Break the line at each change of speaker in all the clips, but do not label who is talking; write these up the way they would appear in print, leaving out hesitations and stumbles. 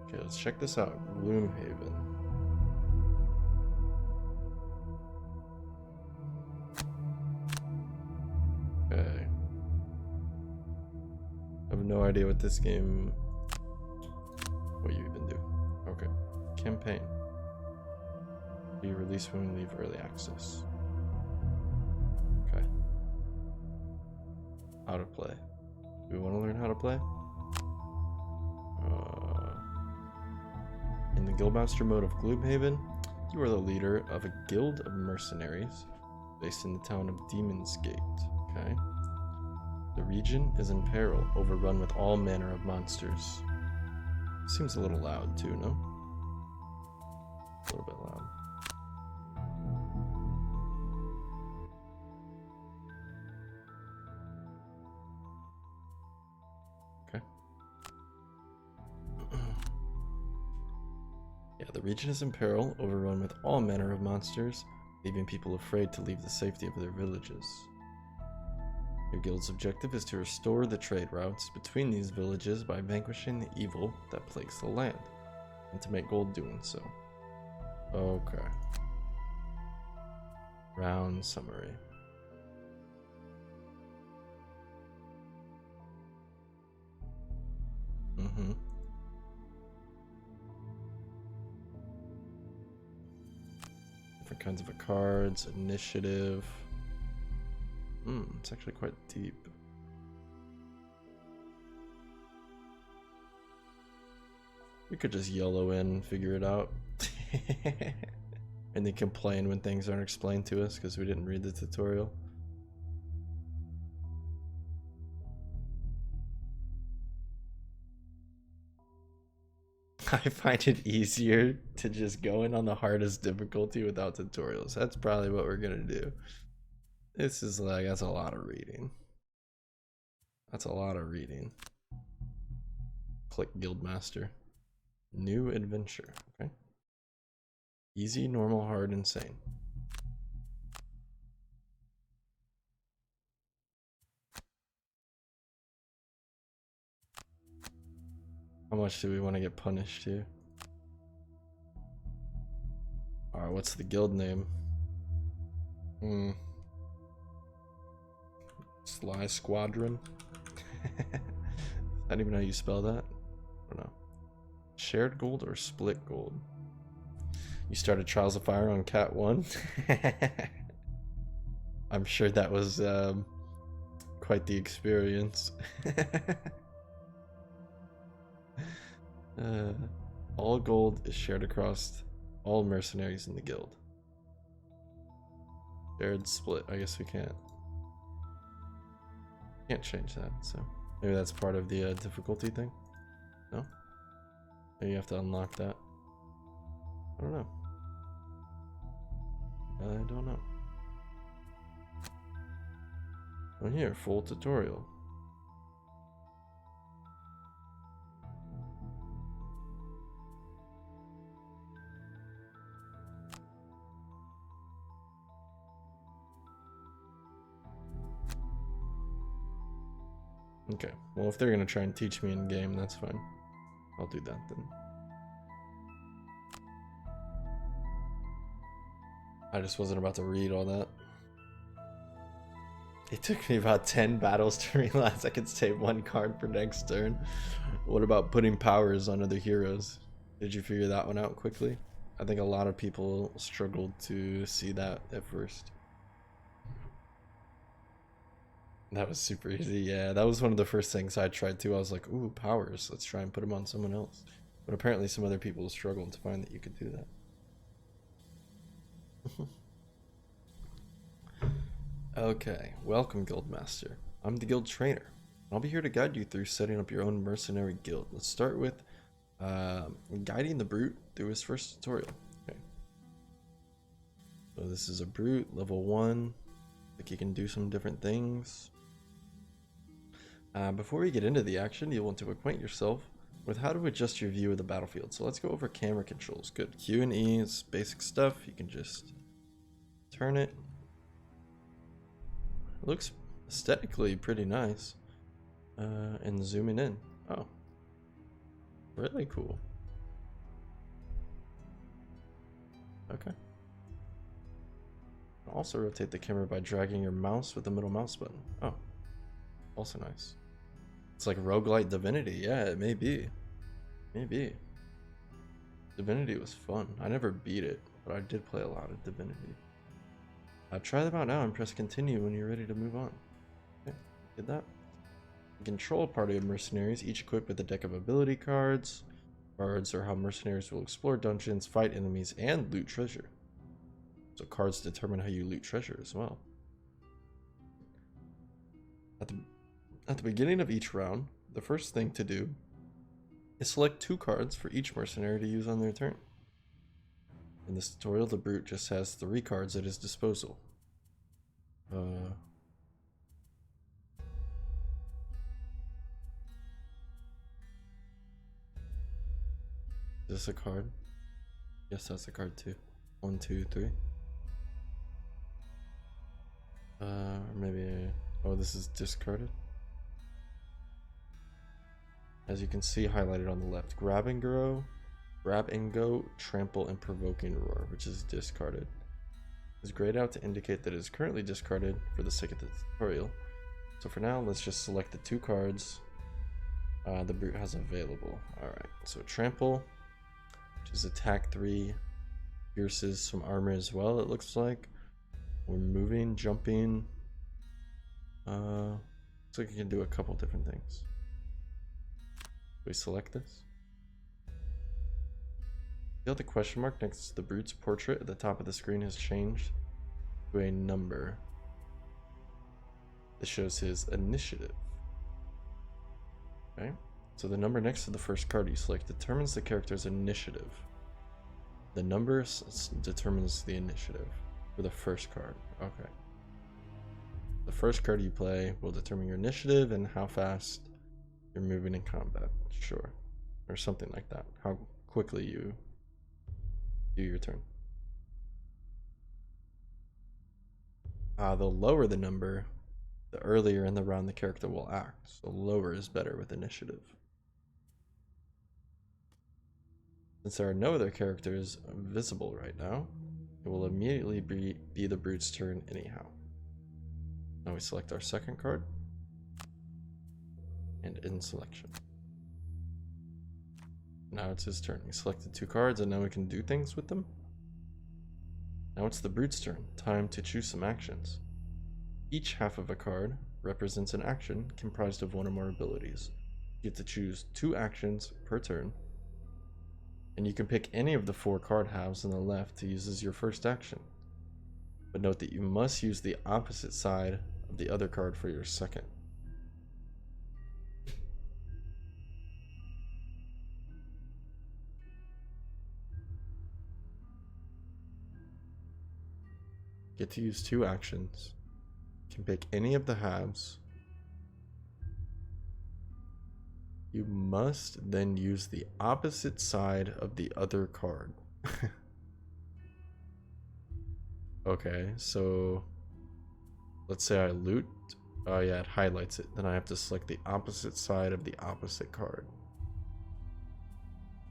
Okay, let's check this out. Gloomhaven. Okay. I have no idea what this game... what you even do. Okay. Campaign. Be released when we leave early access. Okay. How to play. Do we want to learn how to play? In the Guildmaster mode of Gloomhaven, you are the leader of a guild of mercenaries based in the town of Demon's Gate. Okay. The region is in peril, overrun with all manner of monsters. Seems a little loud too, no? A little bit loud. Okay. Yeah, the region is in peril, overrun with all manner of monsters, leaving people afraid to leave the safety of their villages. Your guild's objective is to restore the trade routes between these villages by vanquishing the evil that plagues the land, and to make gold doing so. Okay. Round summary. Different kinds of cards, initiative. It's actually quite deep. We could just YOLO in and figure it out. And then complain when things aren't explained to us because we didn't read the tutorial. I find it easier to just go in on the hardest difficulty without tutorials. That's probably what we're gonna do. This is like, that's a lot of reading. That's a lot of reading. Click Guildmaster. New adventure. Okay. Easy, normal, hard, insane. How much do we want to get punished here? Alright, what's the guild name? Sly Squadron? I don't even know how you spell that. I don't know. Shared gold or split gold? You started Trials of Fire on Cat 1? I'm sure that was quite the experience. All gold is shared across all mercenaries in the guild. Shared split. I guess we can't change that, so maybe that's part of the difficulty thing. No? Maybe you have to unlock that. I don't know. I don't know. Oh, here, full tutorial. Okay, well, if they're gonna try and teach me in game, that's fine. I'll do that then. I just wasn't about to read all that. It took me about 10 battles to realize I could save one card for next turn. What about putting powers on other heroes? Did you figure that one out quickly? I think a lot of people struggled to see that at first. That was super easy. Yeah, that was one of the first things I tried too. I was like, ooh, powers. Let's try and put them on someone else. But apparently some other people struggled to find that you could do that. Okay, welcome Guildmaster. I'm the guild trainer. I'll be here to guide you through setting up your own mercenary guild. Let's start with guiding the brute through his first tutorial. Okay. So this is a brute, level 1. Like he can do some different things. Before we get into the action, you'll want to acquaint yourself with how to adjust your view of the battlefield. So let's go over camera controls. Good. Q and E is basic stuff. You can just turn it. It looks aesthetically pretty nice. And zooming in. Oh, really cool. Okay. Also rotate the camera by dragging your mouse with the middle mouse button. Oh, also nice. It's like roguelite Divinity. Yeah, it may be. Maybe. Divinity was fun. I never beat it, but I did play a lot of Divinity. Try them out now and press continue when you're ready to move on. Okay, did that. Control a party of mercenaries, each equipped with a deck of ability cards. Cards are how mercenaries will explore dungeons, fight enemies, and loot treasure. So cards determine how you loot treasure as well. At the beginning of each round, the first thing to do is select 2 cards for each mercenary to use on their turn. In this tutorial, the brute just has 3 cards at his disposal. Is this a card? Yes, that's a card too. 1, 2, 3. Maybe. Oh, this is discarded. As you can see highlighted on the left, grab and go, trample, and provoking roar, which is discarded. It's grayed out to indicate that it is currently discarded for the sake of the tutorial. So for now, let's just select the 2 cards the brute has available. Alright, so trample, which is attack 3, pierces some armor as well, it looks like. We're moving, jumping. Looks like you can do a couple different things. We select this. See how the question mark next to the brute's portrait at the top of the screen has changed to a number. This shows his initiative. Okay, so the number next to the first card you select determines the character's initiative. The number determines the initiative for the first card. Okay. The first card you play will determine your initiative and how fast you're moving in combat. Sure. Or something like that. How quickly you do your turn. The lower the number, the earlier in the round the character will act. So lower is better with initiative. Since there are no other characters visible right now, it will immediately be the brute's turn anyhow. Now we select our second card and end selection. Now it's his turn. We selected 2 cards and now we can do things with them. Now it's the brute's turn. Time to choose some actions. Each half of a card represents an action comprised of 1 or more abilities. You get to choose 2 actions per turn, and you can pick any of the 4 card halves on the left to use as your first action. But note that you must use the opposite side of the other card for your second. Get to use 2 actions. You can pick any of the halves. You must then use the opposite side of the other card. Okay, so let's say I loot. Oh yeah, it highlights it. Then I have to select the opposite side of the opposite card.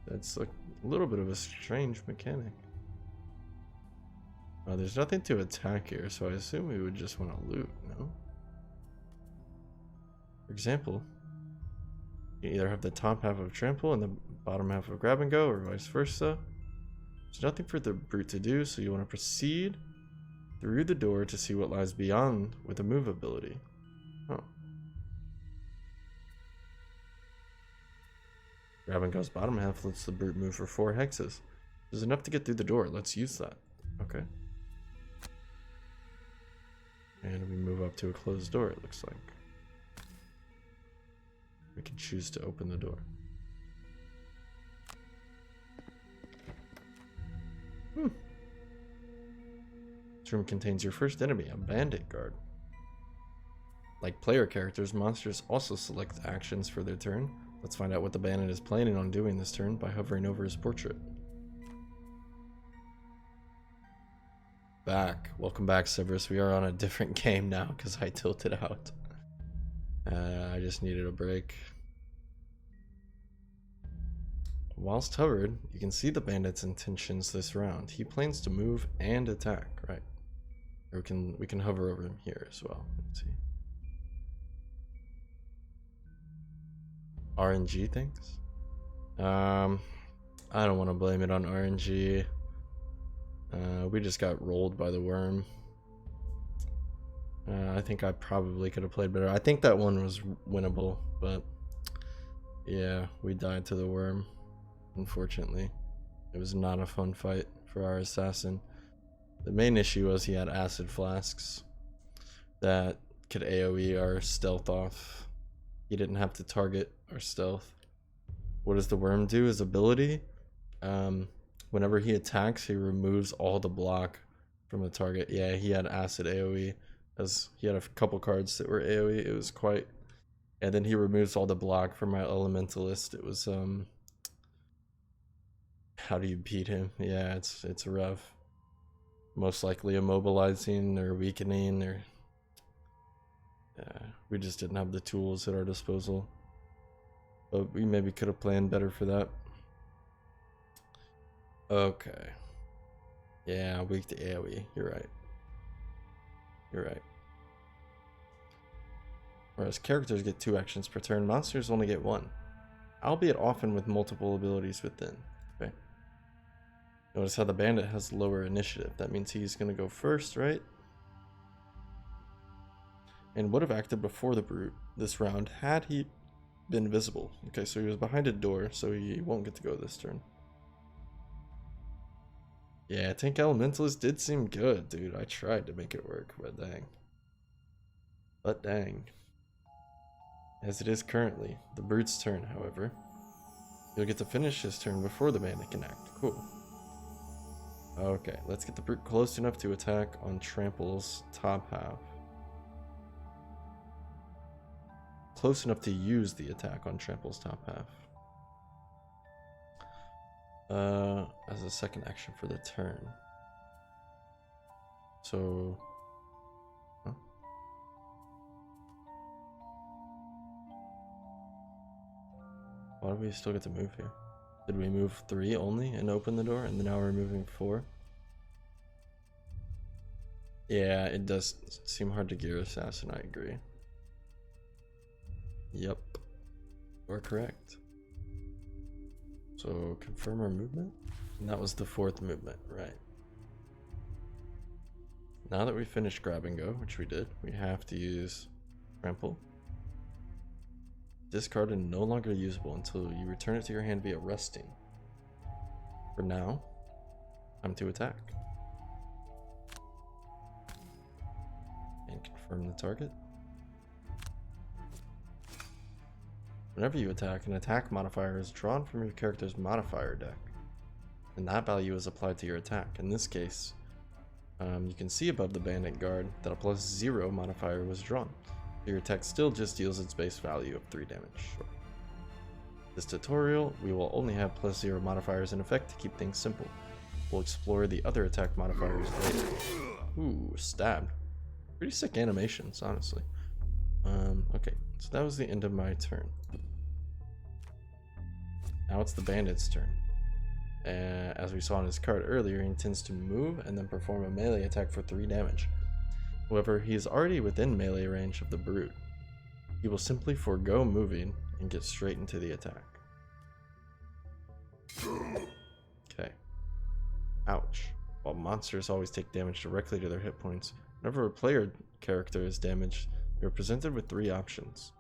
That's a little bit of a strange mechanic. There's nothing to attack here, so I assume we would just want to loot, no? For example, you either have the top half of trample and the bottom half of grab and go, or vice versa. There's nothing for the brute to do, so you want to proceed through the door to see what lies beyond with a move ability. Oh. Grab and go's bottom half lets the brute move for 4 hexes. There's enough to get through the door. Let's use that. Okay. And we move up to a closed door, it looks like. We can choose to open the door. This room contains your first enemy, a bandit guard. Like player characters, monsters also select actions for their turn. Let's find out what the bandit is planning on doing this turn by hovering over his portrait. Welcome back, Severus. We are on a different game now because I tilted out. I just needed a break. Whilst hovered, you can see the bandit's intentions this round. He plans to move and attack, right? Or we can hover over him here as well. Let's see. RNG things? I don't want to blame it on RNG. We just got rolled by the worm. I think I probably could have played better. I think that one was winnable, but yeah, we died to the worm, unfortunately. It was not a fun fight for our assassin. The main issue was he had acid flasks that could AoE our stealth off. He didn't have to target our stealth. What does the worm do? His ability? Whenever he attacks, he removes all the block from the target. Yeah, he had acid AoE, as he had a couple cards that were AoE. It was quite... And then he removes all the block from my elementalist. It was, how do you beat him? Yeah, it's rough. Most likely immobilizing or weakening, or... Yeah, we just didn't have the tools at our disposal. But we maybe could have planned better for that. Okay. Yeah, weak to AoE. You're right. You're right. Whereas characters get 2 actions per turn, monsters only get 1. Albeit often with multiple abilities within. Okay. Notice how the bandit has lower initiative. That means he's going to go first, right? And would have acted before the brute this round had he been visible. Okay, so he was behind a door, so he won't get to go this turn. Yeah, Tank Elementalist did seem good, dude. I tried to make it work, but dang. But dang. As it is currently, the brute's turn, however. He'll get to finish his turn before the bandit can act. Cool. Okay, let's get the brute close enough to attack on Trample's top half. Close enough to use the attack on Trample's top half. As a second action for the turn. So... Huh? Why do we still get to move here? Did we move 3 only and open the door, and then now we're moving 4? Yeah, it does seem hard to gear assassin, I agree. Yep. We're correct. So, confirm our movement? And that was the 4th movement, right. Now that we finished grab and go, which we did, we have to use Trample. Discard and no longer usable until you return it to your hand via resting. For now, time to attack. And confirm the target. Whenever you attack, an attack modifier is drawn from your character's modifier deck, and that value is applied to your attack. In this case, you can see above the bandit guard that a +0 modifier was drawn. Your attack still just deals its base value of 3 damage. Sure. This tutorial, we will only have +0 modifiers in effect to keep things simple. We'll explore the other attack modifiers later. Ooh, stabbed. Pretty sick animations, honestly. Okay, so that was the end of my turn. Now it's the bandit's turn. As we saw on his card earlier, he intends to move and then perform a melee attack for 3 damage. However, he is already within melee range of the brute. He will simply forego moving and get straight into the attack. Okay. Ouch. While monsters always take damage directly to their hit points, whenever a player character is damaged, you're presented with 3 options.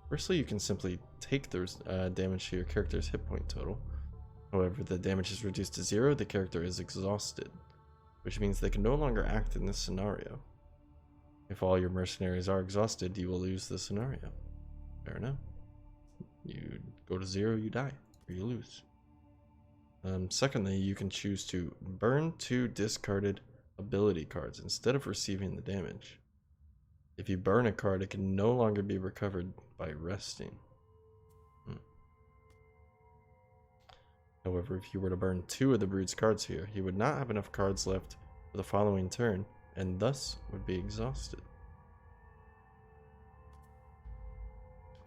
Firstly, you can simply take the damage to your character's hit point total. However, if the damage is reduced to 0, the character is exhausted, which means they can no longer act in this scenario. If all your mercenaries are exhausted, you will lose the scenario. Fair enough. You go to 0, you die, or you lose. Secondly, you can choose to burn 2 discarded ability cards instead of receiving the damage. If you burn a card, it can no longer be recovered by resting. However, if you were to burn 2 of the brute's cards here, he would not have enough cards left for the following turn, and thus would be exhausted.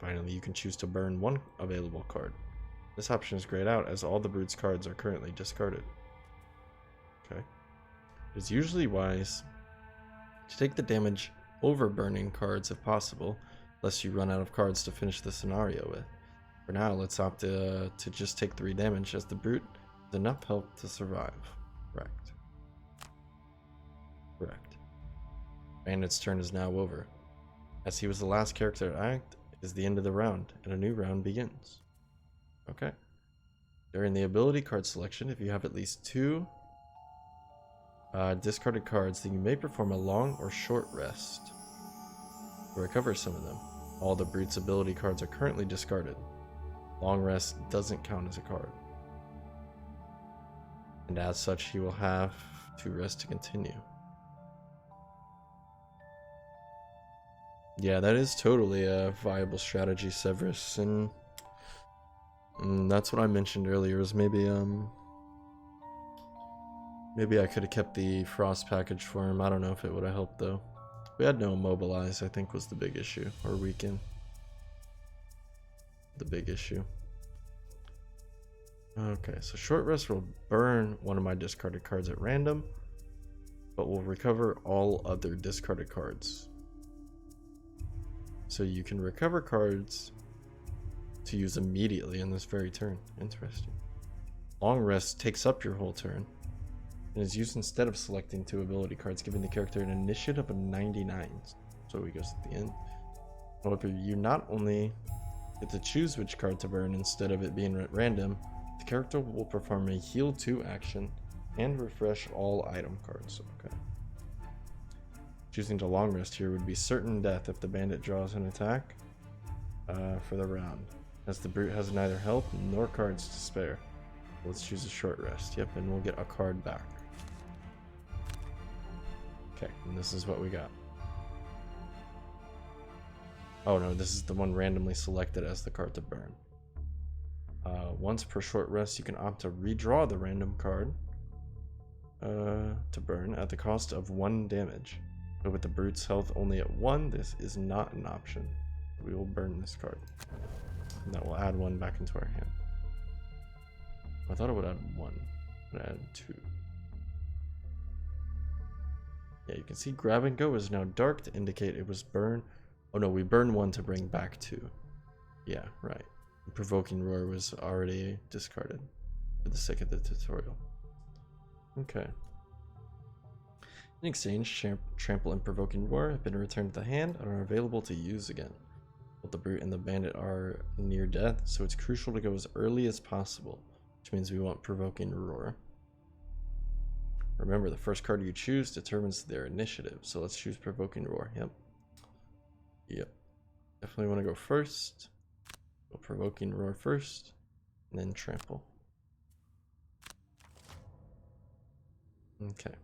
Finally, you can choose to burn 1 available card. This option is grayed out as all the brute's cards are currently discarded. Okay. It is usually wise to take the damage over burning cards if possible, lest you run out of cards to finish the scenario with. For now, let's opt to just take 3 damage, as the brute has enough health to survive. Correct. Correct. Bandit's turn is now over. As he was the last character to act, it is the end of the round, and a new round begins. Okay. During the ability card selection, if you have at least 2 discarded cards, then you may perform a long or short rest to recover some of them. All the brute's ability cards are currently discarded. Long rest doesn't count as a card. And as such, he will have to rest to continue. Yeah, that is totally a viable strategy, Severus, and that's what I mentioned earlier, was maybe I could have kept the frost package for him. I don't know if it would have helped though. We had no immobilize, I think, was the big issue, or weaken. The big issue. Okay, so short rest will burn one of my discarded cards at random, but will recover all other discarded cards. So you can recover cards to use immediately in this very turn. Interesting. Long rest takes up your whole turn and is used instead of selecting 2 ability cards, giving the character an initiative of 99. So he goes at the end. However, you not only get to choose which card to burn instead of it being at random, the character will perform a heal 2 action and refresh all item cards. Okay. Choosing to long rest here would be certain death if the bandit draws an attack for the round, as the brute has neither health nor cards to spare. Let's choose a short rest. Yep, and we'll get a card back. Okay, and this is what we got. Oh no, this is the one randomly selected as the card to burn. Once per short rest, you can opt to redraw the random card to burn at the cost of 1 damage. But with the brute's health only at 1, this is not an option. We will burn this card. And that will add 1 back into our hand. I thought it would add 1. It would add 2. Yeah, you can see grab and go is now dark to indicate it was burned. Oh no, we burned 1 to bring back 2. Yeah, right. Provoking Roar was already discarded for the sake of the tutorial. Okay. In exchange, Trample and Provoking Roar have been returned to the hand and are available to use again. Both the brute and the bandit are near death, so it's crucial to go as early as possible, which means we want Provoking Roar. Remember, the first card you choose determines their initiative, so let's choose Provoking Roar. Yep. Definitely want to go first. Go Provoking Roar first, and then Trample. Okay.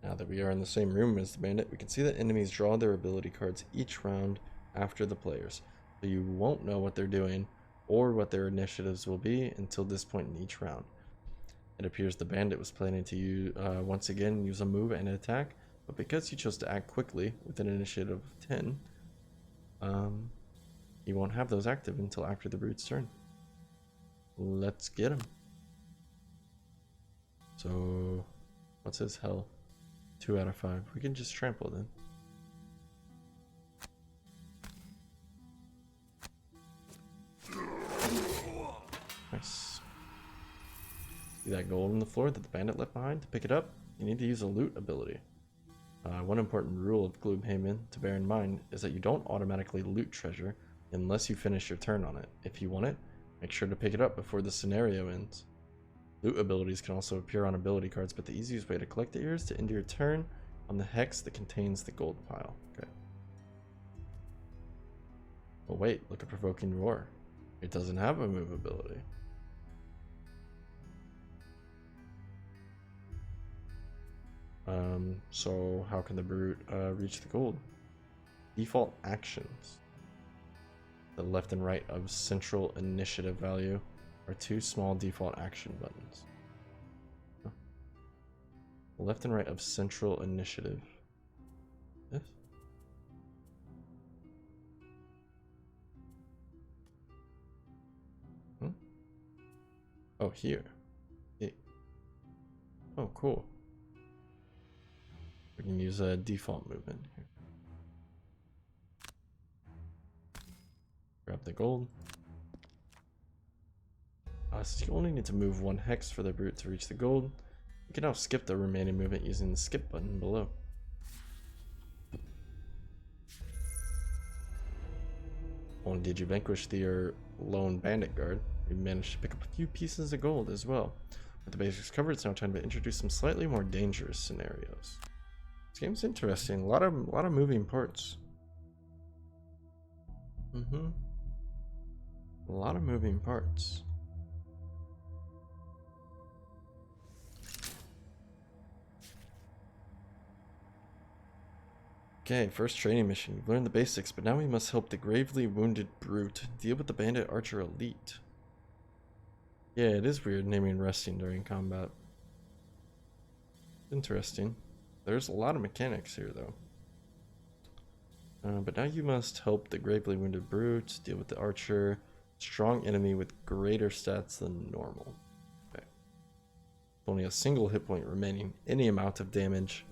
Now that we are in the same room as the bandit, we can see that enemies draw their ability cards each round after the players, so you won't know what they're doing or what their initiatives will be until this point in each round. It appears the bandit was planning to once again use a move and an attack, but because he chose to act quickly with an initiative of 10, he won't have those active until after the brute's turn. Let's get him. So, what's his health? 2 out of 5. We can just trample then. Nice. See that gold on the floor that the bandit left behind? To pick it up, you need to use a loot ability. One important rule of Gloomhaven to bear in mind is that you don't automatically loot treasure unless you finish your turn on it. If you want it, make sure to pick it up before the scenario ends. Loot abilities can also appear on ability cards, but the easiest way to collect it here is to end your turn on the hex that contains the gold pile. Okay. Oh wait, look at Provoking Roar. It doesn't have a move ability. So how can the brute reach the gold? Default actions. The left and right of central initiative value are 2 small default action buttons. Huh. The left and right of central initiative. This? Oh, here. Hey. Oh, cool. We can use a default movement here. Grab the gold. So you only need to move 1 hex for the brute to reach the gold. You can now skip the remaining movement using the skip button below. Only did you vanquish the lone bandit guard, you managed to pick up a few pieces of gold as well. With the basics covered, it's now time to introduce some slightly more dangerous scenarios. This game's interesting. A lot of moving parts. A lot of moving parts. Okay, first training mission. You've learned the basics, but now we must help the gravely wounded brute deal with the bandit archer elite. Yeah, it is weird naming resting during combat. Interesting. There's a lot of mechanics here, though. But now you must help the gravely wounded brute deal with the archer, strong enemy with greater stats than normal. Okay. Only a single hit point remaining. Any amount of damage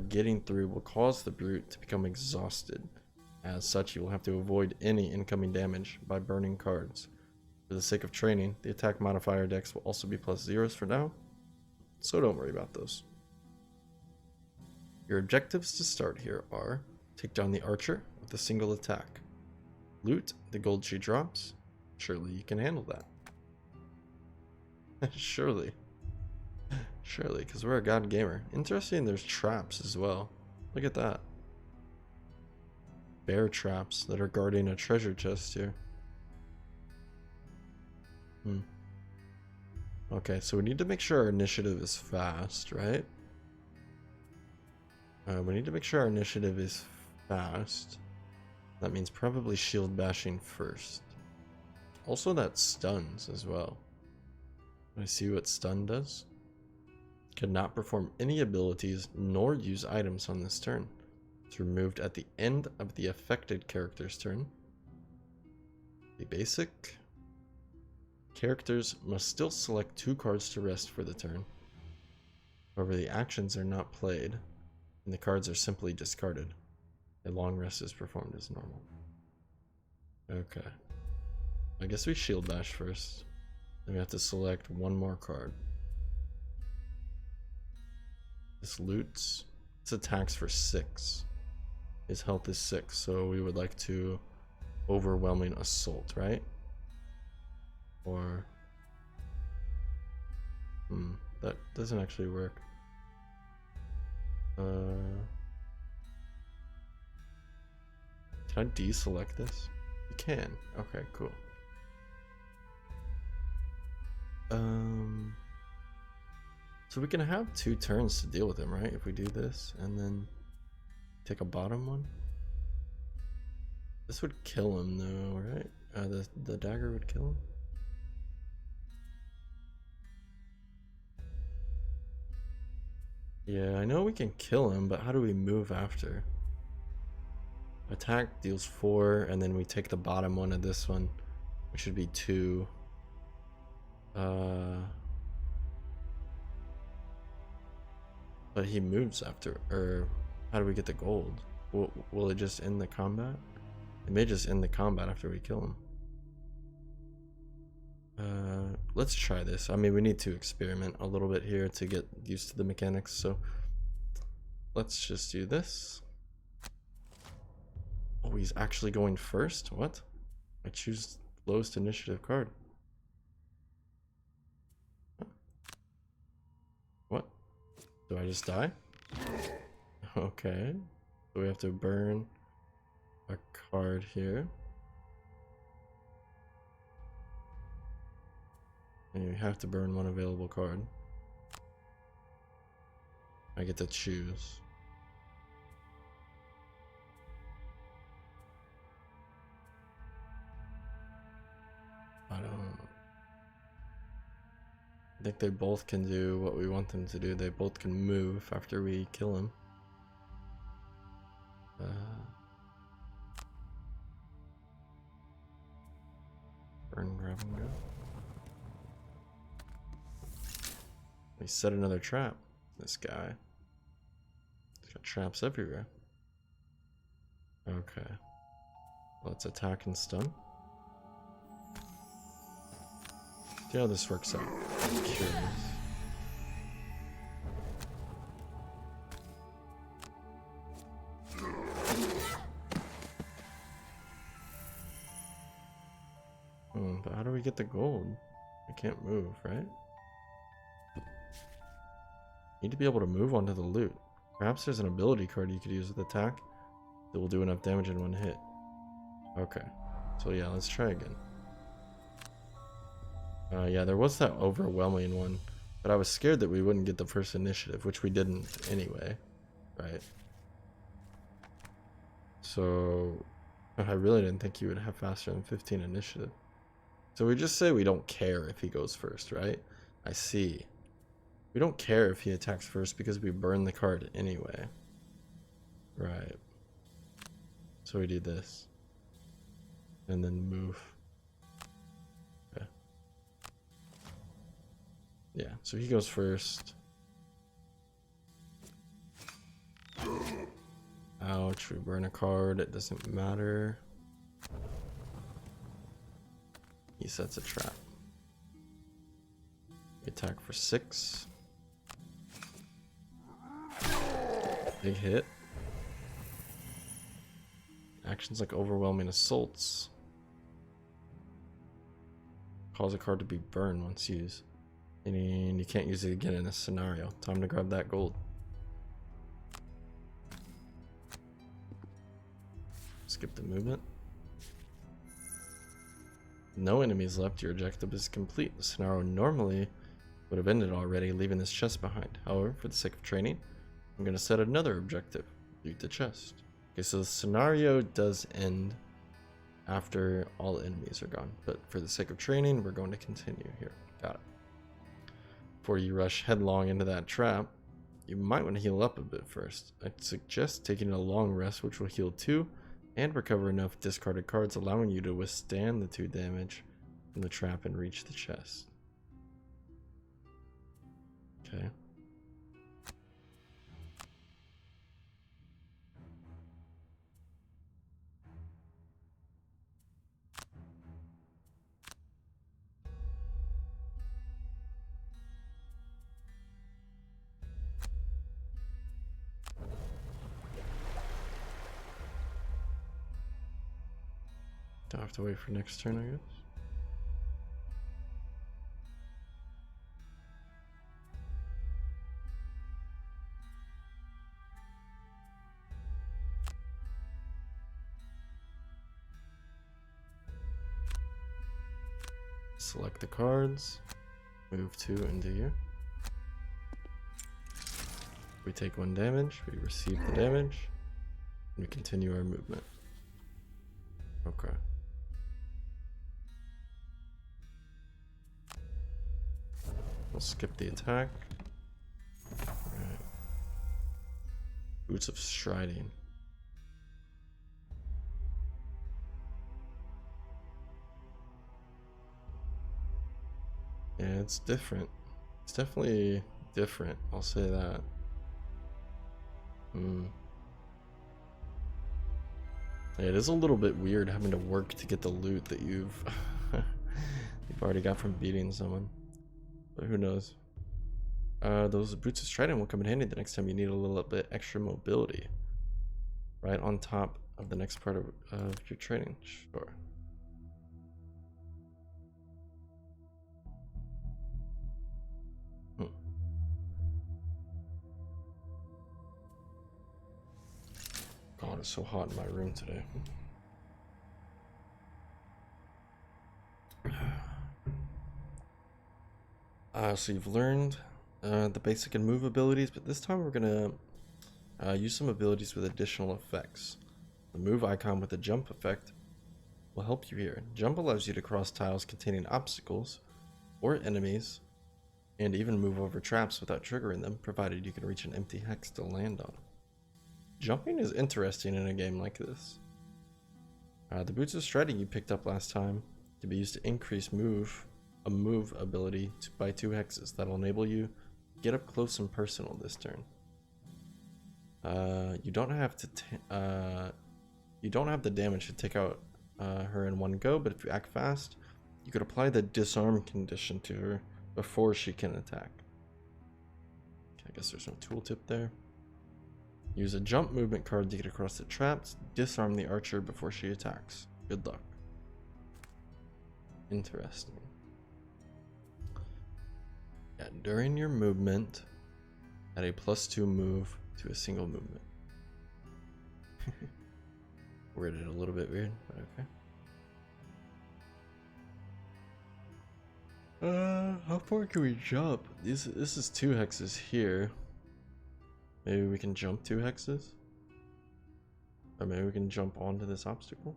getting through will cause the brute to become exhausted. As such, you will have to avoid any incoming damage by burning cards. For the sake of training, the attack modifier dex will also be +0s for now, so don't worry about those. Your objectives to start here are: take down the archer with a single attack, loot the gold she drops. Surely you can handle that. Surely, because we're a god gamer. Interesting, there's traps as well. Look at that. Bear traps that are guarding a treasure chest here. Okay, so we need to make sure our initiative is fast, right? We need to make sure our initiative is fast. That means probably shield bashing first. Also, that stuns as well. I see what stun does. Cannot perform any abilities nor use items on this turn. It's removed at the end of the affected character's turn. The basic. Characters must still select 2 cards to rest for the turn. However, the actions are not played, and the cards are simply discarded. A long rest is performed as normal. Okay. I guess we shield bash first. Then we have to select 1 more card. This loots. This attacks for 6. His health is 6, so we would like to overwhelming assault, right? Or that doesn't actually work. Can I deselect this? You can. Okay, cool. So we can have 2 turns to deal with him, right? If we do this and then take a bottom one. This would kill him though, right? The dagger would kill him. Yeah, I know we can kill him, but how do we move after? Attack deals 4, and then we take the bottom one of this one, which should be 2. But he moves after, or how do we get the gold? Will it just end the combat? It may just end the combat after we kill him. Let's try this. I mean, we need to experiment a little bit here to get used to the mechanics, so let's just do this. Oh, he's actually going first? What? I choose lowest initiative card. What? Do I just die? Okay. So we have to burn a card here. And you have to burn 1 available card. I get to choose. I think they both can do what we want them to do. They both can move after we kill him. Burn, grab, and go. He set another trap. This guy. He's got traps everywhere. Okay. Let's attack and stun. See how this works out. I'm curious. But how do we get the gold? I can't move, right? Need to be able to move onto the loot. Perhaps there's an ability card you could use with attack that will do enough damage in one hit. Okay. So yeah, let's try again. Yeah, there was that overwhelming one, but I was scared that we wouldn't get the first initiative, which we didn't anyway, right? So I really didn't think you would have faster than 15 initiative. So we just say we don't care if he goes first, right? I see. We don't care if he attacks first because we burn the card anyway. Right. So we do this. And then move. Okay. Yeah, so he goes first. Ouch, we burn a card, it doesn't matter. He sets a trap. We attack for 6. Big hit. Actions like overwhelming assaults. Cause a card to be burned once used. And you can't use it again in this scenario. Time to grab that gold. Skip the movement. No enemies left, your objective is complete. The scenario normally would have ended already, leaving this chest behind. However, for the sake of training, I'm going to set another objective. Loot the chest. Okay, so the scenario does end after all enemies are gone. But for the sake of training, we're going to continue here. Got it. Before you rush headlong into that trap, you might want to heal up a bit first. I'd suggest taking a long rest, which will heal 2 and recover enough discarded cards, allowing you to withstand the 2 damage from the trap and reach the chest. Okay. Don't have to wait for next turn, I guess. Select the cards, move 2 into here. We take 1 damage, we receive the damage, and we continue our movement. Okay. We'll skip the attack. Alright. Boots of Striding. Yeah, it's different. It's definitely different, I'll say that. Yeah, it is a little bit weird having to work to get the loot that you've already got from beating someone. But who knows? Those Boots of Striding will come in handy the next time you need a little bit extra mobility. Right on top of the next part of your training. Sure. God, it's so hot in my room today. So you've learned the basic and move abilities, but this time we're gonna use some abilities with additional effects. The move icon with the jump effect will help you here. Jump allows you to cross tiles containing obstacles or enemies, and even move over traps without triggering them, provided you can reach an empty hex to land on. Jumping is interesting in a game like this. The Boots of Striding you picked up last time can be used to increase a move ability by 2 hexes. That'll enable you to get up close and personal this turn. You don't have to. You don't have the damage to take out her in one go, but if you act fast, you could apply the disarm condition to her before she can attack. I guess there's no tooltip there. Use a jump movement card to get across the traps. Disarm the archer before she attacks. Good luck. Interesting. Yeah, during your movement, add a +2 move to a single movement. Worded a little bit weird, but okay. How far can we jump? This is 2 hexes here. Maybe we can jump 2 hexes? Or maybe we can jump onto this obstacle?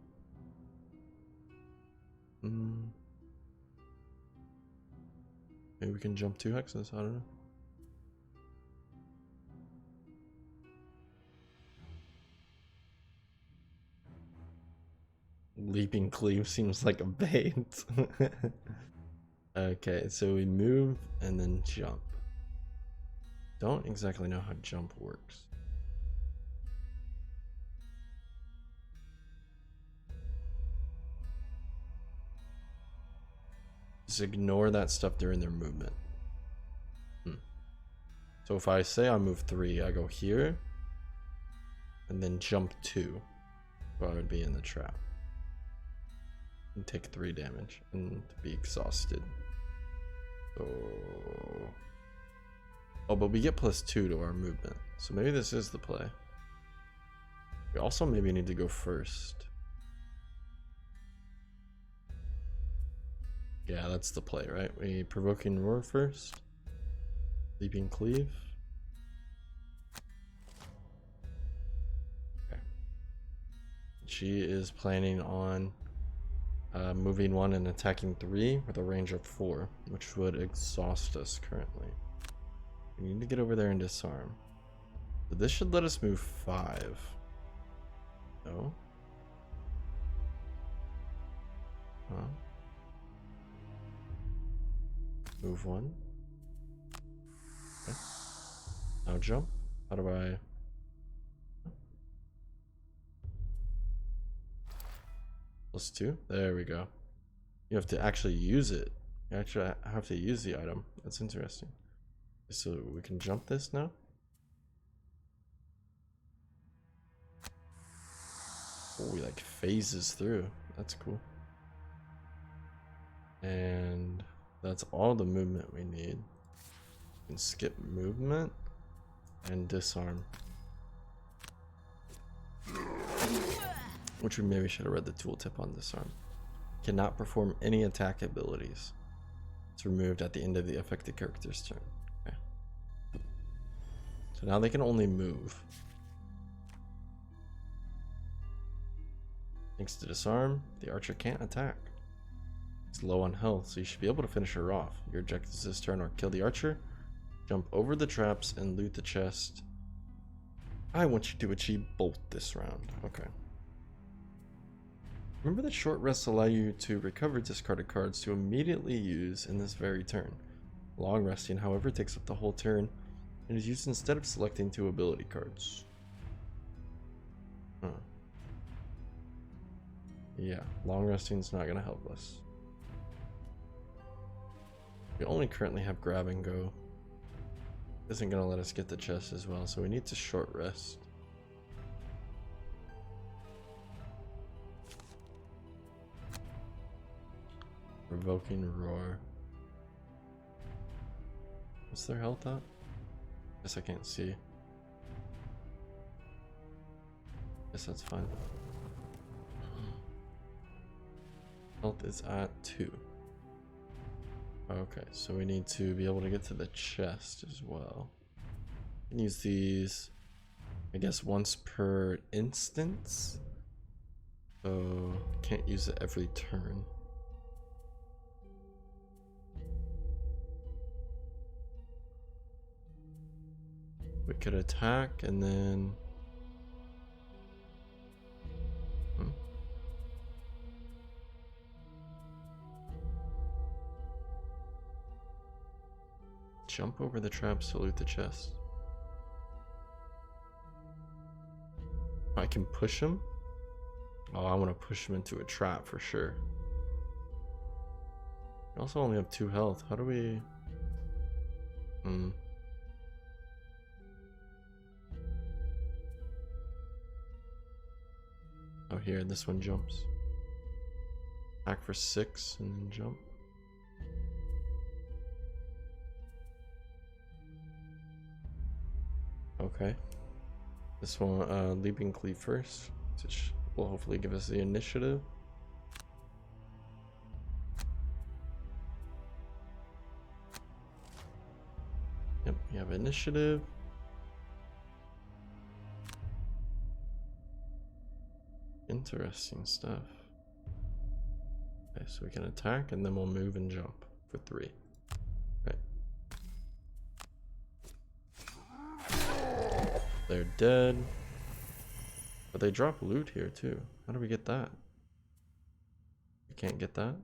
Maybe we can jump 2 hexes, I don't know. Leaping cleave seems like a bait. Okay, so we move and then jump. Don't exactly know how jump works. Just ignore that stuff during their movement. So if I say I move 3, I go here and then jump 2, so I would be in the trap and take 3 damage and be exhausted. So, oh, but we get +2 to our movement, so maybe this is the play. We also maybe need to go first. Yeah, that's the play, right? We provoking roar first. Leaping cleave. Okay. She is planning on moving 1 and attacking 3 with a range of 4, which would exhaust us currently. We need to get over there and disarm. So this should let us move 5. No? Huh? Move 1. Okay. Now jump. How do I... +2? There we go. You have to actually use it. You actually have to use the item. That's interesting. So we can jump this now? Oh, he like phases through. That's cool. And that's all the movement we need. We can skip movement and disarm. Which we maybe should have read the tooltip on disarm. Cannot perform any attack abilities. It's removed at the end of the affected character's turn. Okay. So now they can only move. Thanks to disarm, the archer can't attack. It's low on health, so you should be able to finish her off. Your objectives this turn are kill the archer, jump over the traps, and loot the chest. I want you to achieve both this round. Okay. Remember that short rests allow you to recover discarded cards to immediately use in this very turn. Long resting, however, takes up the whole turn and is used instead of selecting 2 ability cards. Huh. Yeah, long resting is not going to help us. We only currently have grab and go. Isn't going to let us get the chest as well, so we need to short rest. Provoking roar. What's their health at? Guess I can't see. Guess that's fine. Health is at 2. Okay, so we need to be able to get to the chest as well. We can use these, I guess, once per instance. So can't use it every turn. We could attack and then... jump over the traps to loot the chest? I can push him? Oh, I want to push him into a trap for sure. I also only have 2 health. How do we... Oh, here, this one jumps. Attack for 6 and then jump. Okay. This one, leaping cleave first, which will hopefully give us the initiative. Yep, we have initiative. Interesting stuff. Okay, so we can attack and then we'll move and jump for 3. Right. They're dead. But they drop loot here too. How do we get that? We can't get that?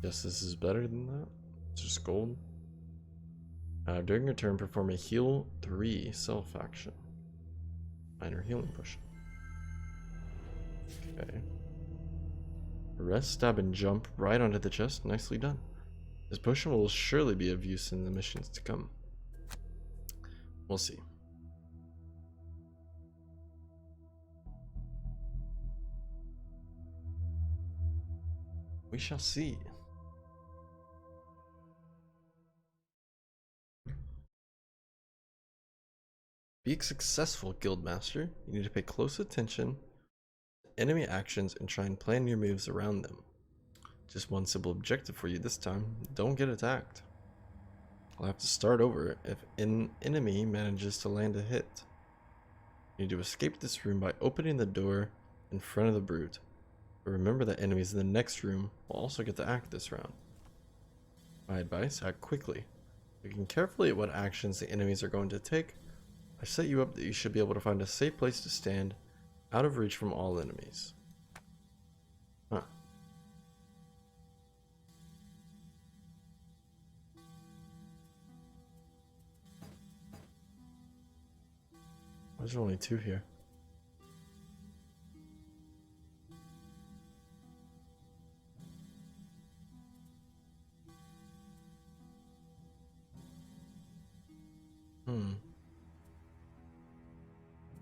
Guess this is better than that. It's just gold. During your turn, perform a heal 3 self action. Minor healing potion. Okay. Rest, stab, and jump right onto the chest. Nicely done. This potion will surely be of use in the missions to come. We'll see. We shall see. Be a successful guildmaster. You need to pay close attention to enemy actions and try and plan your moves around them. Just one simple objective for you this time. Don't get attacked. I'll have to start over if an enemy manages to land a hit. You need to escape this room by opening the door in front of the brute. But remember that enemies in the next room will also get to act this round. My advice, act quickly. Looking carefully at what actions the enemies are going to take, I set you up that you should be able to find a safe place to stand, out of reach from all enemies. Huh. Why is there only 2 here?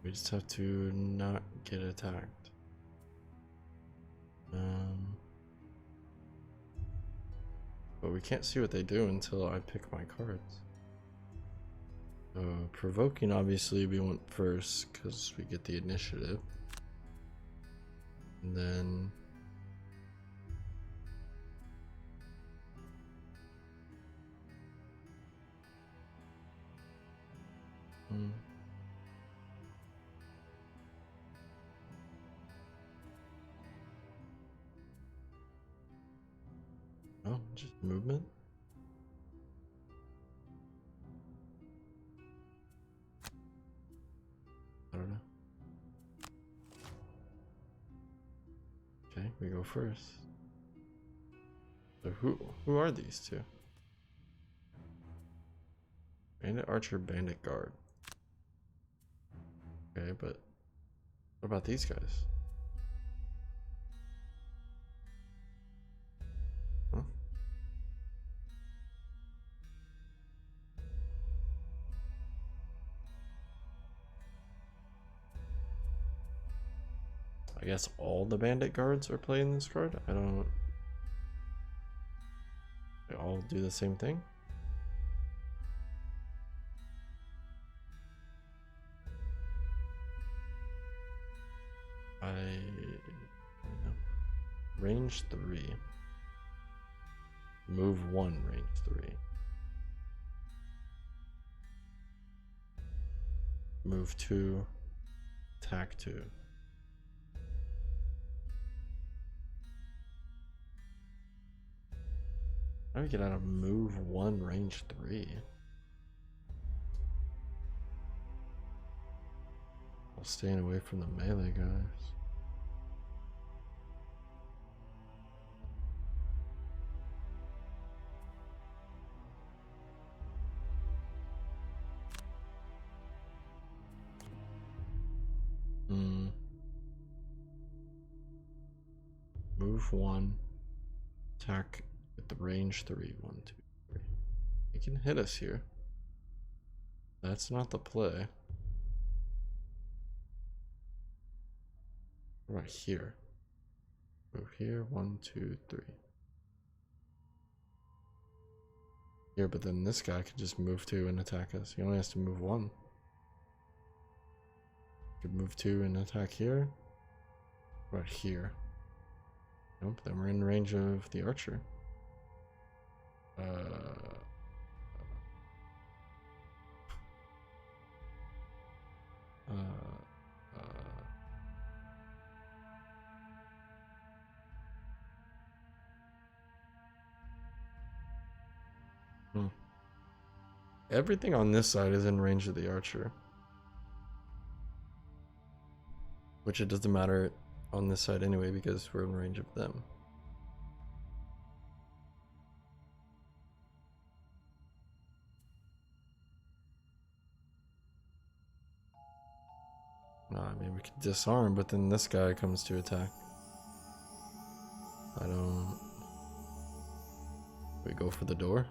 We just have to not get attacked. But we can't see what they do until I pick my cards. Provoking, obviously, we want first because we get the initiative. And then... Oh, just movement? I don't know. Okay, we go first. So who are these 2? Bandit Archer, Bandit Guard. Okay, but what about these guys? Huh? I guess all the Bandit Guards are playing this card? I don't... They all do the same thing? Range 3. Move 1, range 3. Move 2, attack 2. How do we get out of move 1, range 3? Staying away from the melee guys. Move 1. Attack with the range 3. 1, 2, 3. He can hit us here. That's not the play. Right here. Move here. 1, 2, 3. Here, but then this guy could just move 2 and attack us. He only has to move 1. Could move 2 and attack here. Right here. Nope, then we're in range of the archer. Everything on this side is in range of the archer. Which it doesn't matter on this side anyway because we're in range of them. I mean, we could disarm, but then this guy comes to attack. I don't... We go for the door?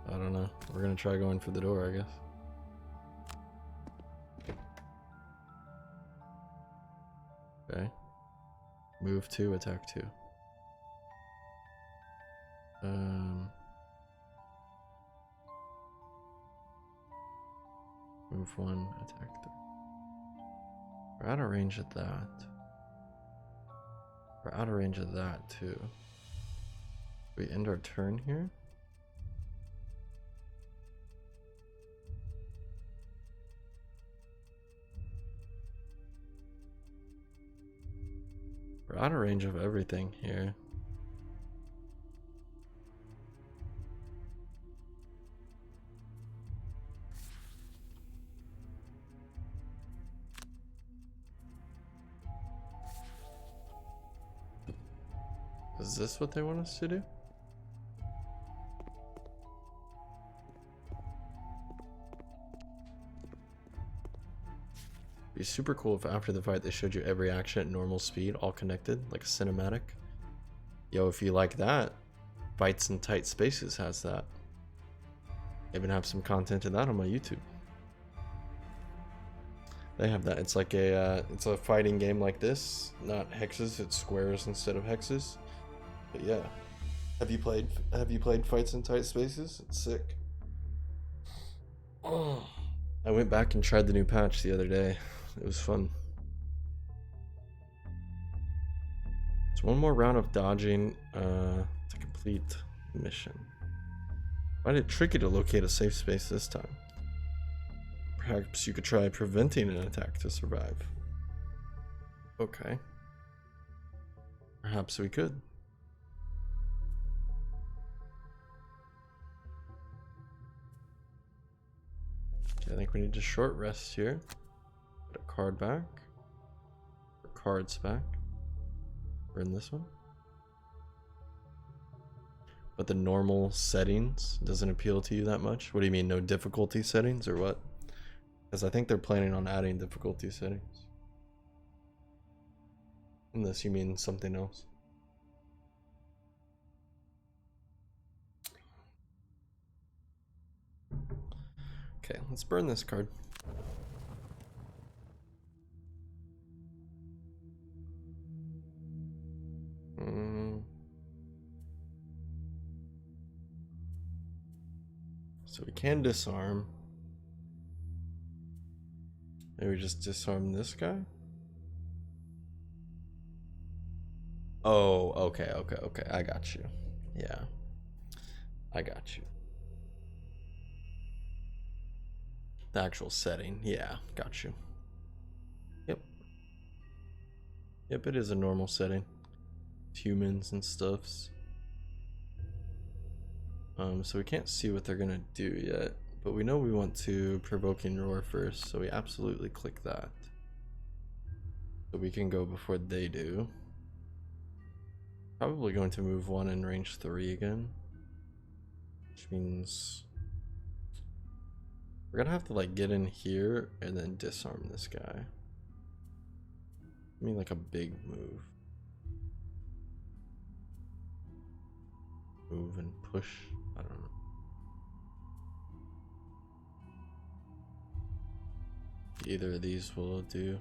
I don't know. We're gonna try going for the door, I guess. Okay. Move 2, attack 2. Move 1, attack 3. We're out of range of that. We're out of range of that too. We end our turn here. We're out of range of everything here. Is this what they want us to do? It'd be super cool if after the fight they showed you every action at normal speed, all connected, like a cinematic. Yo, if you like that, Fights in Tight Spaces has that. I even have some content of that on my YouTube. They have that. It's like it's a fighting game like this, not hexes. It's squares instead of hexes. But yeah, have you played Fights in Tight Spaces? It's sick. Oh, I went back and tried the new patch the other day. It was fun. It's one more round of dodging to complete the mission. Find it tricky to locate a safe space this time. Perhaps you could try preventing an attack to survive. Okay. Perhaps we could. Okay, I think we need to short rest here. Put a card back. Put cards back. We're in this one. But the normal settings doesn't appeal to you that much? What do you mean, no difficulty settings or what? Because I think they're planning on adding difficulty settings. Unless you mean something else. Okay, let's burn this card. So we can disarm. Maybe just disarm this guy? Oh, okay. I got you. Yeah. I got you. The actual setting. Yeah, got you. Yep. Yep, it is a normal setting. Humans and stuffs. So we can't see what they're gonna do yet, but we know we want to Provoking Roar first, so we absolutely click that. So we can go before they do. Probably going to move one in range 3 again. Which means we're gonna have to like get in here and then disarm this guy. I mean like a big move. Move and push. I don't know. Either of these will do.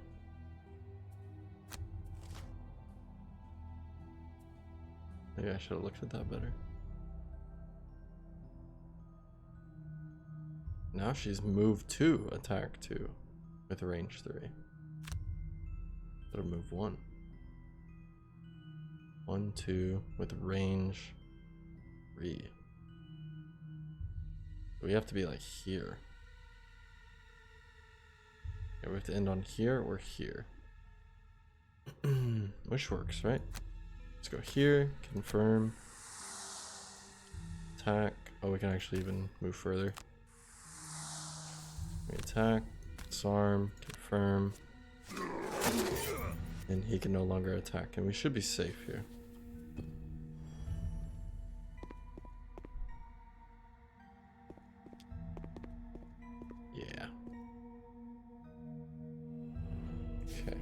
Maybe I should have looked at that better. Now she's moved 2, attack 2 with range 3. Better move 1. 1, 2 with range 3. We have to be like here. Yeah, we have to end on here or here. Which works, right? Let's go here, confirm, attack. Oh, we can actually even move further. We attack, disarm, confirm, and he can no longer attack, and we should be safe here. Yeah. Okay.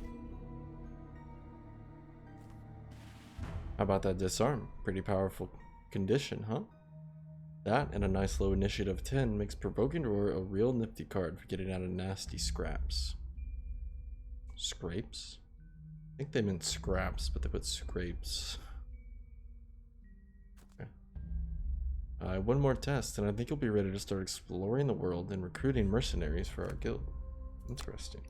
How about that disarm? Pretty powerful condition, huh? That and a nice low initiative 10 makes Provoking Roar a real nifty card for getting out of nasty scraps. Scrapes? I think they meant scraps, but they put scrapes. Okay. One more test, and I think you'll be ready to start exploring the world and recruiting mercenaries for our guild. Interesting.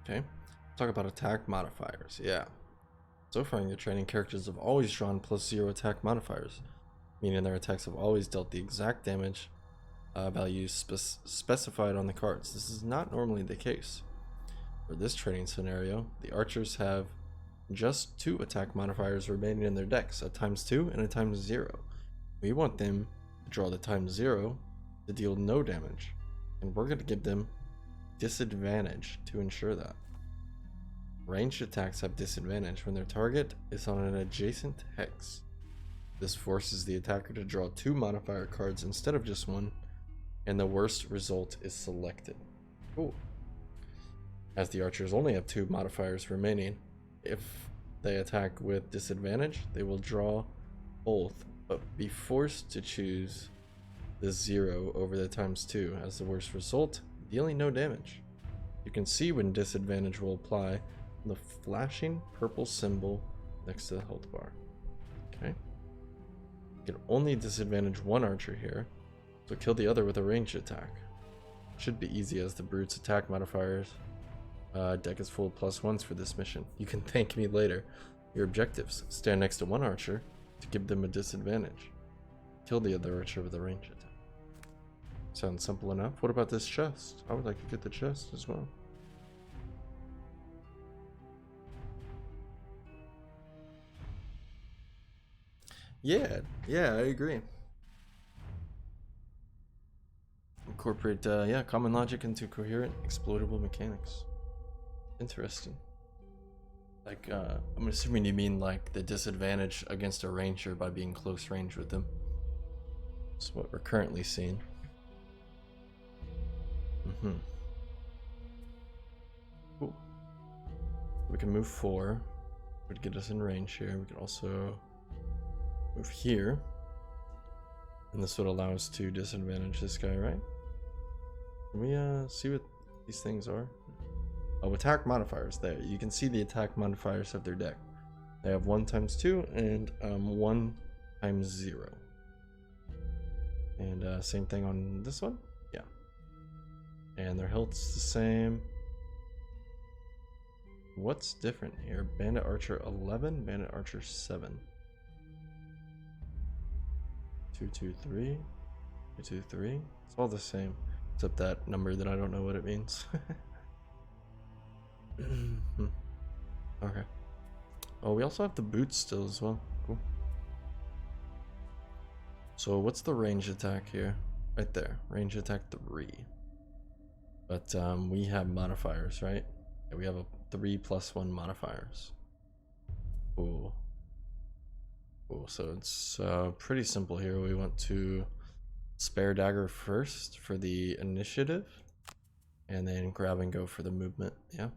Okay, talk about attack modifiers. Yeah. So far in your training, characters have always drawn +0 attack modifiers, meaning their attacks have always dealt the exact damage values specified on the cards. This is not normally the case. For this training scenario, the archers have just 2 attack modifiers remaining in their decks, a ×2 and a ×0. We want them to draw the ×0 to deal no damage, and we're going to give them disadvantage to ensure that. Ranged attacks have disadvantage when their target is on an adjacent hex. This forces the attacker to draw 2 modifier cards instead of just 1, and the worst result is selected. Cool. As the archers only have 2 modifiers remaining, if they attack with disadvantage, they will draw both, but be forced to choose the 0 over the ×2 as the worst result, dealing no damage. You can see when disadvantage will apply on the flashing purple symbol next to the health bar. Okay. You can only disadvantage one archer here, so kill the other with a ranged attack. Should be easy as the brute's attack modifiers deck is full of +1s for this mission. You can thank me later. Your objectives: stand next to one archer to give them a disadvantage. Kill the other archer with a ranged attack. Sounds simple enough. What about this chest? I would like to get the chest as well. Yeah, I agree. Incorporate, common logic into coherent, exploitable mechanics. Interesting. Like, I'm assuming you mean like the disadvantage against a ranger by being close range with them. That's what we're currently seeing. Cool. We can move 4. Would get us in range here. We could also move here. And this would allow us to disadvantage this guy, right? Can we see what these things are? Oh, attack modifiers. There, you can see the attack modifiers of their deck. They have 1 ×2 and 1 ×0. And same thing on this one. Yeah. And their health's the same. What's different here? Bandit Archer 11, Bandit Archer 7. 2, 2, 3. 2, 2, 3. It's all the same, except that number that I don't know what it means. Okay. Oh, we also have the boots still as well. Cool. So what's the range attack here? Right there. Range attack 3. But we have modifiers, right? Yeah, we have a 3+1 modifiers. Cool. Cool. So it's pretty simple here. We want to spare dagger first for the initiative, and then grab and go for the movement. Yeah.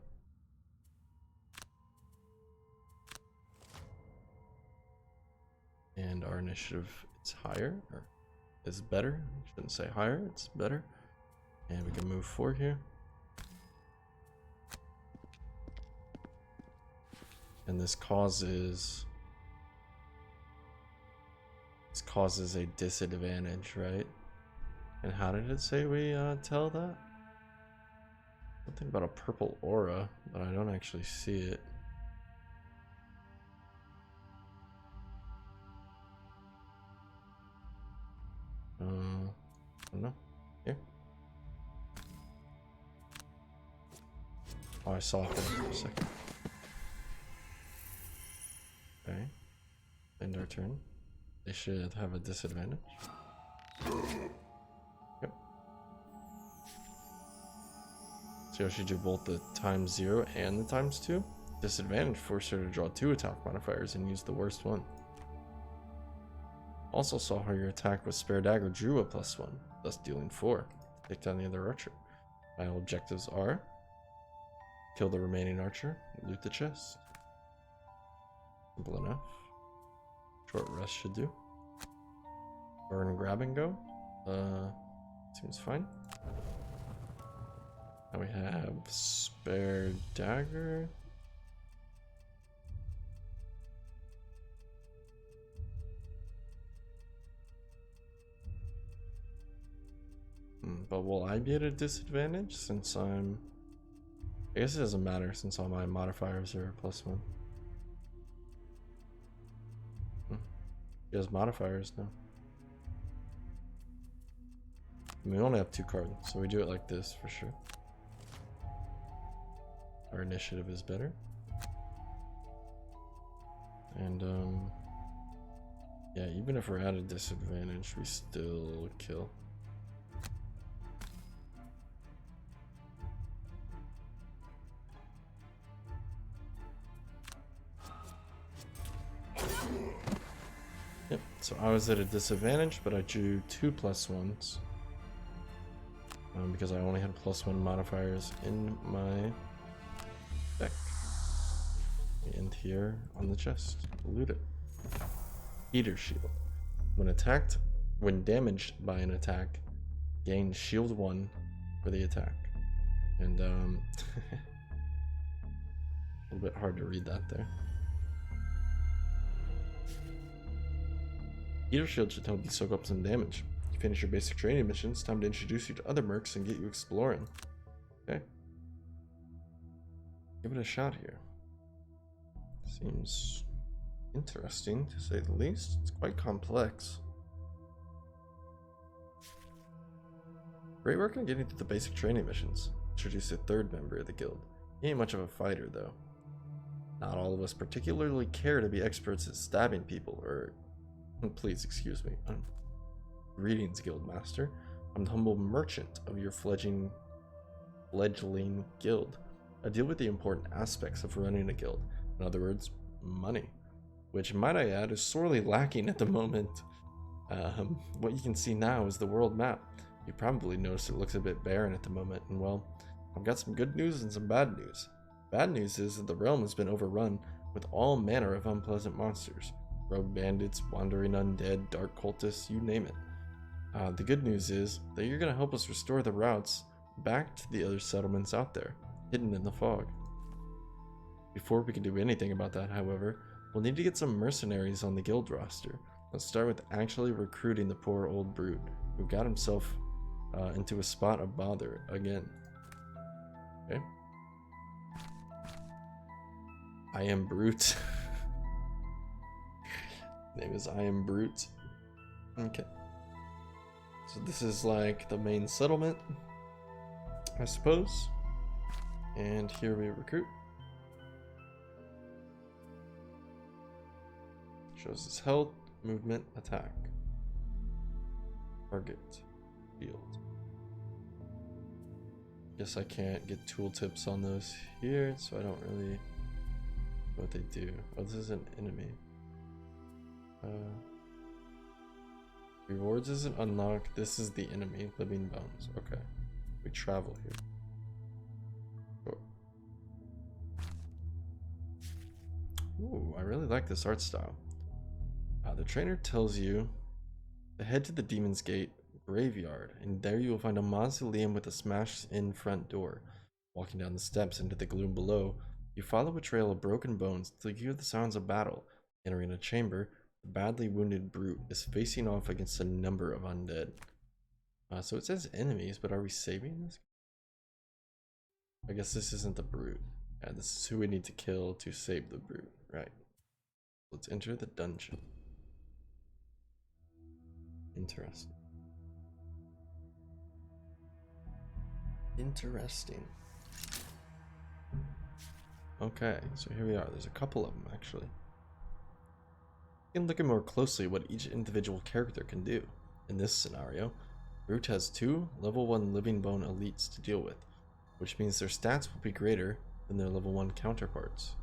And our initiative, it's higher, or is better. I shouldn't say higher, it's better. And we can move 4 here. And this causes a disadvantage, right? And how did it say we tell that? Something about a purple aura, but I don't actually see it. I don't know. Here. Oh, I saw it there for a second. Okay. End our turn. They should have a disadvantage. Yep. So I should do both the ×0 and the ×2. Disadvantage force her to draw 2 attack modifiers and use the worst one. Also saw how your attack with spare dagger drew a +1, thus dealing 4. Take down the other archer. Final objectives are kill the remaining archer, loot the chest. Simple enough. Short rest should do. Burn, grab and go. Seems fine. Now we have spare dagger. But will I be at a disadvantage since I'm... I guess it doesn't matter since all my modifiers are +1. He has modifiers now. We only have 2 cards, so we do it like this for sure. Our initiative is better. And yeah, even if we're at a disadvantage, we still kill. Yep, so I was at a disadvantage, but I drew 2 +1s. Because I only had +1 modifiers in my deck. We end here on the chest. Loot it. Heater shield. When damaged by an attack, gain shield 1 for the attack. And a little bit hard to read that there. Heater shield should help you soak up some damage. You finish your basic training missions, time to introduce you to other mercs and get you exploring. Okay. Give it a shot here. Seems interesting to say the least. It's quite complex. Great work on getting through the basic training missions. Introduce a 3rd member of the guild. He ain't much of a fighter though. Not all of us particularly care to be experts at stabbing people, or... Please excuse me. Greetings, Guildmaster. I'm the humble merchant of your fledgling guild. I deal with the important aspects of running a guild. In other words, money. Which, might I add, is sorely lacking at the moment. What you can see now is the world map. You probably noticed it looks a bit barren at the moment, and well, I've got some good news and some bad news. Bad news is that the realm has been overrun with all manner of unpleasant monsters. Rogue bandits, wandering undead, dark cultists, you name it. The good news is that you're going to help us restore the routes back to the other settlements out there, hidden in the fog. Before we can do anything about that, however, we'll need to get some mercenaries on the guild roster. Let's start with actually recruiting the poor old brute who got himself into a spot of bother again. Okay. I am Brute. Name is I am Brute. Okay. So this is like the main settlement, I suppose. And here we recruit. Shows his health, movement, attack. Target. Shield. Guess I can't get tooltips on those here, so I don't really know what they do. Oh, this is an enemy. Rewards isn't unlocked. This is the enemy. Living bones. Okay. We travel here. Oh. Ooh, I really like this art style. The trainer tells you to head to the Demon's Gate graveyard, and there you will find a mausoleum with a smashed-in front door. Walking down the steps into the gloom below, you follow a trail of broken bones till you hear the sounds of battle. Entering a chamber, the badly wounded brute is facing off against a number of undead. So it says enemies, but are we saving this? I guess this isn't the brute. Yeah, this is who we need to kill to save the brute. Right. Let's enter the dungeon. Interesting. Interesting. Okay, so here we are. There's a couple of them, actually. You can look at more closely what each individual character can do. In this scenario, Brute has 2 level 1 Living Bone elites to deal with, which means their stats will be greater than their level 1 counterparts,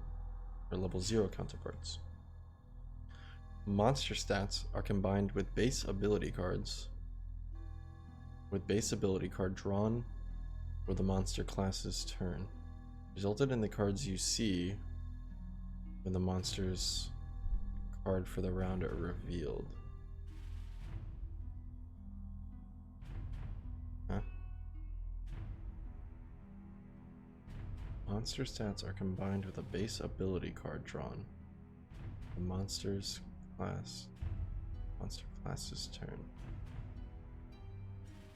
or level 0 counterparts. Monster stats are combined with base ability cards, with base ability card drawn for the monster class's turn, resulted in the cards you see when the monster's card for the round are revealed. Huh? Monster stats are combined with a base ability card drawn. The monster class's turn.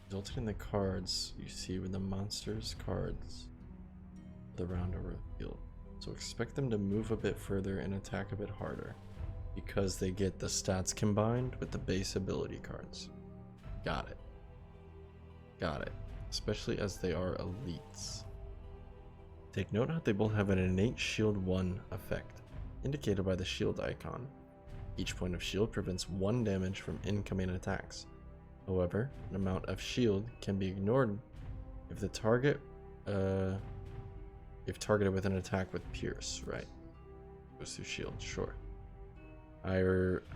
Resulting in the cards you see when the monster's cards for the round are revealed. So expect them to move a bit further and attack a bit harder, because they get the stats combined with the base ability cards. Got it. Got it. Especially as they are elites. Take note how they both have an innate shield 1 effect, indicated by the shield icon. Each point of shield prevents 1 damage from incoming attacks. However, an amount of shield can be ignored if the target, if targeted with an attack with Pierce, right? Goes through shield, sure. I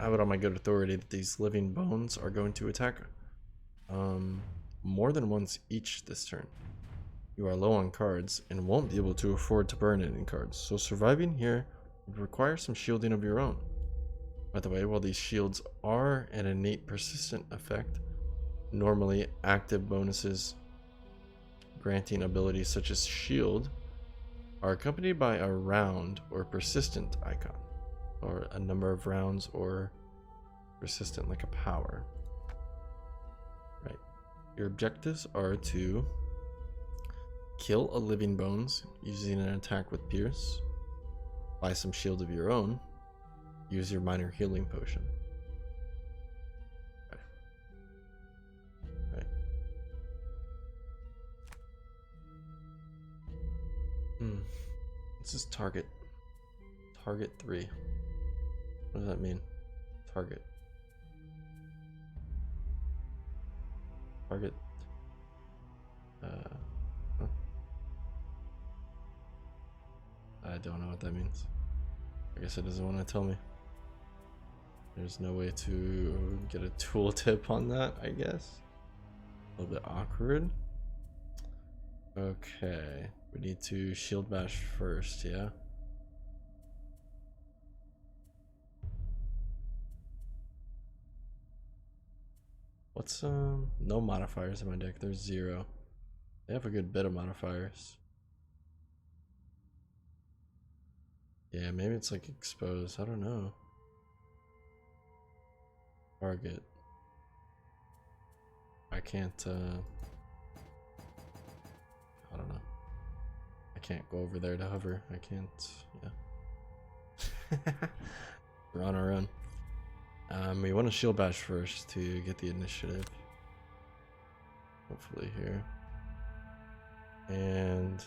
have it on my good authority that these living bones are going to attack more than once each this turn. You are low on cards and won't be able to afford to burn any cards, so surviving here would require some shielding of your own. By the way, while these shields are an innate persistent effect, normally active bonuses granting abilities such as shield are accompanied by a round or persistent icon, or a number of rounds, or persistent like a power. Right. Your objectives are to kill a living bones using an attack with Pierce, buy some shield of your own, use your minor healing potion. Okay. Right. This is target 3. What does that mean? Target. Huh? I don't know what that means. I guess it doesn't want to tell me. There's no way to get a tooltip on that, I guess. A little bit awkward. Okay, we need to shield bash first, yeah? What's no modifiers in my deck? There's 0. They have a good bit of modifiers. Yeah, maybe it's like exposed. I don't know. Target. I can't I don't know. I can't go over there to hover. I can't, yeah. We're on our own. We want to shield bash first to get the initiative. Hopefully here. And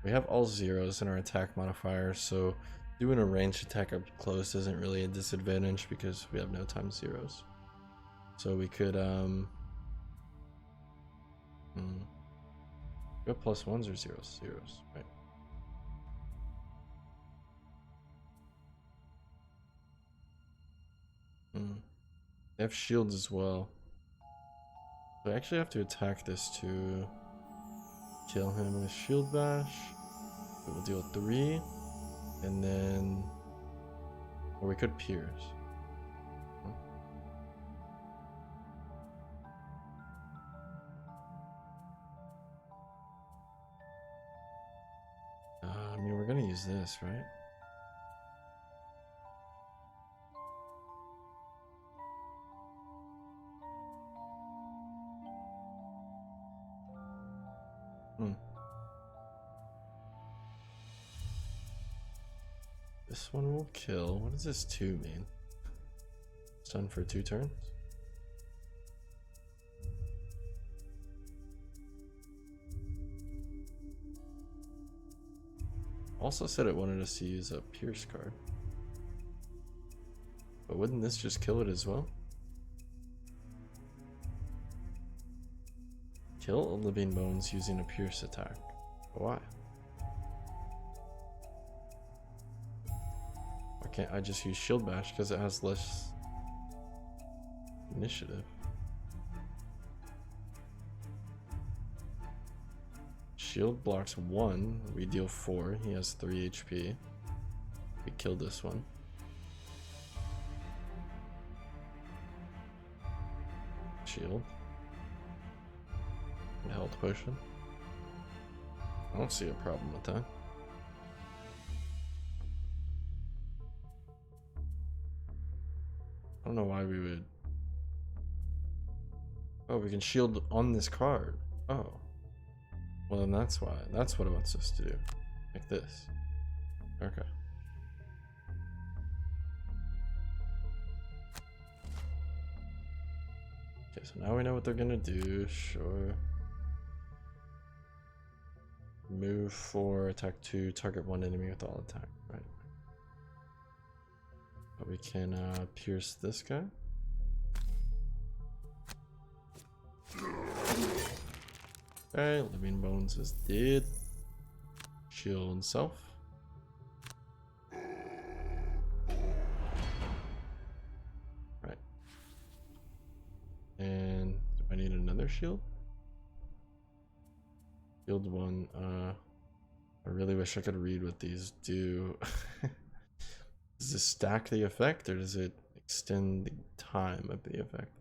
we have all 0s in our attack modifier, so Doing a ranged attack up close isn't really a disadvantage because we have no times zeros. So we could we have plus ones or zeros? Zeros, right? They have shields as well. So I actually have to attack this to kill him with shield bash. It will deal 3, and then, or we could pierce. I mean, we're gonna use this, right? This one will kill. What does this 2 mean? Stun for 2 turns? Also said it wanted us to use a pierce card. But wouldn't this just kill it as well? Kill a living bones using a pierce attack. Why? Why can't I just use shield bash because it has less initiative? Shield blocks 1, we deal 4, he has 3 HP. We kill this one. Shield. And health potion. I don't see a problem with that. I don't know why we would... Oh, we can shield on this card. Oh. Well, then that's why. That's what it wants us to do. Like this. Okay. Okay, so now we know what they're gonna do. Sure. Move 4, attack 2, target 1 enemy with all attack. Right. But we can pierce this guy. Alright, living bones is dead. Shield himself. Right. And do I need another shield? Shield 1. I really wish I could read what these do. Does this stack the effect or does it extend the time of the effect?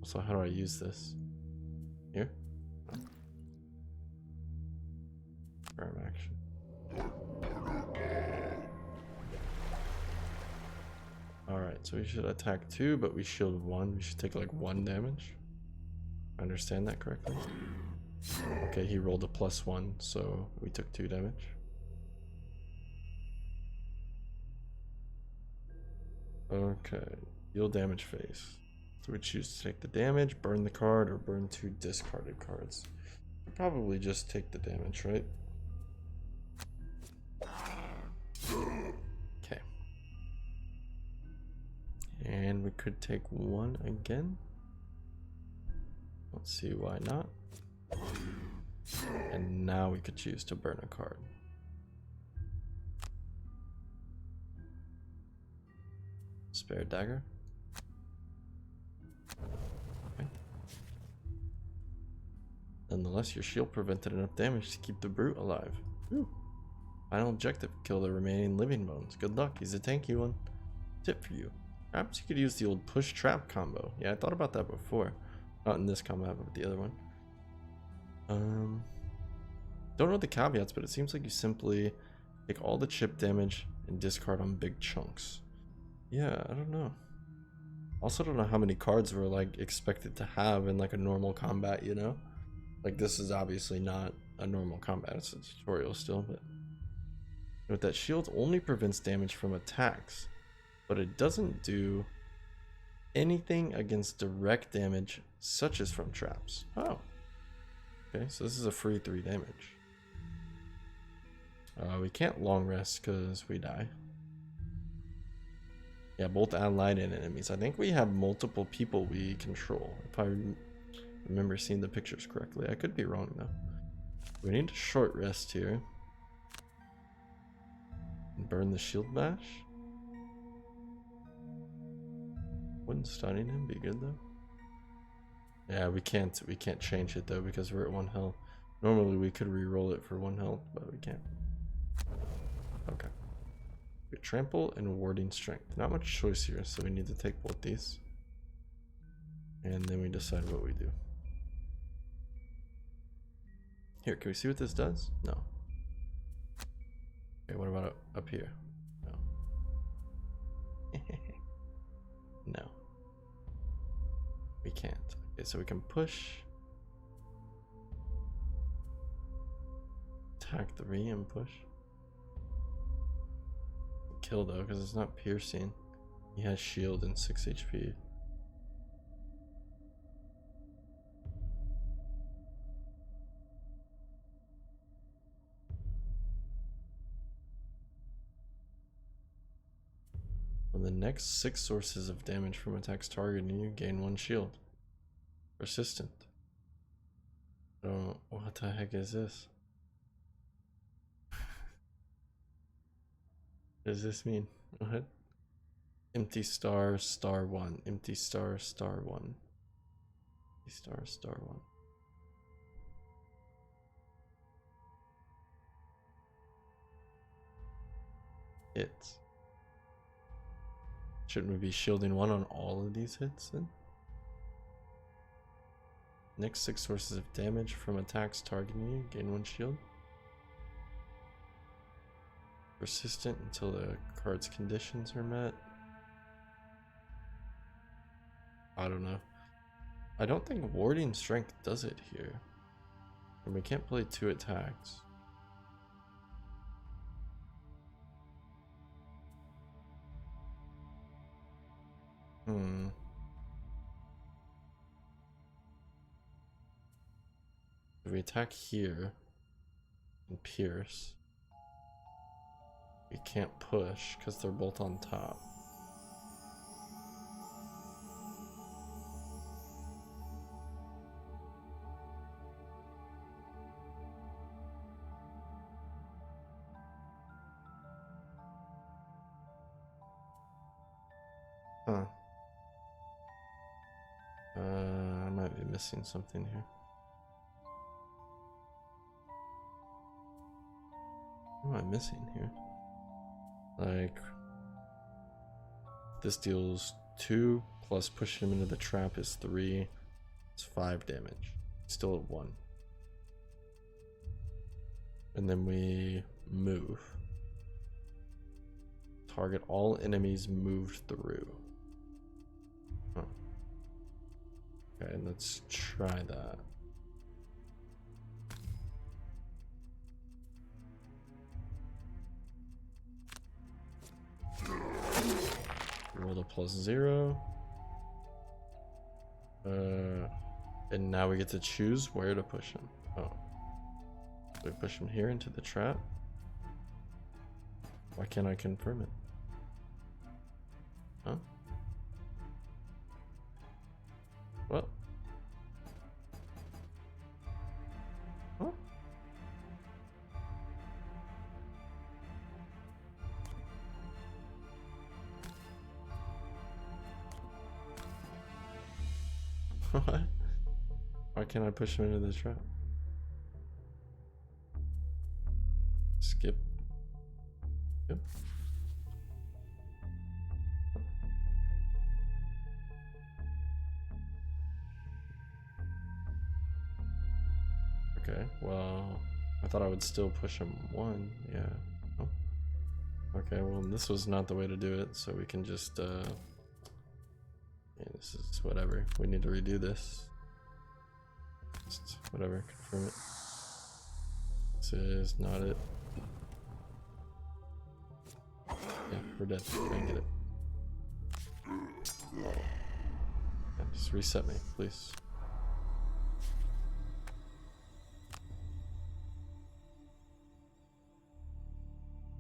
So how do I use this? Here? Firm action. Alright, so we should attack 2, but we shield 1. We should take like 1 damage. Understand that correctly? Okay, he rolled a +1, so we took 2 damage. Okay, deal damage phase. So we choose to take the damage, burn the card, or burn 2 discarded cards. We'll probably just take the damage, right? Okay. And we could take 1 again. Let's see why not. And now we could choose to burn a card. Spare dagger. Okay. Nonetheless, your shield prevented enough damage to keep the brute alive. Ooh. Final objective, kill the remaining living bones. Good luck, he's a tanky one. Tip for you. Perhaps you could use the old push trap combo. Yeah, I thought about that before. Not in this combat, but with the other one. Don't know the caveats, but it seems like you simply take all the chip damage and discard on big chunks. Yeah, I don't know. Also don't know how many cards we're like expected to have in like a normal combat, you know? Like this is obviously not a normal combat, it's a tutorial still, but note that shield only prevents damage from attacks, but it doesn't do anything against direct damage such as from traps. Oh. Okay, so this is a free 3 damage. We can't long rest because we die. Yeah, both allied and enemies. I think we have multiple people we control. If I remember seeing the pictures correctly. I could be wrong though. We need a short rest here. And burn the shield bash. Wouldn't stunning him be good though? Yeah, we can't change it though because we're at 1 health. Normally we could re-roll it for 1 health, but we can't. Okay. We trample and warding strength. Not much choice here, so we need to take both these. And then we decide what we do. Here, can we see what this does? No. Okay, what about up here? No. No. We can't. Okay, so we can push. Attack 3 and push. Kill though, because it's not piercing. He has shield and 6 HP. On the next 6 sources of damage from attacks targeting you, gain 1 shield. Persistent. Oh, what the heck is this? What does this mean? What? Empty star, star 1. Empty star, star 1. Empty star, star 1. Hits. Shouldn't we be shielding 1 on all of these hits then? Next 6 sources of damage from attacks targeting you, gain 1 shield. Persistent until the card's conditions are met. I don't know. I don't think warding strength does it here. And we can't play 2 attacks. If we attack here and pierce, we can't push because they're both on top. Huh. I might be missing something here. What am I missing here? Like, this deals 2 plus pushing him into the trap is 3. It's 5 damage. Still at 1. And then we move. Target all enemies moved through. Huh. Okay, let's try that. Roll a +0. And now we get to choose where to push him. Oh. So we push him here into the trap. Why can't I confirm it? Huh? What? Huh? What? Why can't I push him into the trap? Skip. Yep. Okay, well, I thought I would still push him 1, yeah. Oh. Okay, well, this was not the way to do it, so we can just, yeah, this is whatever. We need to redo this. Just whatever, confirm it. This is not it. Yeah, we're dead. Can't get it. Yeah, just reset me, please.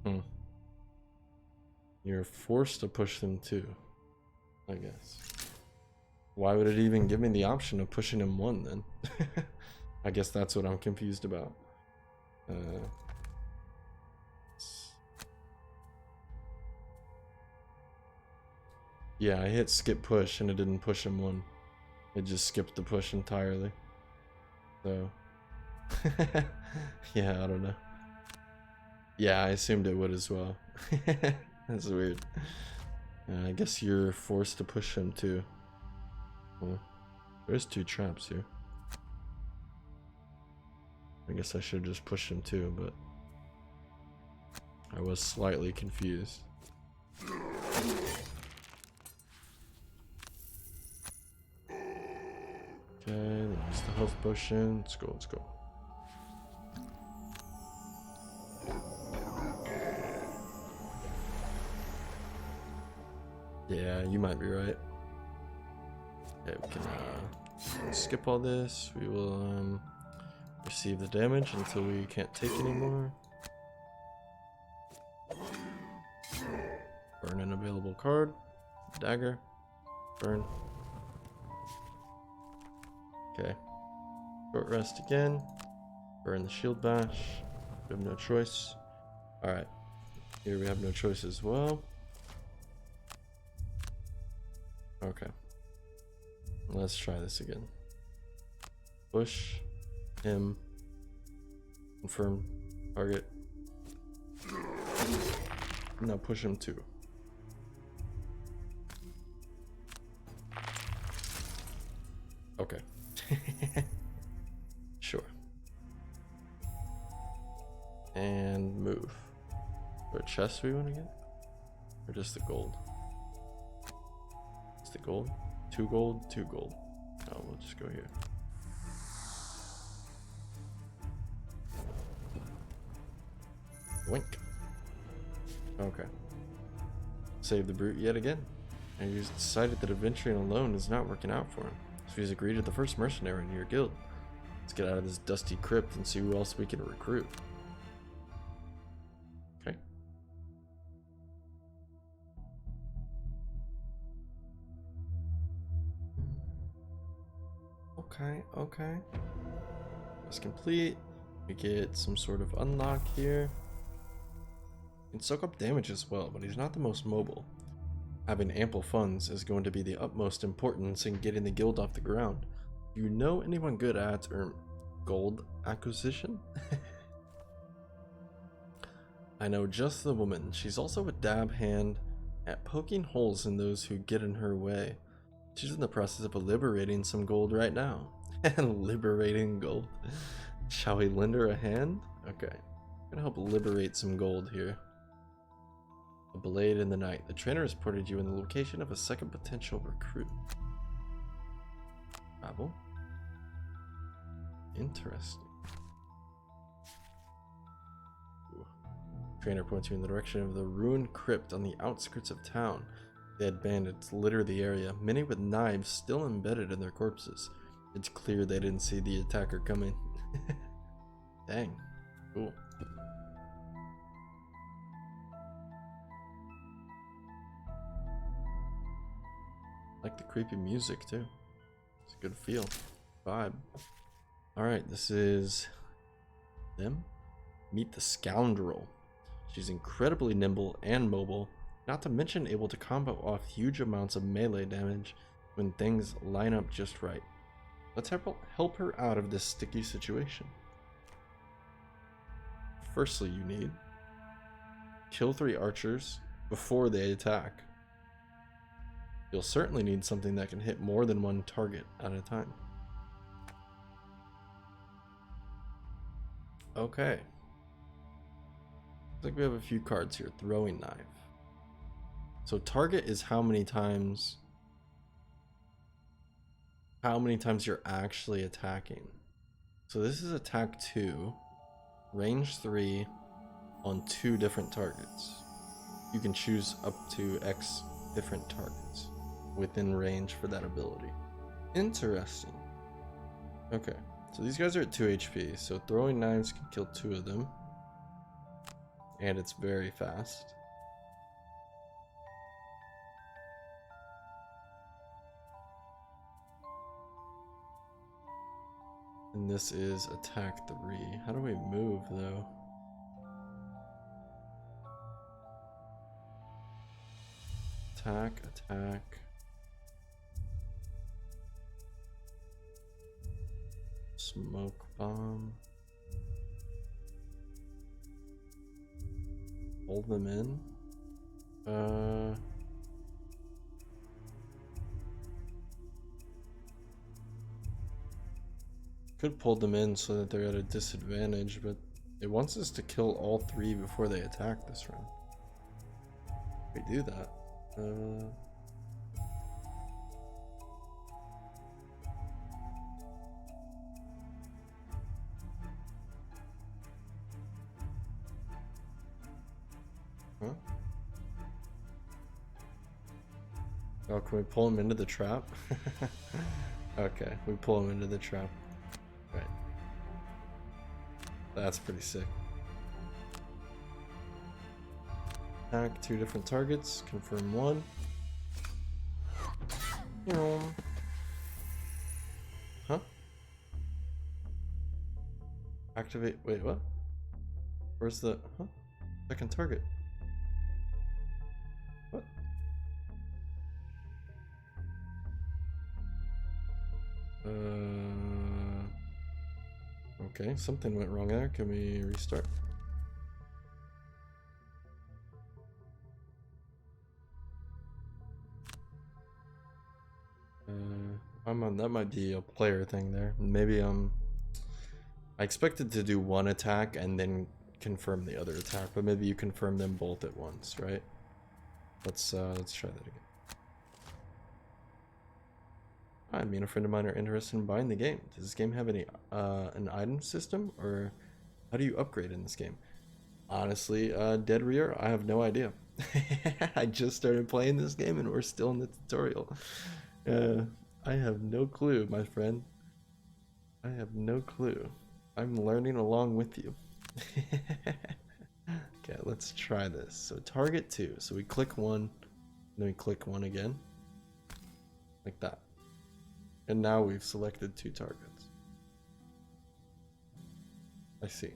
Hmm. You're forced to push them too, I guess. Why would it even give me the option of pushing him one then? I guess that's what I'm confused about. Yeah, I hit skip push and it didn't push him one. It just skipped the push entirely. So, yeah, I don't know. Yeah, I assumed it would as well. That's weird. I guess you're forced to push him too. Well, there's 2 traps here. I guess I should just push him too, but I was slightly confused. Okay, that's the health potion. Let's go, let's go. Yeah, you might be right. Okay, we can skip all this. We will receive the damage until we can't take anymore. Burn an available card. Dagger. Burn. Okay. Short rest again. Burn the shield bash. We have no choice. Alright. Here we have no choice as well. Okay. Let's try this again. Push him. Confirm target. Now push him too. Okay. Sure. And move. Or a chest we want to get? Or just the gold? It's the gold? 2 gold, 2 gold. Oh, we'll just go here. Wink. Okay. Save the brute yet again. And he's decided that adventuring alone is not working out for him. So he's agreed to the first mercenary in your guild. Let's get out of this dusty crypt and see who else we can recruit. Okay. Okay. That's complete. We get some sort of unlock here. He can soak up damage as well, but he's not the most mobile. Having ample funds is going to be the utmost importance in getting the guild off the ground. Do you know anyone good at gold acquisition? I know just the woman. She's also a dab hand at poking holes in those who get in her way. She's in the process of liberating some gold right now. Liberating gold. Shall we lend her a hand? Okay. I'm gonna help liberate some gold here. A blade in the night. The trainer has ported you in the location of a second potential recruit. Travel. Interesting. Ooh. Trainer points you in the direction of the ruined crypt on the outskirts of town. Dead bandits litter the area, many with knives still embedded in their corpses. It's clear they didn't see the attacker coming. Dang. Cool. Like the creepy music too. It's a good feel. Vibe. Alright, this is them. Meet the Scoundrel. She's incredibly nimble and mobile, not to mention able to combo off huge amounts of melee damage when things line up just right. Let's help her out of this sticky situation. Firstly, you need kill 3 archers before they attack. You'll certainly need something that can hit more than one target at a time. Okay. Looks like we have a few cards here. Throwing knife. So target is how many times you're actually attacking. So this is attack 2, range 3 on 2 different targets. You can choose up to X different targets within range for that ability. Interesting. Okay, so these guys are at 2 HP, so throwing knives can kill 2 of them. And it's very fast. And this is attack 3. How do we move though? Attack, attack. Smoke bomb. Hold them in. Could pull them in so that they're at a disadvantage, but it wants us to kill all 3 before they attack this round. We do that. Huh? Oh, can we pull him into the trap? Okay, we pull him into the trap. Right. That's pretty sick. Attack 2 different targets, confirm 1. Huh? Activate, wait, what? Where's the, huh? Second target. What? Okay, something went wrong there. Can we restart? I'm on, that might be a player thing there. Maybe I expected to do one attack and then confirm the other attack, but maybe you confirm them both at once, right? Let's try that again. Hi, me and a friend of mine are interested in buying the game. Does this game have any an item system, or how do you upgrade in this game? Honestly, Dead Rear, I have no idea. I just started playing this game and we're still in the tutorial. I have no clue, my friend. I have no clue. I'm learning along with you. Okay, let's try this. So target 2. So we click 1, then we click 1 again. Like that. And now we've selected 2 targets. I see.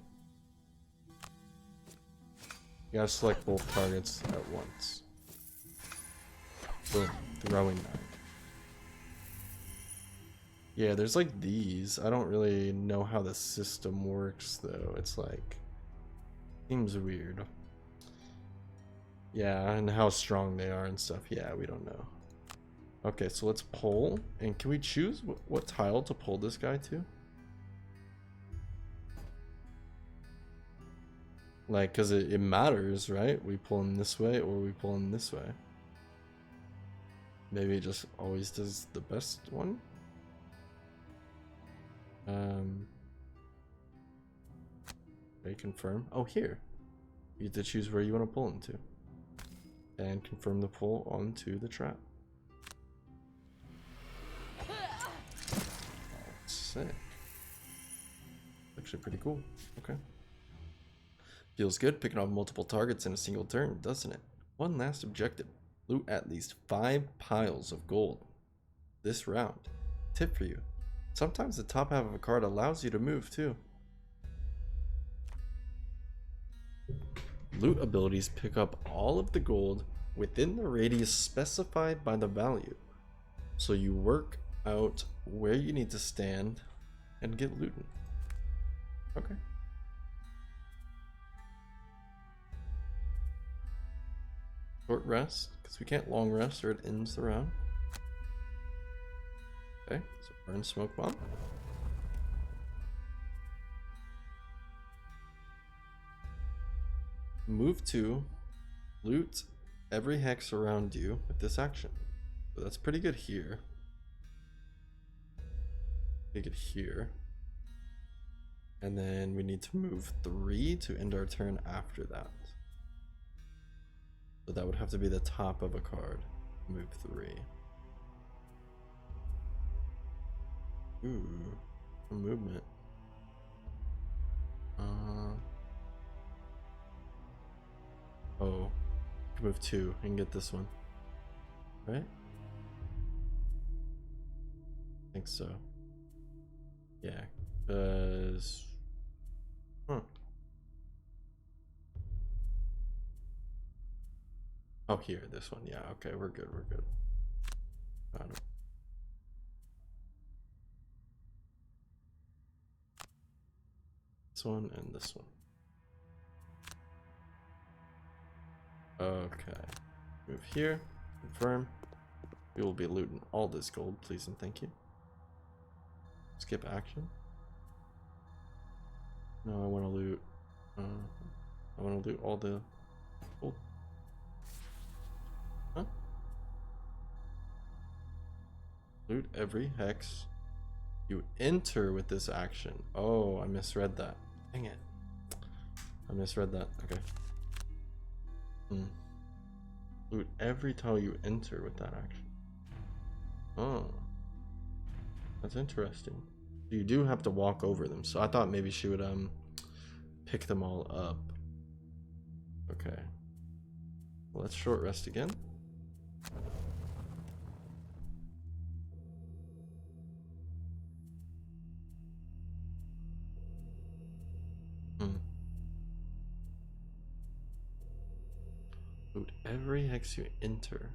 You gotta select both targets at once. Boom, throwing knife. Yeah, there's like these. I don't really know how the system works though. It's like, seems weird. Yeah, and how strong they are and stuff. Yeah, we don't know. Okay, so let's pull. And can we choose what tile to pull this guy to? Like, because it matters, right? We pull him this way or we pull him this way. Maybe it just always does the best one. Okay, confirm. Oh, here. You have to choose where you want to pull him to. And confirm the pull onto the trap. Sick. Actually pretty cool. Okay. Feels good picking off multiple targets in a single turn, doesn't it? One last objective. Loot at least 5 piles of gold this round. Tip for you. Sometimes the top half of a card allows you to move too. Loot abilities pick up all of the gold within the radius specified by the value. So you work out where you need to stand and get looted. Okay. Short rest, because we can't long rest or it ends the round. Okay, so burn smoke bomb. Move 2, loot every hex around you with this action. So that's pretty good here. Take it here. And then we need to move 3 to end our turn after that. So that would have to be the top of a card. Move 3. Ooh, movement. Oh, move 2 and get this one, right? I think so. Yeah, because oh, here, this one. Yeah, okay, we're good. We're good. Got it. This one and this one. Okay. Move here. Confirm. We will be looting all this gold, please and thank you. Skip action. No, I want to loot. I want to loot all the gold. Huh? Loot every hex you enter with this action. Oh, I misread that. Dang it. I misread that. Okay. Loot every tile you enter with that action. Oh. That's interesting. You do have to walk over them, so I thought maybe she would pick them all up. Okay. Well, let's short rest again. Loot every hex you enter.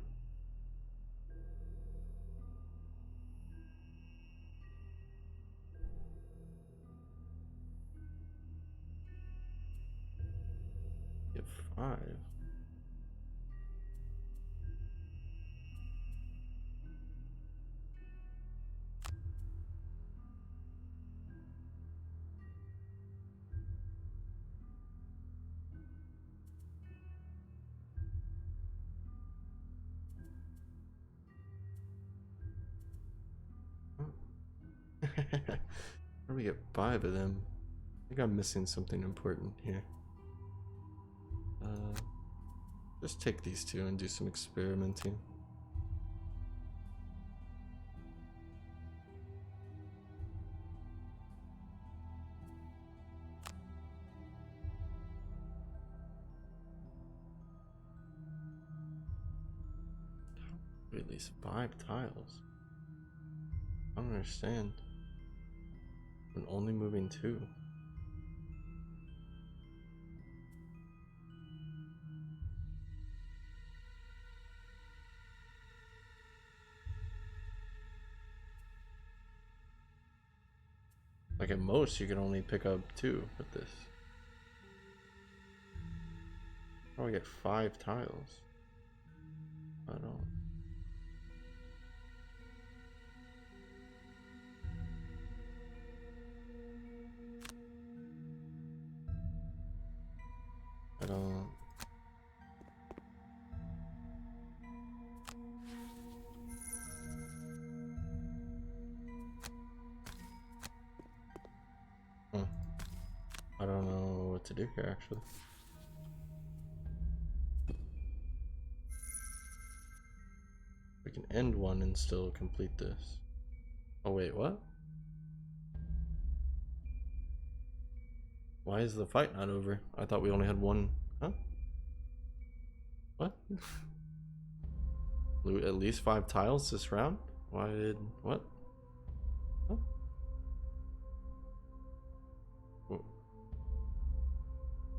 Get 5. How do we get 5 of them? I think I'm missing something important here. Just take these 2 and do some experimenting. At least 5 tiles. I don't understand. I'm only moving 2. Like at most, you can only pick up 2 with this. How do I get 5 tiles? I don't. I don't. I don't know what to do here actually. We can end one and still complete this. Oh wait, what? Why is the fight not over? I thought we only had one. Huh? What? Loot at least 5 tiles this round? Why did... what? Huh?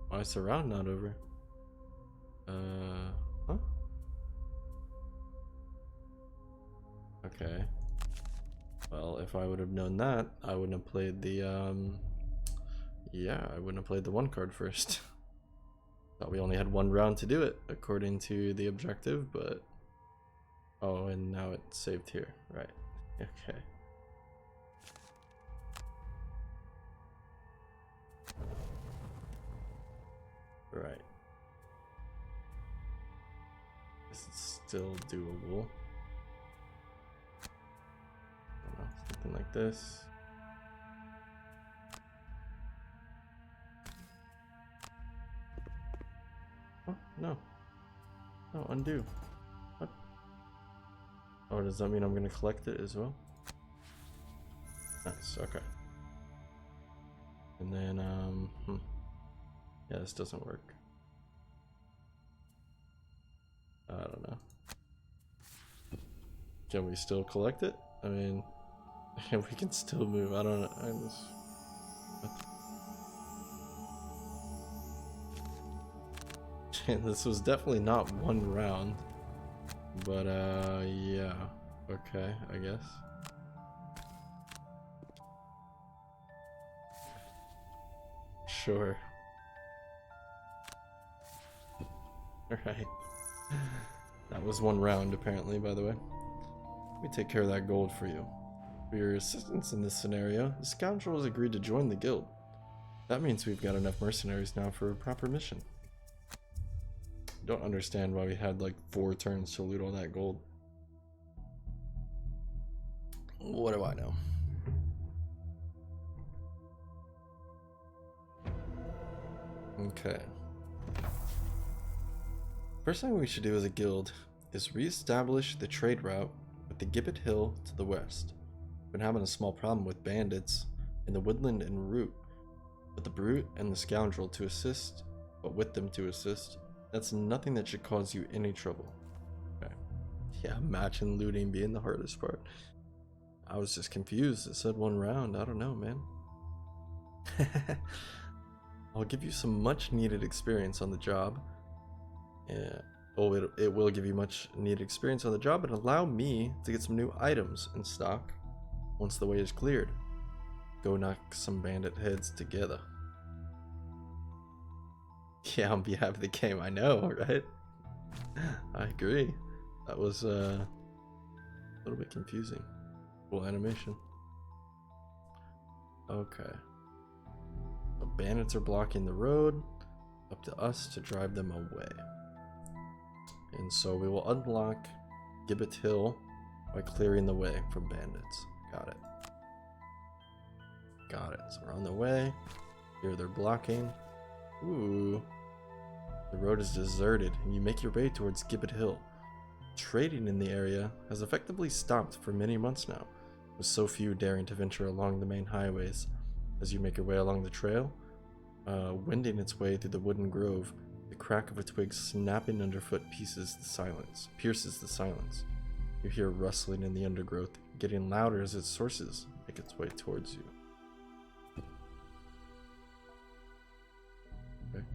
Why is the round not over? Huh? Okay. Well, if I would have known that, I wouldn't have played the, yeah, I wouldn't have played the 1 card first. Thought we only had 1 round to do it, according to the objective, but... oh, and now it's saved here. Right. Okay. Right. This is still doable. I don't know, something like this. Oh, no. No, undo. What? Oh, does that mean I'm gonna collect it as well? Nice, okay. And then, yeah, this doesn't work. I don't know. Can we still collect it? I mean, we can still move. I don't know. This was definitely not one round. But, yeah. Okay, I guess. Sure. Alright. That was one round, apparently, by the way. Let me take care of that gold for you. For your assistance in this scenario, the scoundrel has agreed to join the guild. That means we've got enough mercenaries now for a proper mission. Don't understand why we had like 4 turns to loot all that gold. What do I know? Okay. First thing we should do as a guild is re-establish the trade route with the Gibbet Hill to the west. We've been having a small problem with bandits in the woodland en route, but the brute and the scoundrel to assist, but with them to assist. That's nothing that should cause you any trouble. Okay. Yeah, matching looting being the hardest part. I was just confused. It said 1 round. I don't know, man. I'll give you some much needed experience on the job. Yeah. Oh, it will give you much needed experience on the job and allow me to get some new items in stock once the way is cleared. Go knock some bandit heads together. Yeah, on behalf of the game, I know, right? I agree. That was a little bit confusing. Cool animation. Okay. The bandits are blocking the road. Up to us to drive them away. And so we will unlock Gibbet Hill by clearing the way from bandits. Got it. Got it. So we're on the way. Here they're blocking. Ooh. The road is deserted, and you make your way towards Gibbet Hill. Trading in the area has effectively stopped for many months now, with so few daring to venture along the main highways. As you make your way along the trail, wending its way through the wooden grove, the crack of a twig snapping underfoot pierces the silence. You hear rustling in the undergrowth, getting louder as its sources make its way towards you. Okay.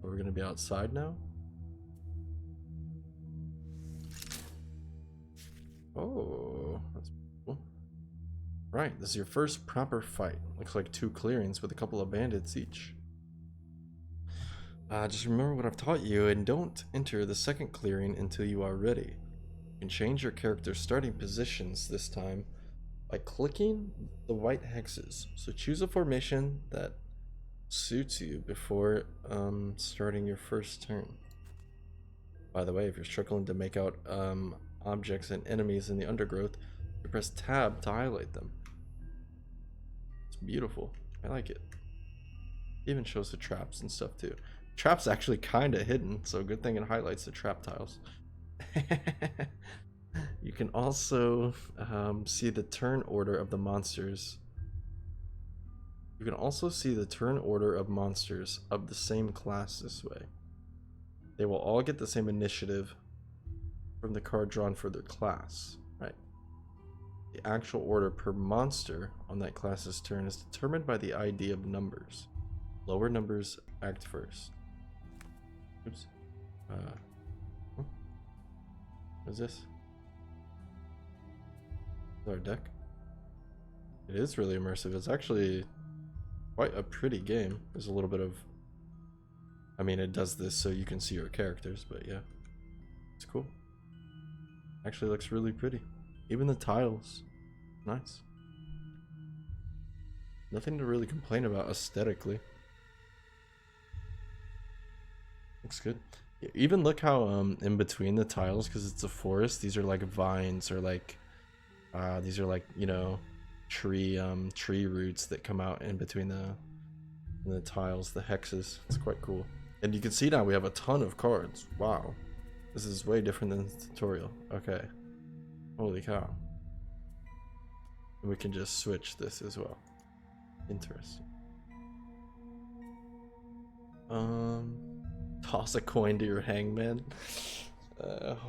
We're gonna be outside now. Oh, that's cool. Right, this is your first proper fight. Looks like 2 clearings with a couple of bandits each. Just remember what I've taught you and don't enter the second clearing until you are ready. You can change your character's starting positions this time by clicking the white hexes. So choose a formation that suits you before starting your first turn. By the way, if you're struggling to make out objects and enemies in the undergrowth, you press tab to highlight them. It's beautiful. I like it. Even shows the traps and stuff too. Traps actually kind of hidden, so good thing it highlights the trap tiles. You can also see the turn order of the monsters. You can also see the turn order of monsters of the same class this way. They will all get the same initiative from the card drawn for their class, right? The actual order per monster on that class's turn is determined by the ID of numbers. Lower numbers act first. Oops. What is this? Is our deck? It is really immersive. It's actually quite a pretty game. There's a little bit of... I mean, it does this so you can see your characters, but yeah. It's cool. Actually looks really pretty. Even the tiles. Nice. Nothing to really complain about aesthetically. Looks good. Even look how in between the tiles, because it's a forest, these are like vines, or like these are like, you know, tree roots that come out in between the tiles, the hexes. It's quite cool. And you can see now we have a ton of cards. Wow, this is way different than the tutorial. Okay, holy cow. And we can just switch this as well. Interesting. Um, toss a coin to your hangman.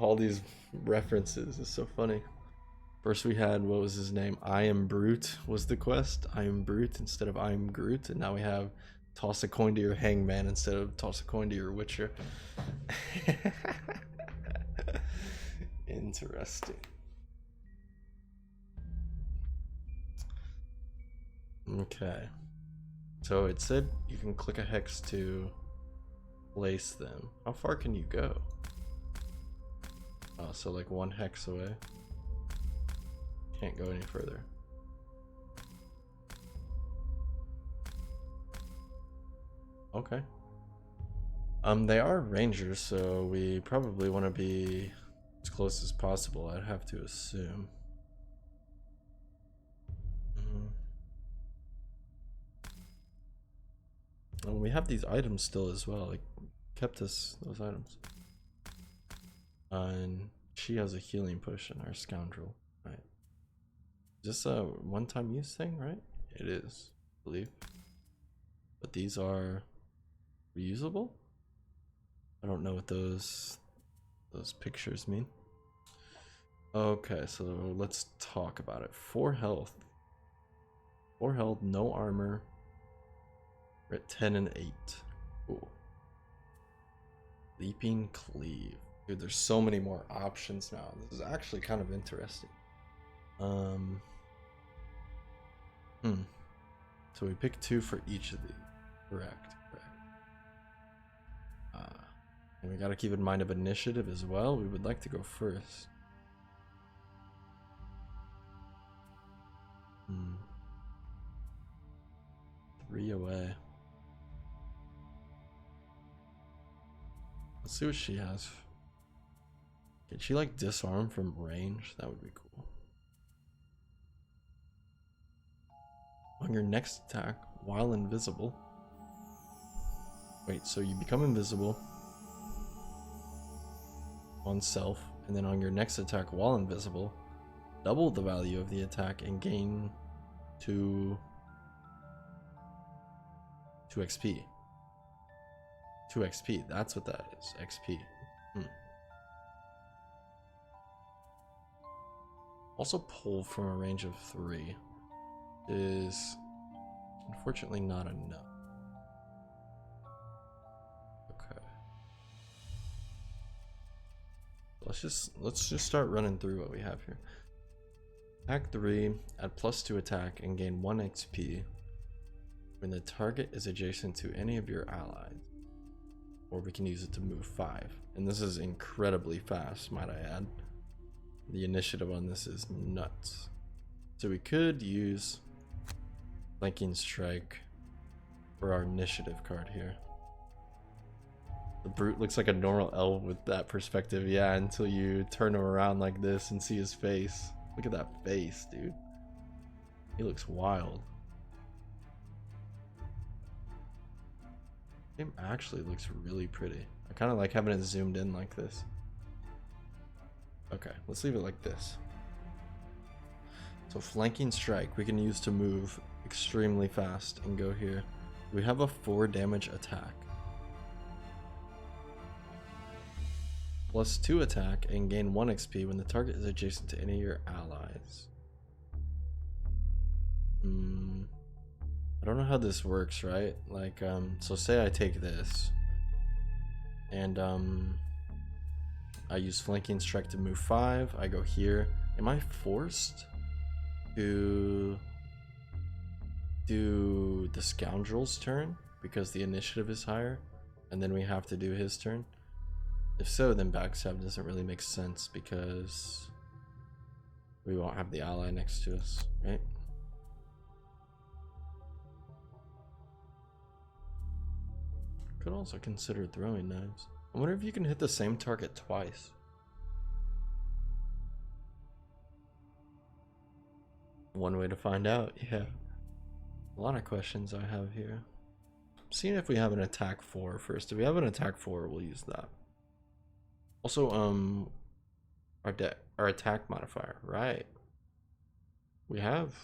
All these references is so funny. First we had, what was his name? I am Brute was the quest. I am Brute instead of I am Groot. And now we have toss a coin to your hangman instead of toss a coin to your witcher. Interesting. Okay. So it said you can click a hex to place them. How far can you go? Oh, so like 1 hex away. Can't go any further. Okay. They are rangers, so we probably want to be as close as possible, I'd have to assume. And we have these items still as well. Like, kept us those items. And she has a healing potion, our scoundrel, right? Is this a one-time use thing, right? It is, I believe. But these are reusable? I don't know what those pictures mean. Okay, so let's talk about it. 4 health. 4 health, no armor. We're at 10 and 8. Cool. Leaping Cleave. Dude, there's so many more options now. This is actually kind of interesting. So we pick 2 for each of these. Correct. And we gotta keep in mind of initiative as well. We would like to go first. 3 away. Let's see what she has. Can she like disarm from range? That would be cool. On your next attack, while invisible. Wait, so you become invisible on self, and then on your next attack while invisible, double the value of the attack and gain 2 XP. 2 XP, that's what that is. XP. Also pull from a range of 3 is unfortunately not enough. Okay. Let's just start running through what we have here. Attack 3, add +2 attack and gain 1 XP when the target is adjacent to any of your allies. Or we can use it to move 5. And this is incredibly fast, might I add. The initiative on this is nuts. So we could use Flanking Strike for our initiative card here. The Brute looks like a normal elf with that perspective, yeah, until you turn him around like this and see his face. Look at that face, dude. He looks wild. Game actually looks really pretty. I kind of like having it zoomed in like this. Okay, let's leave it like this. So Flanking Strike we can use to move extremely fast and go here. We have a 4 damage attack. +2 attack and gain 1 XP when the target is adjacent to any of your allies. I don't know how this works, right? Like, so say I take this and I use Flanking Strike to move 5. I go here. Am I forced to do the Scoundrel's turn because the initiative is higher and then we have to do his turn? If so, then backstab doesn't really make sense because we won't have the ally next to us, right? Could also consider throwing knives. I wonder if you can hit the same target twice. One way to find out, yeah. A lot of questions I have here. I'm seeing if we have an attack 4 first. If we have an attack 4, we'll use that. Also, our attack modifier, right? We have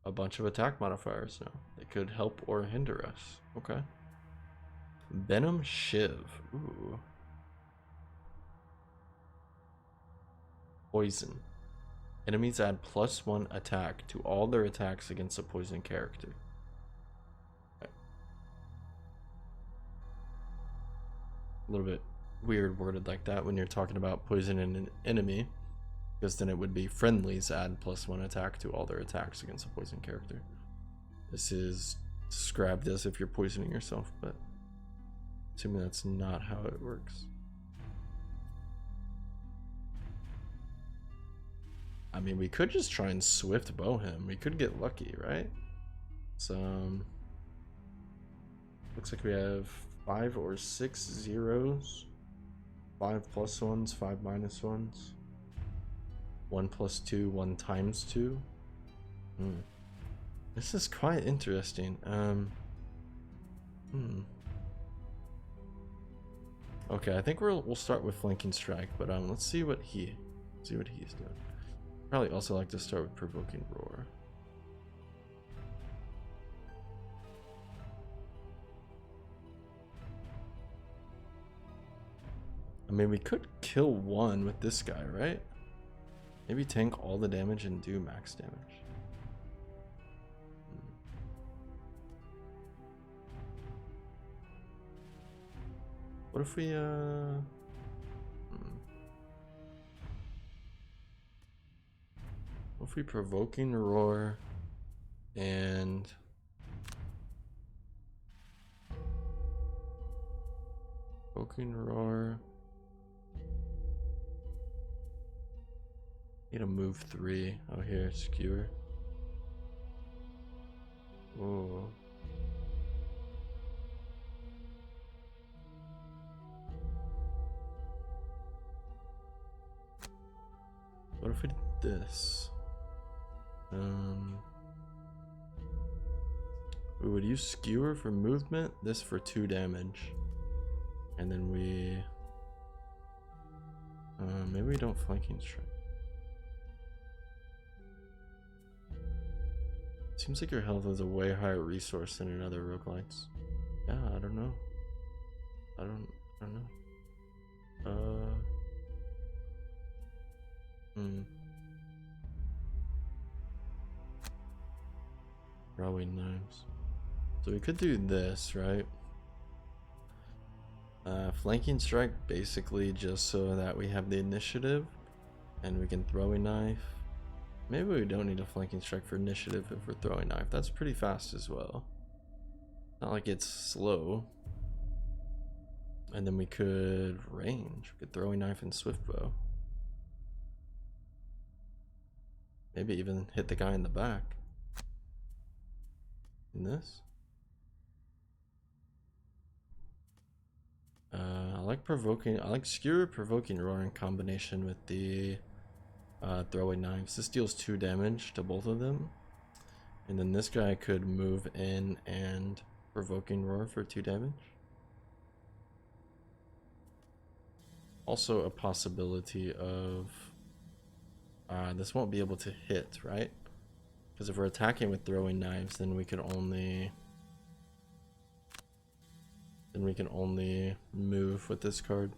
a bunch of attack modifiers now. They could help or hinder us. Okay. Venom Shiv. Ooh. Poison. Enemies add +1 attack to all their attacks against a poison character. Okay. A little bit weird worded like that when you're talking about poisoning an enemy, because then it would be friendlies add +1 attack to all their attacks against a poison character. This is described as if you're poisoning yourself, but assuming that's not how it works. I mean, we could just try and swift bow him. We could get lucky, right? So, looks like we have 5 or 6 zeros. 5 +1s, 5 -1s. 1 + 2, 1 × 2. This is quite interesting. Okay, I think we'll start with flanking strike, but let's see what he's doing. Probably also like to start with provoking roar. I mean, we could kill one with this guy, right? Maybe tank all the damage and do max damage. What if we what if we provoking roar and provoking roar? Need to move 3. Oh, here, skewer. Oh. What if we did this? We would use skewer for movement, this for 2 damage. And then we maybe we don't flanking strike. Seems like your health is a way higher resource than in other roguelites. Yeah, I don't know. I don't know. Throwing knives. So we could do this, right? Flanking strike basically just so that we have the initiative and we can throw a knife. Maybe we don't need a flanking strike for initiative if we're throwing knife. That's pretty fast as well. Not like it's slow. And then we could range. We could throw a knife and swift bow. Maybe even hit the guy in the back. In this. I like skewer provoking roar in combination with the throwing knives. This deals 2 damage to both of them. And then this guy could move in and provoking roar for 2 damage. Also a possibility of this won't be able to hit, right? Because if we're attacking with throwing knives, then we can only move with this card.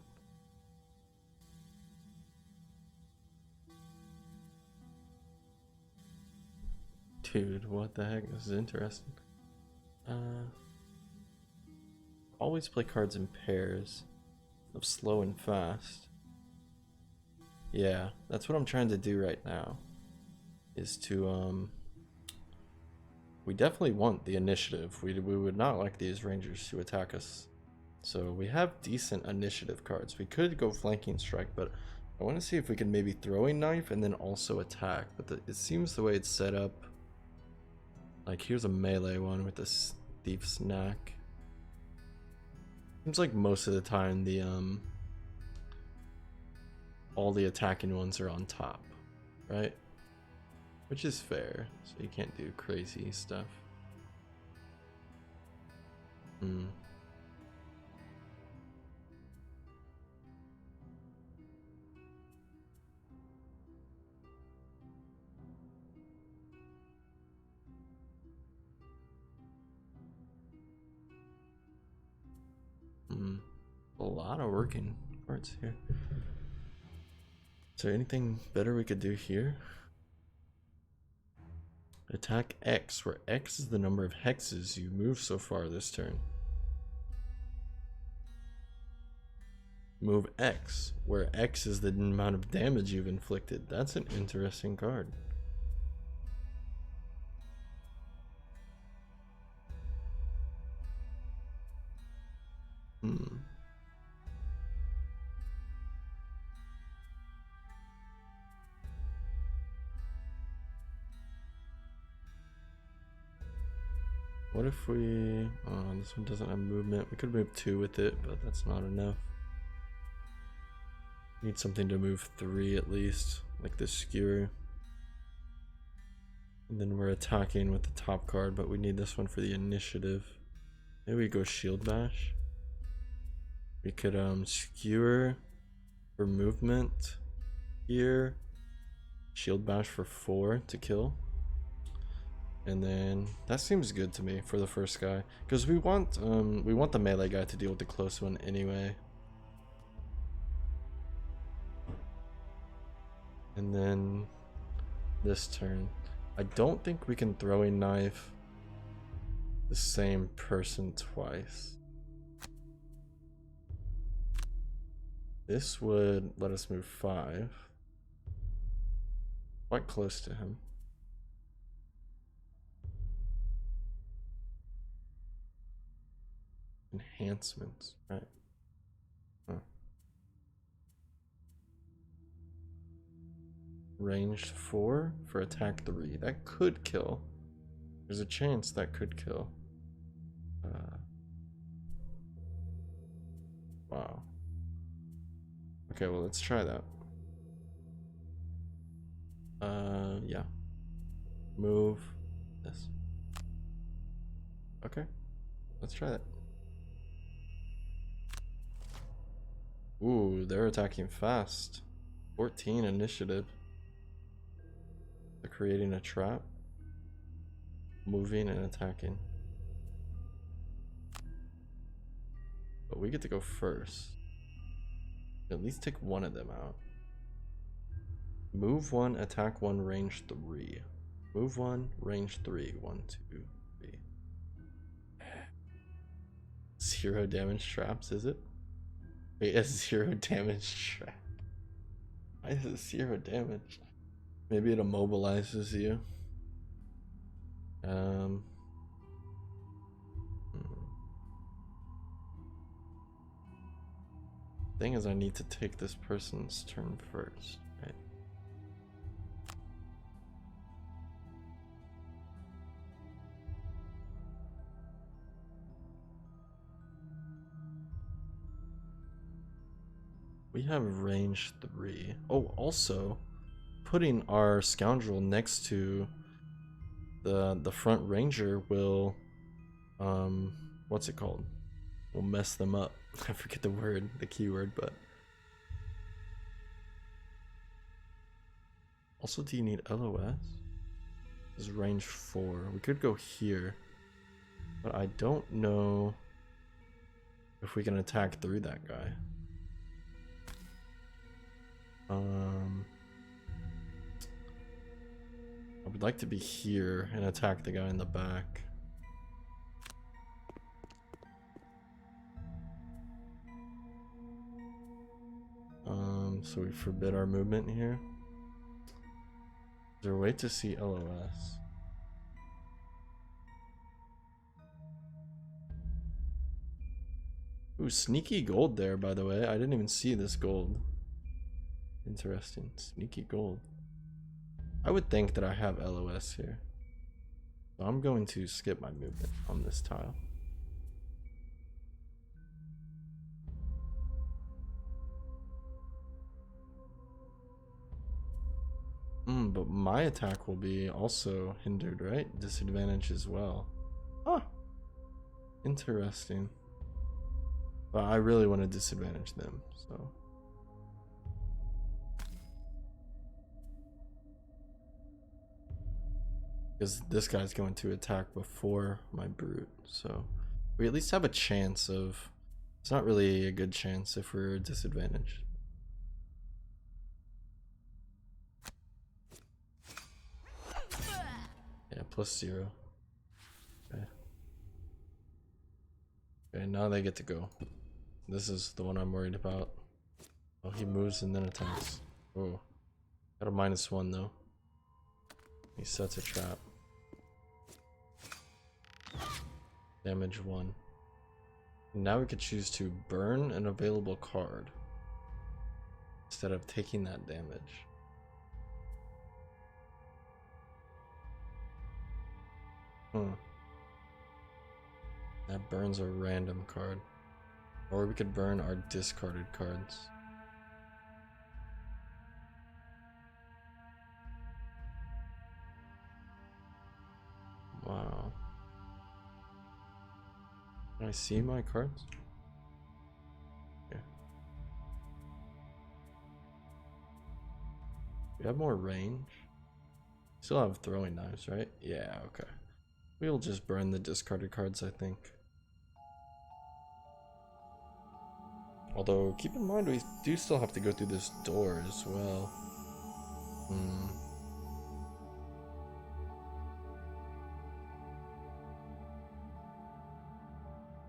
Dude, what the heck? This is interesting. Always play cards in pairs of slow and fast. Yeah, that's what I'm trying to do right now. Is to we definitely want the initiative. We would not like these rangers to attack us. So we have decent initiative cards. We could go flanking strike, but I want to see if we can maybe throw a knife and then also attack. But it seems the way it's set up. Like here's a melee one with this thief's knack. Seems like most of the time the all the attacking ones are on top, right? Which is fair, so you can't do crazy stuff. lot of working parts here. Is there anything better we could do here? Attack X, where X is the number of hexes you move so far this turn. Move X, where X is the amount of damage you've inflicted. That's an interesting card. What if we... Oh, this one doesn't have movement. We could move 2 with it, but that's not enough. Need something to move 3 at least, like this skewer. And then we're attacking with the top card, but we need this one for the initiative. Maybe we go Shield Bash. We could skewer for movement here. Shield Bash for 4 to kill. And then that seems good to me for the first guy, because we want the melee guy to deal with the close one anyway. And then this turn, I don't think we can throwing knife the same person twice. This would let us move 5, quite close to him. Enhancements, right? Huh. Ranged 4 for attack 3. That could kill. There's a chance that could kill. Wow. Okay, well, let's try that. Yeah. Move this. Okay, let's try that. Ooh, they're attacking fast. 14 initiative. They're creating a trap. Moving and attacking. But we get to go first. At least take one of them out. Move 1, attack 1, range 3. Move 1, range 3. 1, 2, 3. 0 damage traps, is it? Wait, a 0 damage trap. Why is it 0 damage? Maybe it immobilizes you. Thing is, I need to take this person's turn first, right? We have range 3. Oh, also, putting our scoundrel next to the front ranger will, what's it called? Will mess them up. I forget the word, the keyword, but also, do you need LOS? This is range 4. We could go here, but I don't know if we can attack through that guy. I would like to be here and attack the guy in the back. So we forbid our movement here. Is there a way to see LOS? Ooh, sneaky gold there, by the way. I didn't even see this gold. Interesting. Sneaky gold. I would think that I have LOS here. So I'm going to skip my movement on this tile. But my attack will be also hindered, right? Disadvantage as well. Huh. Interesting. But I really want to disadvantage them, so. Because this guy's going to attack before my brute, so we at least have a chance of It's not really a good chance if we're disadvantaged. Yeah, +0. Okay. Okay, now they get to go. This is the one I'm worried about. Oh, he moves and then attacks. Oh. Got a -1 though. He sets a trap. Damage 1. Now we could choose to burn an available card instead of taking that damage. That burns a random card. Or we could burn our discarded cards. Wow. Can I see my cards? Yeah. We have more range. Still have throwing knives, right? Yeah, okay. We'll just burn the discarded cards, I think. Although, keep in mind, we do still have to go through this door as well.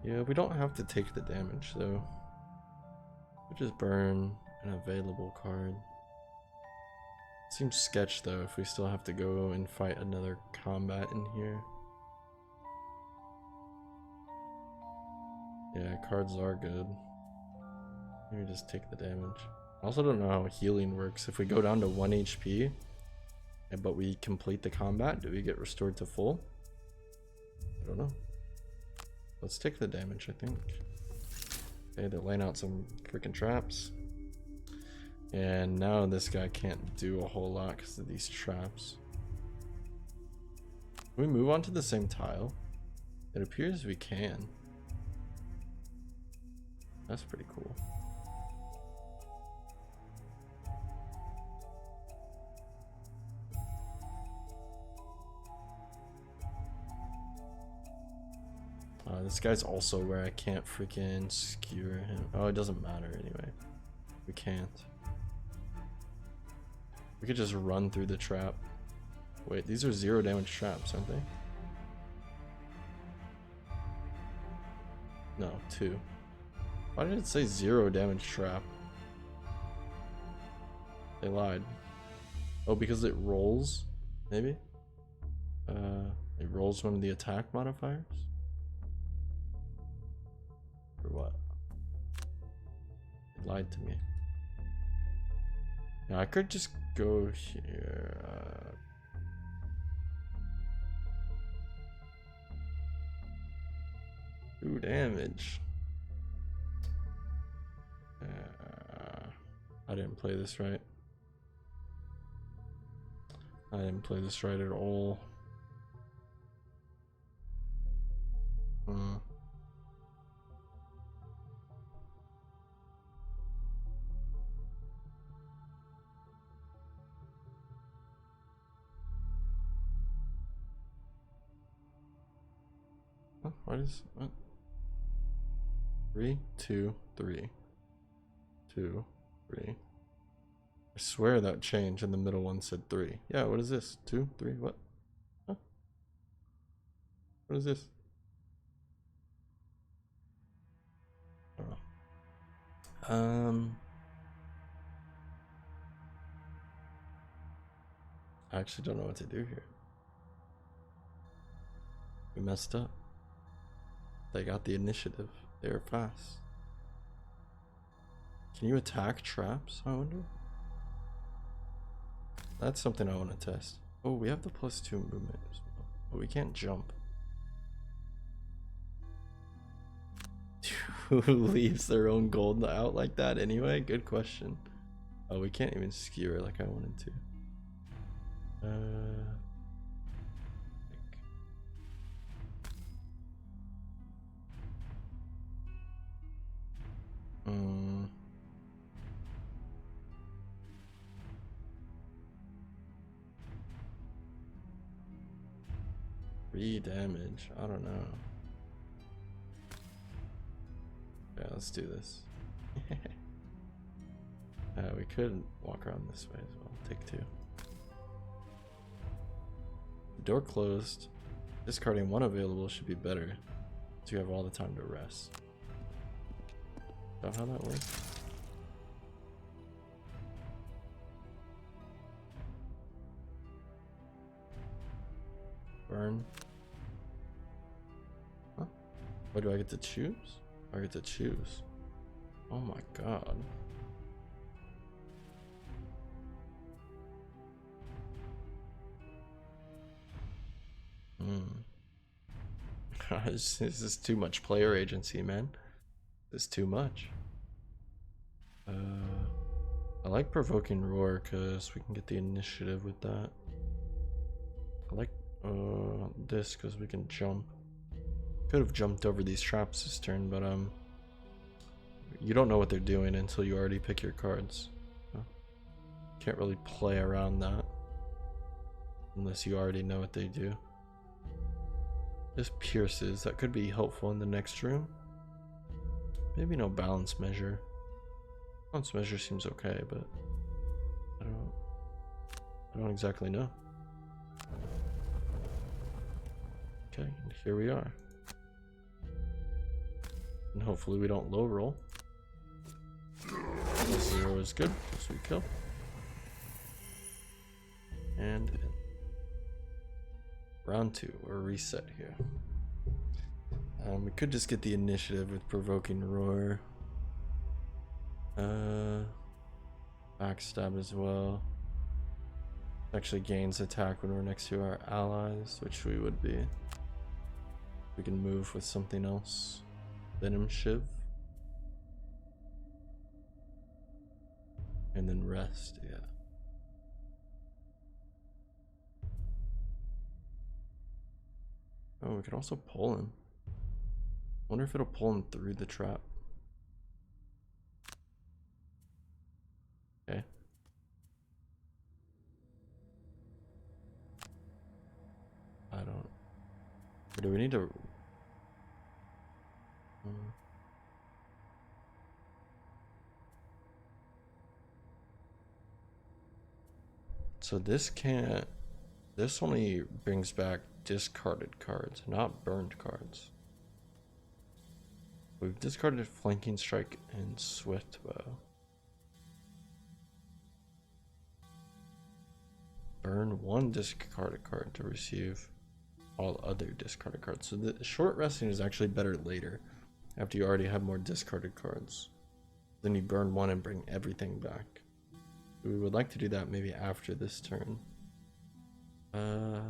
Yeah, we don't have to take the damage, though. We'll just burn an available card. Seems sketch, though, if we still have to go and fight another combat in here. Yeah, cards are good. Maybe just take the damage. I also don't know how healing works. If we go down to 1 HP, but we complete the combat, do we get restored to full? I don't know. Let's take the damage, I think. Okay, they're laying out some freaking traps. And now this guy can't do a whole lot because of these traps. Can we move on to the same tile? It appears we can. That's pretty cool. This guy's also where I can't freaking skewer him. Oh, it doesn't matter anyway. We can't. We could just run through the trap. Wait, these are 0 damage traps, aren't they? No, 2. Why did it say 0 damage trap? They lied. Oh, because it rolls? Maybe? It rolls one of the attack modifiers? Or what? It lied to me. Now I could just go here. 2 damage. I didn't play this right. I didn't play this right at all. What is what? 3, 2, 3, 2, 3. I swear that change in the middle one said 3. Yeah, what is this? 2, 3, what? Huh? What is this? I don't know. I actually don't know what to do here. We messed up. They got the initiative. They were fast. Can you attack traps, I wonder? That's something I want to test. Oh, we have the +2 movement as well. But we can't jump. Who leaves their own gold out like that anyway? Good question. Oh, we can't even skewer like I wanted to. Damage. I don't know. Yeah, let's do this. We could walk around this way as well. Take two. Door closed. Discarding one available should be better, so you have all the time to rest. Is that how that works? Burn. Huh? What do I get to choose? I get to choose. Oh my god. This is too much player agency, man. This is too much. I like provoking roar because we can get the initiative with that. I like this because we can jump. Could have jumped over these traps this turn, but you don't know what they're doing until you already pick your cards. Can't really play around that unless you already know what they do. This pierces. That could be helpful in the next room. Maybe no balance measure. Balance measure seems okay, but I don't exactly know. Okay, and here we are. And hopefully we don't low roll. 0 is good, so we kill. And in. Round 2, we're reset here. We could just get the initiative with provoking roar. Backstab as well. Actually gains attack when we're next to our allies, which we would be. We can move with something else. Venom Shiv. And then rest, yeah. Oh, we could also pull him. Wonder if it'll pull him through the trap. Okay. I don't. Or do we need to? So this can't. This only brings back discarded cards, not burned cards. We've discarded Flanking Strike and Swift Bow. Burn one discarded card to receive all other discarded cards. So the short resting is actually better later, after you already have more discarded cards. Then you burn one and bring everything back. We would like to do that maybe after this turn. I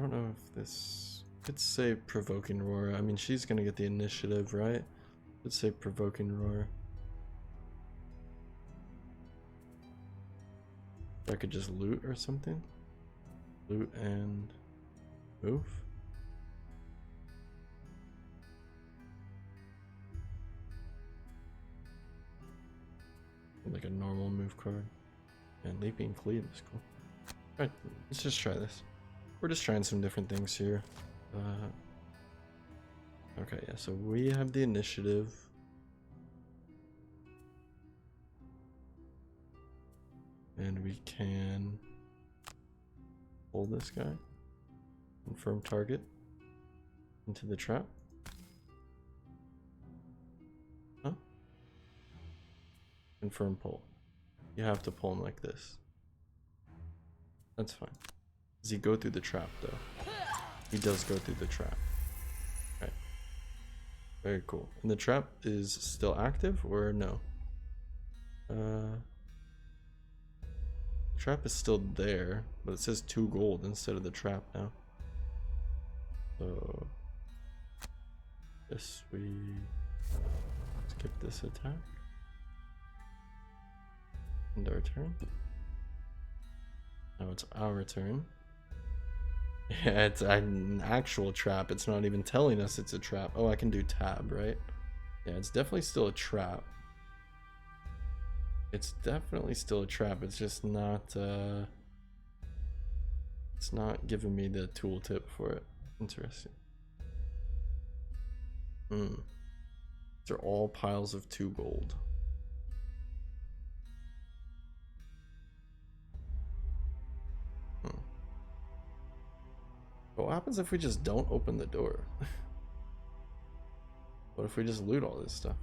don't know if this could say provoking roar. I mean, she's gonna get the initiative, right? Let's say provoking roar. I could just loot or something. Loot and move. Like a normal move card. And Leaping Cleave is cool. Alright, let's just try this. We're just trying some different things here. Okay, yeah, so we have the initiative. And we can pull this guy. Confirm target into the trap. Huh? Confirm pull. You have to pull him like this. That's fine. Does he go through the trap though? He does go through the trap. Right. Very cool. And the trap is still active or no? The trap is still there, but it says 2 gold instead of the trap now. So this we skip this attack. End our turn. Now it's our turn. Yeah, it's an actual trap. It's not even telling us it's a trap. Oh, I can do tab, right? Yeah, it's definitely still a trap. It's definitely still a trap. It's just not It's not giving me the tooltip for it. Interesting. They're all piles of 2 gold. But what happens if we just don't open the door? What if we just loot all this stuff?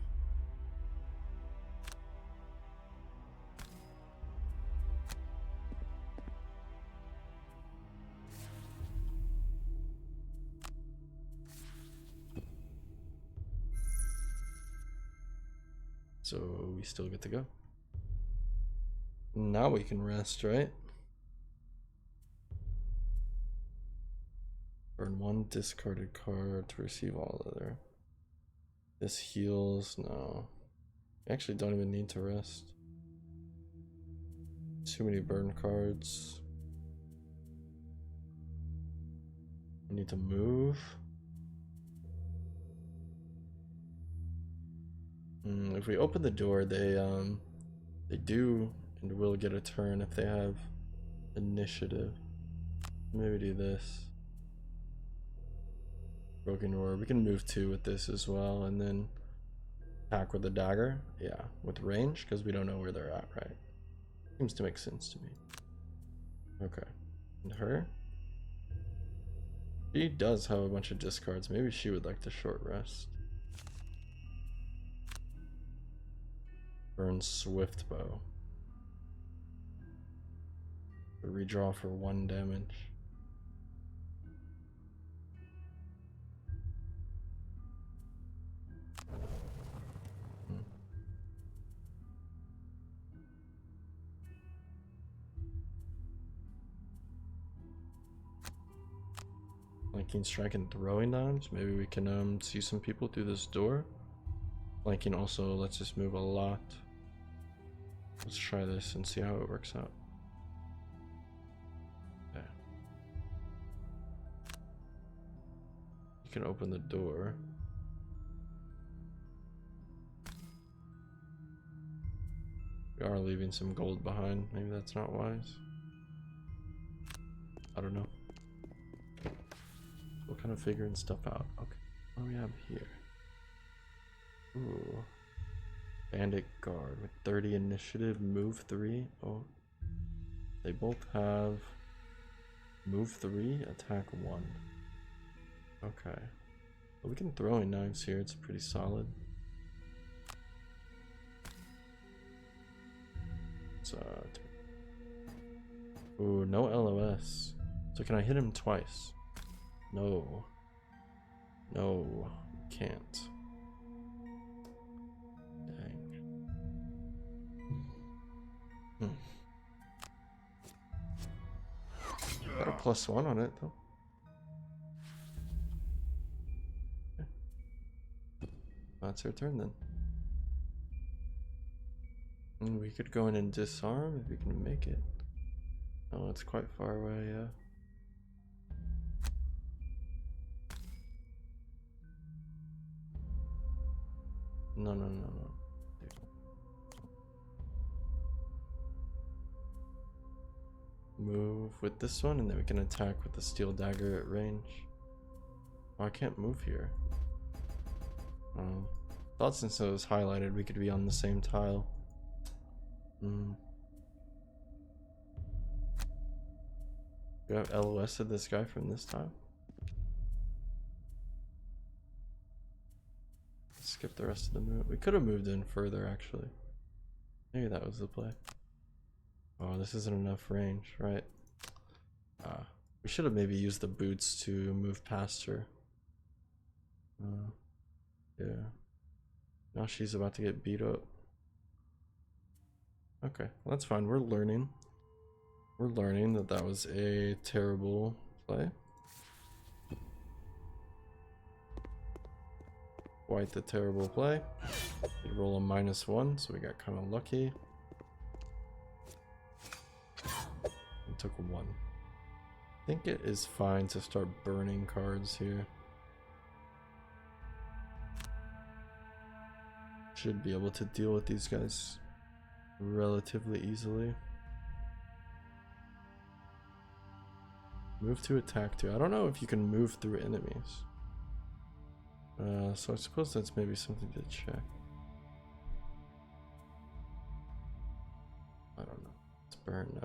So we still get to go. Now we can rest, right? Burn 1 discarded card to receive all other. This heals. No. We actually don't even need to rest. Too many burn cards. We need to move. If we open the door, they do and will get a turn if they have initiative. Maybe do this. Broken Roar. We can move 2 with this as well, and then attack with the dagger. Yeah, with range, because we don't know where they're at, right? Seems to make sense to me. Okay. And her? She does have a bunch of discards. Maybe she would like to short rest. Burn Swift Bow. Redraw for 1 damage. Flanking, strike, and throwing knives. Maybe we can see some people through this door. Flanking also lets us move a lot. Let's try this and see how it works out. Okay. You can open the door. We are leaving some gold behind. Maybe that's not wise. I don't know. We're kind of figuring stuff out. Okay. What do we have here? Ooh. Bandit Guard with 30 initiative, move 3. Oh. They both have move 3, attack 1. Okay. Well, we can throw in knives here. It's pretty solid. Ooh, no LOS. So can I hit him twice? No. No, can't. Dang. Got a +1 on it though. Okay. That's our turn then. And we could go in and disarm if we can make it. Oh, it's quite far away, yeah. No. Dude. Move with this one, and then we can attack with the steel dagger at range. Oh, I can't move here. Thought since it was highlighted, we could be on the same tile. Do I have LOS of this guy from this time? Skip the rest of the move. We could have moved in further, actually. Maybe that was the play. Oh, this isn't enough range, right? We should have maybe used the boots to move past her. Yeah. Now she's about to get beat up. Okay, well, that's fine. We're learning. We're learning that that was a terrible play. Quite the terrible play. We roll a -1, so we got kind of lucky. We took 1. I think it is fine to start burning cards here. Should be able to deal with these guys relatively easily. Move to attack to. I don't know if you can move through enemies. So I suppose that's maybe something to check. I don't know. Let's burn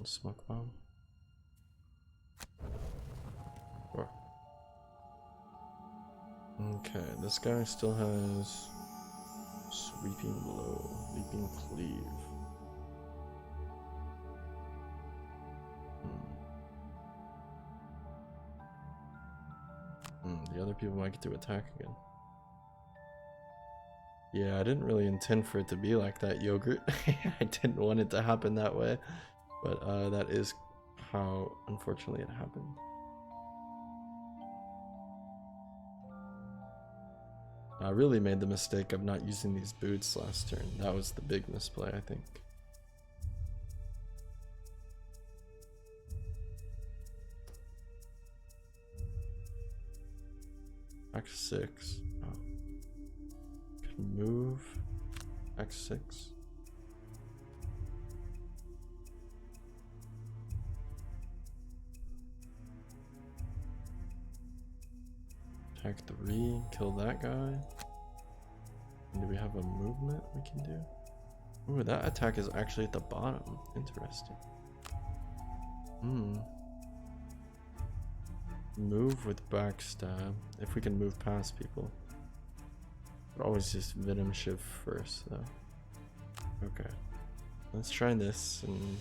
smoke bomb. Sure. Okay, this guy still has sweeping blow, leaping cleave. The other people might get to attack again. Yeah, I didn't really intend for it to be like that, Yogurt. I didn't want it to happen that way, but that is how, unfortunately, it happened. I really made the mistake of not using these boots last turn. That was the big misplay, I think. X6. Oh. Can move. X6. Attack 3. Kill that guy. And do we have a movement we can do? Ooh, that attack is actually at the bottom. Interesting. Move with backstab. If we can move past people. But always just Venom Shiv first, though. Okay. Let's try this, and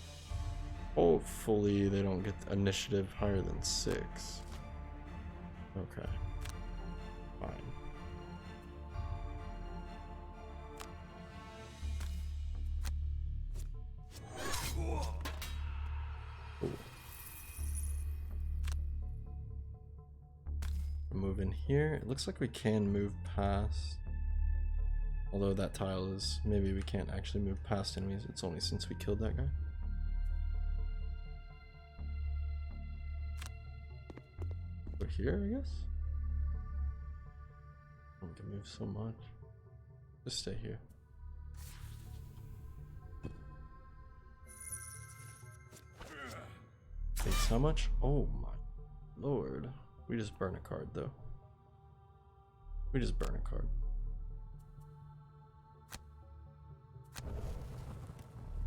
hopefully they don't get initiative higher than 6. Okay. Fine. Ooh. Move in here. It looks like we can move past. Although that tile is, maybe we can't actually move past enemies. It's only since we killed that guy. Over here, I guess? Oh, we can move so much. Just stay here. Takes how much? Oh my lord. We just burn a card though. We just burn a card.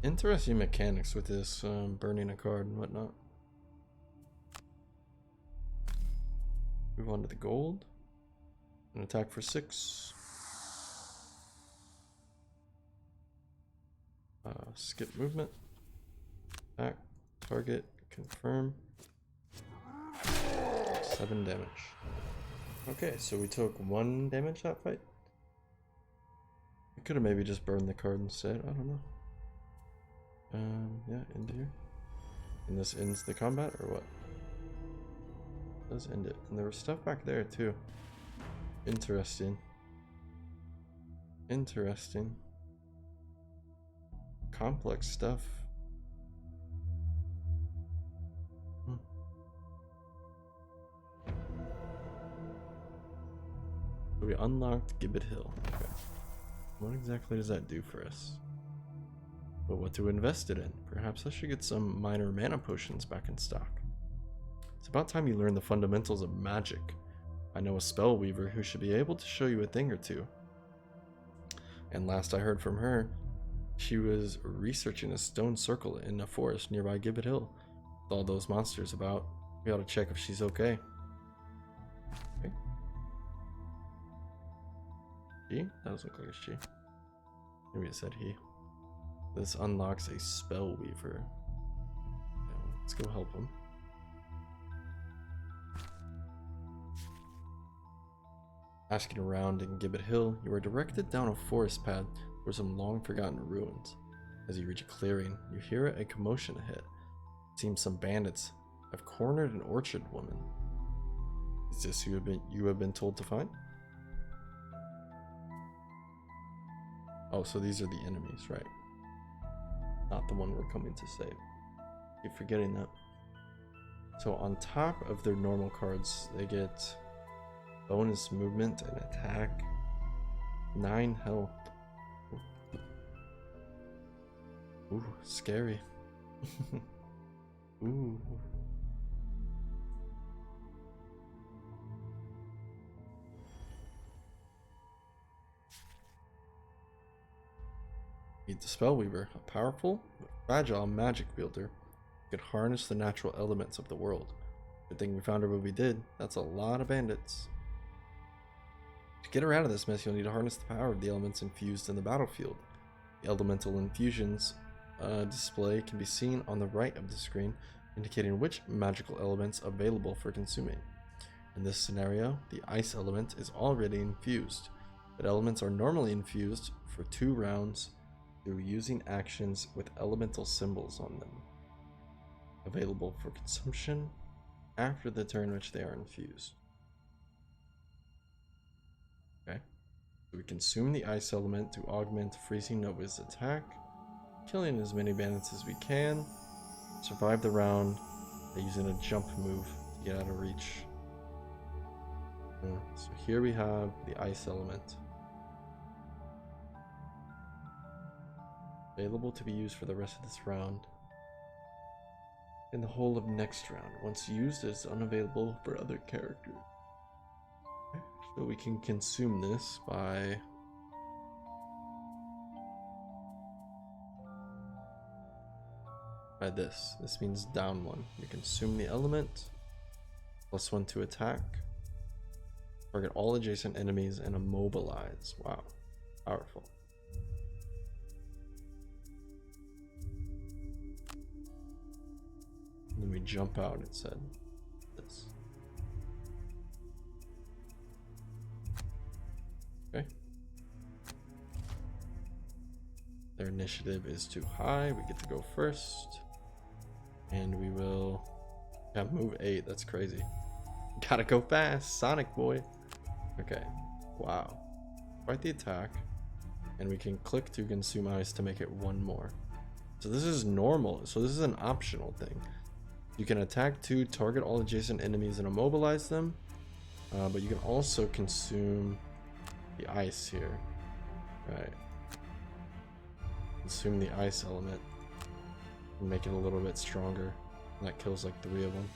Interesting mechanics with this burning a card and whatnot. Move on to the gold. An attack for 6. Skip movement. Attack. Target. Confirm. 7 damage. Okay, so we took 1 damage that fight. We could have maybe just burned the card instead. I don't know. Yeah, end here. And this ends the combat, or what? It does end it. And there was stuff back there too. Interesting. Interesting. Complex stuff. So we unlocked Gibbet Hill. Okay. What exactly does that do for us? But what to invest it in? Perhaps I should get some minor mana potions back in stock. It's about time you learn the fundamentals of magic. I know a spell weaver who should be able to show you a thing or two. And last I heard from her, she was researching a stone circle in a forest nearby Gibbet Hill. With all those monsters about, we ought to check if she's okay. Okay. She? That doesn't look like a she. Maybe it said he. This unlocks a spell weaver. Yeah, let's go help him. Asking around in Gibbet Hill, you are directed down a forest path for some long forgotten ruins. As you reach a clearing, you hear a commotion ahead. It seems some bandits have cornered an orchard woman. Is this who you have been told to find? Oh, so these are the enemies, right? Not the one we're coming to save. Keep forgetting that. So on top of their normal cards, they get bonus movement and attack, 9 health. Ooh, scary. Ooh. Meet the Spellweaver, a powerful but fragile magic wielder who could harness the natural elements of the world. Good thing we found her when we did. That's a lot of bandits. To get her out of this mess, you'll need to harness the power of the elements infused in the battlefield. The elemental infusions display can be seen on the right of the screen, indicating which magical elements available for consuming. In this scenario, the ice element is already infused, but elements are normally infused for 2 rounds through using actions with elemental symbols on them, available for consumption after the turn which they are infused. Okay, so we consume the ice element to augment Freezing Nova's attack, killing as many bandits as we can, survive the round by using a jump move to get out of reach. So here we have the ice element, available to be used for the rest of this round. In the whole of next round, once used, it is unavailable for other characters. So we can consume this by this. This means down 1. You consume the element, +1 to attack, target all adjacent enemies, and immobilize. Wow, powerful. And then we jump out, it said this. Okay. Their initiative is too high. We get to go first. And we will move 8. That's crazy. Gotta go fast, Sonic boy. Okay. Wow. Fight the attack. And we can click to consume ice to make it 1 more. So this is normal. So this is an optional thing. You can attack 2, target all adjacent enemies and immobilize them. But you can also consume the ice here. Right. Consume the ice element. And make it a little bit stronger. And that kills like 3 of them.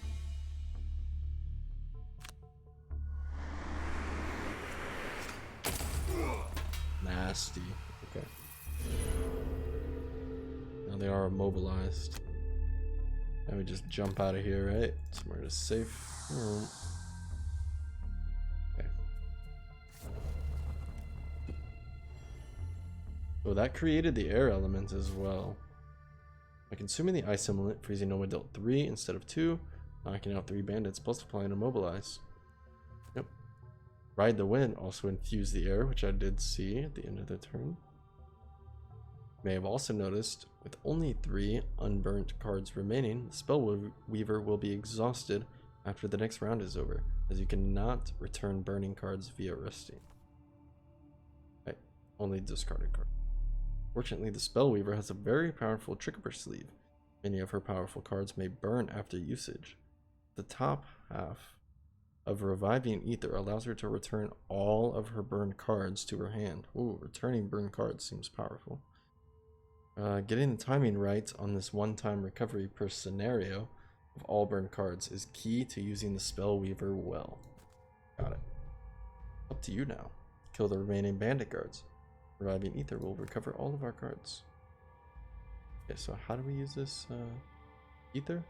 Nasty. Okay. Now they are immobilized. And we just jump out of here, right? Somewhere to safe room. Okay. So that created the air element as well. By consuming the ice element, Freezing Nova dealt 3 instead of 2, knocking out 3 bandits plus applying Immobilize. Yep. Ride the Wind also infused the air, which I did see at the end of the turn. You may have also noticed, with only 3 unburnt cards remaining, the Spellweaver will be exhausted after the next round is over, as you cannot return burning cards via resting. Okay, only discarded cards. Fortunately, the Spellweaver has a very powerful trick up her sleeve. Many of her powerful cards may burn after usage. The top half of Reviving Ether allows her to return all of her burned cards to her hand. Ooh, returning burned cards seems powerful. Getting the timing right on this one-time recovery per scenario of all burned cards is key to using the Spellweaver well. Got it. Up to you now. Kill the remaining bandit guards. Reviving Ether will recover all of our cards. Okay, so how do we use this Ether?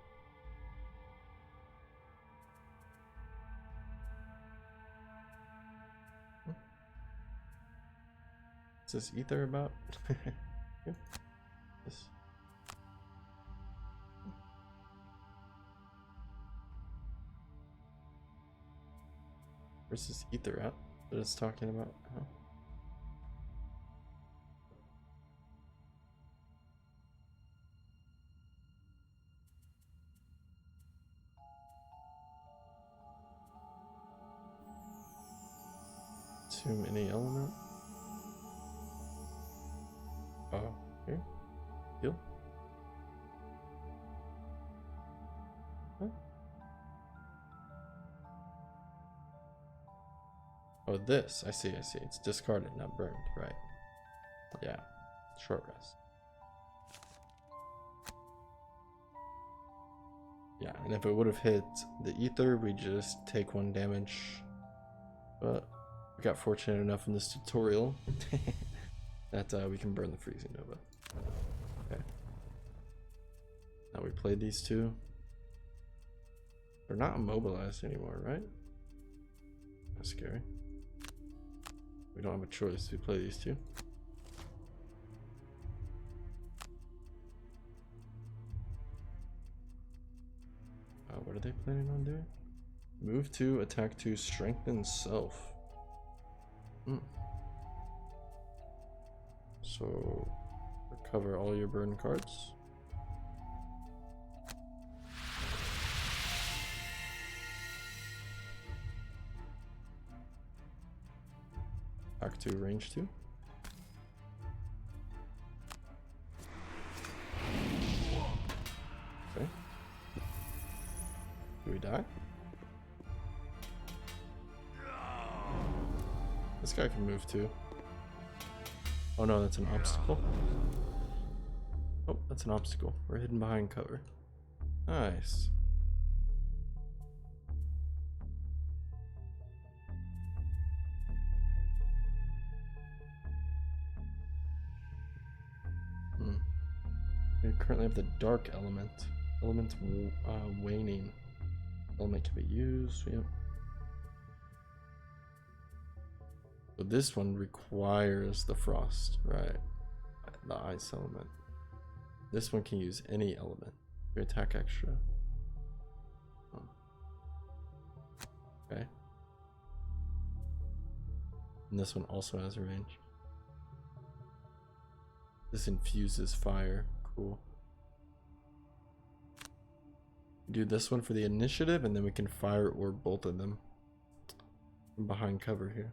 What's this Ether about? Here. This. Where's this Ether at that it's talking about? Oh. Consume any element. Oh, here. Heal. Huh? Oh, this. I see. It's discarded, not burned. Right. Yeah. Short rest. Yeah, and if it would have hit the ether, we just take 1 damage. But we got fortunate enough in this tutorial that we can burn the freezing nova. Okay. Now we played these two. They're not immobilized anymore, right? That's scary. We don't have a choice. We play these two. What are they planning on doing? Move 2, attack 2, strengthen self. So recover all your burn cards. Attack 2, range 2. Okay. Do we die? This guy can move too. Oh no, that's an obstacle. Oh, that's an obstacle. We're hidden behind cover. Nice. We currently have the dark element. Element waning. Element can be used. Yep. So this one requires the frost, right? The ice element. This one can use any element. We attack extra. Oh. Okay. And this one also has a range. This infuses fire. Cool. Do this one for the initiative, and then we can fire or bolt of them from behind cover here.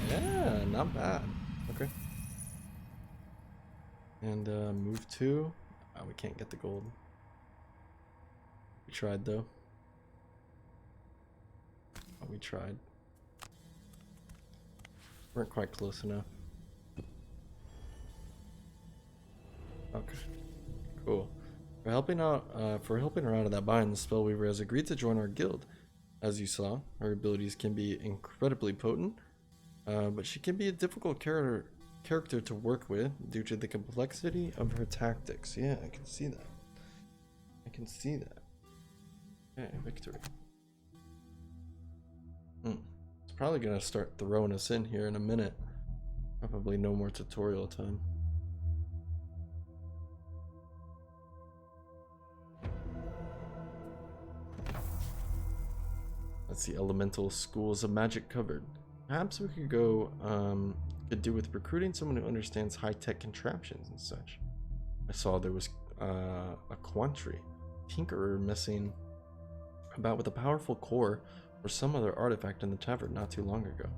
Yeah, not bad. Okay. And move 2. Oh, we can't get the gold. We tried though. Oh, we tried. Weren't quite close enough. Okay. Cool. For helping her out of that bind, the Spellweaver has agreed to join our guild. As you saw, her abilities can be incredibly potent, but she can be a difficult character to work with due to the complexity of her tactics. Yeah, I can see that. I can see that. Okay, victory. It's probably gonna start throwing us in here in a minute. Probably no more tutorial time. That's the elemental schools of magic covered. Perhaps we could do with recruiting someone who understands high-tech contraptions and such. I saw there was a quantry tinkerer messing about with a powerful core or some other artifact in the tavern not too long ago.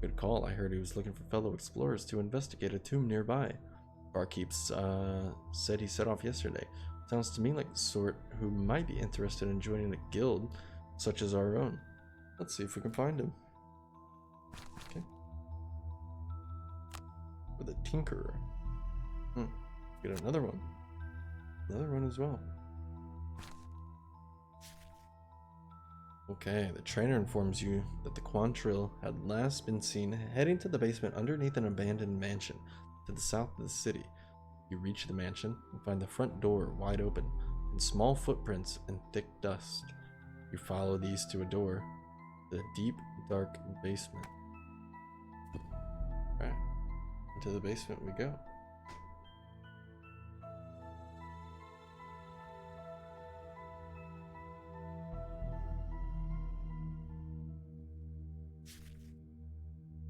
Good call. I heard he was looking for fellow explorers to investigate a tomb nearby. Barkeeps said he set off yesterday. Sounds to me like the sort who might be interested in joining a guild such as our own. Let's see if we can find him. Okay. With a tinkerer. Get another one. Another one as well. Okay, the trainer informs you that the Quantrill had last been seen heading to the basement underneath an abandoned mansion to the south of the city. You reach the mansion and find the front door wide open and small footprints in thick dust. You follow these to a door, the deep, dark basement. Alright, into the basement we go.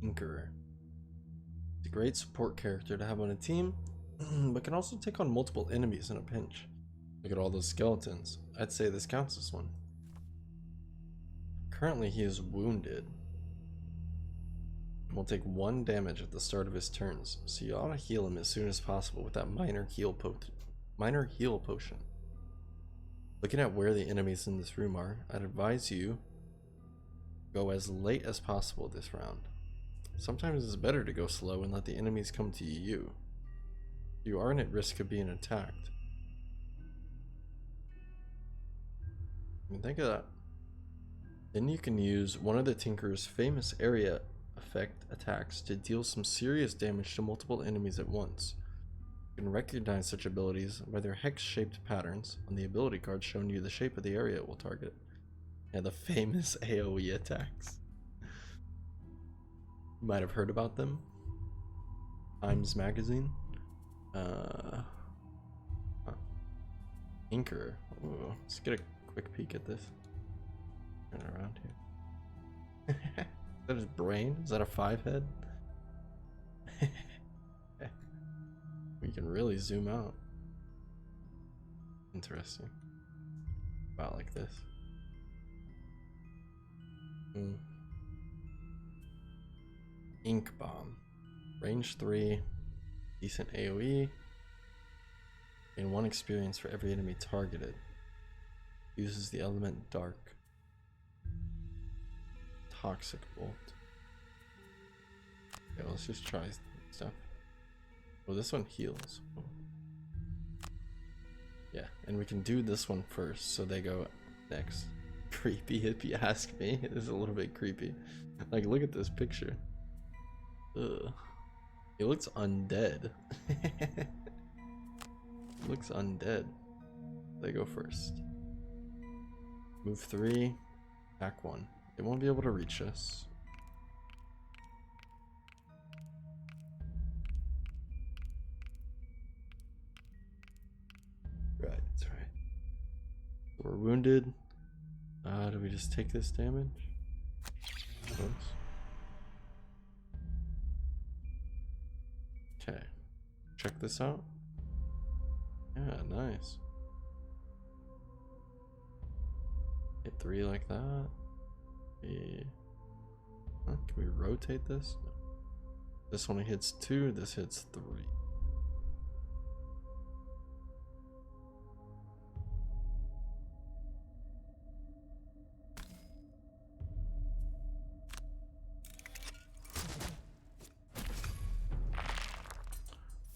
Tinkerer. He's a great support character to have on a team, but can also take on multiple enemies in a pinch. Look at all those skeletons. I'd say this counts as one. Currently he is wounded. Will take 1 damage at the start of his turns, so you ought to heal him as soon as possible with that minor heal potion. Looking at where the enemies in this room are, I'd advise you Go as late as possible this round. Sometimes it's better to go slow and let the enemies come to you. You aren't at risk of being attacked. I mean, think of that. Then you can use one of the Tinker's famous area effect attacks to deal some serious damage to multiple enemies at once. You can recognize such abilities by their hex-shaped patterns on the ability card showing you the shape of the area it will target. Yeah, the famous AoE attacks. You might have heard about them. Times Magazine. Inker. Ooh, let's get a quick peek at this. Turn around here. Is that his brain? Is that a 5 head? We can really zoom out. Interesting. About like this. Ink Bomb. Range 3. Decent AoE. And 1 experience for every enemy targeted. Uses the element Dark. Toxic Bolt. Okay, let's just try stuff. Oh, this one heals. Oh. Yeah, and we can do this one first, so they go next. Creepy if you ask me. It is a little bit creepy. Like, look at this picture. Ugh. It looks undead. It looks undead. They go first. Move 3, attack 1. They won't be able to reach us. Right, that's right. We're wounded. Do we just take this damage? Oops. Okay. Check this out. Yeah, nice. Hit 3 like that. Yeah. Huh? Can we rotate this? No. This one hits 2, this hits 3.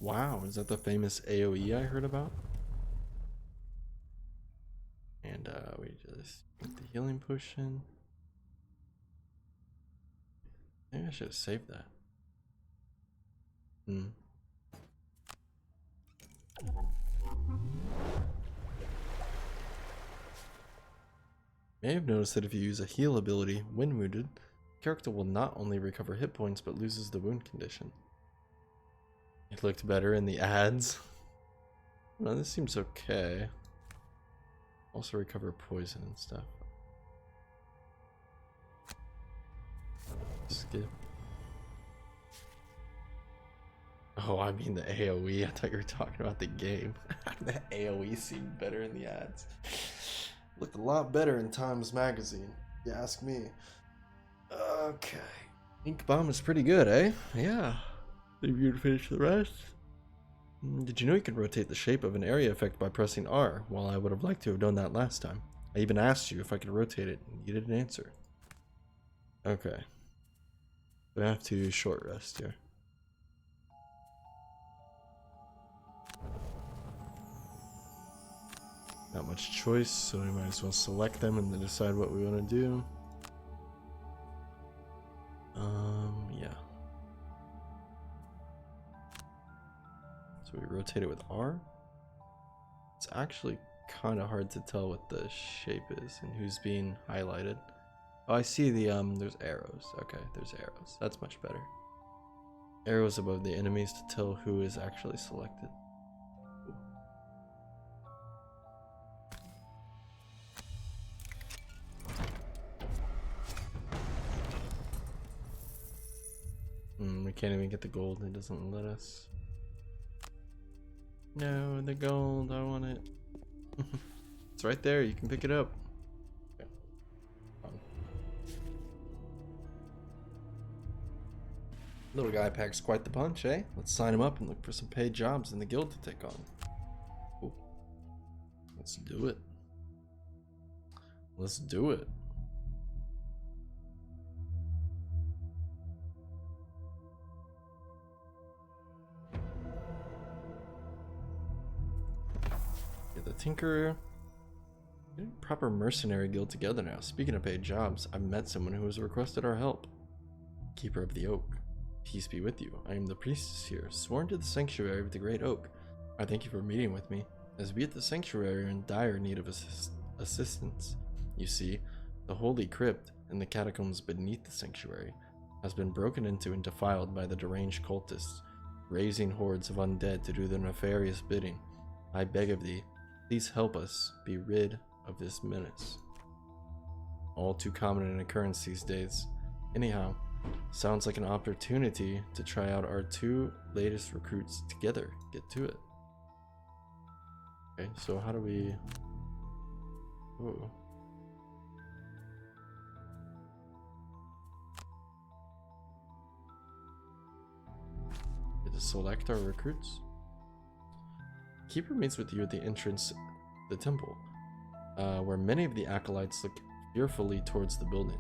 Wow, is that the famous AoE I heard about? And we just get the healing potion. Maybe I should have saved that. May have noticed that if you use a heal ability when wounded, the character will not only recover hit points but loses the wound condition. It looked better in the ads. No, this seems okay. Also recover poison and stuff. Skip. Oh, I mean the AoE. I thought you were talking about the game. The AoE seemed better in the ads. Looked a lot better in Times Magazine, if you ask me. Okay. Ink Bomb is pretty good, eh? Yeah. Leave you to finish the rest. Did you know you can rotate the shape of an area effect by pressing R? Well, I would have liked to have done that last time. I even asked you if I could rotate it, and you didn't answer. Okay. We have to short rest here. Not much choice, so we might as well select them and then decide what we want to do. Yeah. So we rotate it with R. It's actually kind of hard to tell what the shape is and who's being highlighted. Oh, I see the, there's arrows. Okay, there's arrows. That's much better. Arrows above the enemies to tell who is actually selected. We can't even get the gold. It doesn't let us. No, the gold. I want it. It's right there. You can pick it up. Okay. Little guy packs quite the punch, eh? Let's sign him up and look for some paid jobs in the guild to take on. Ooh. Let's do it. Let's do it. Get the Tinkerer. Getting proper mercenary guild together now. Speaking of paid jobs, I've met someone who has requested our help. Keeper of the Oak. Peace be with you. I am the priestess here, sworn to the sanctuary of the Great Oak. I thank you for meeting with me, as we at the sanctuary are in dire need of assistance. You see, the holy crypt in the catacombs beneath the sanctuary has been broken into and defiled by the deranged cultists, raising hordes of undead to do their nefarious bidding. I beg of thee, please help us be rid of this menace. All too common an occurrence these days. Anyhow, sounds like an opportunity to try out our two latest recruits together. Get to it. Okay, so how do we... Ooh. Get to select our recruits. Keeper meets with you at the entrance to the temple, where many of the acolytes look fearfully towards the building.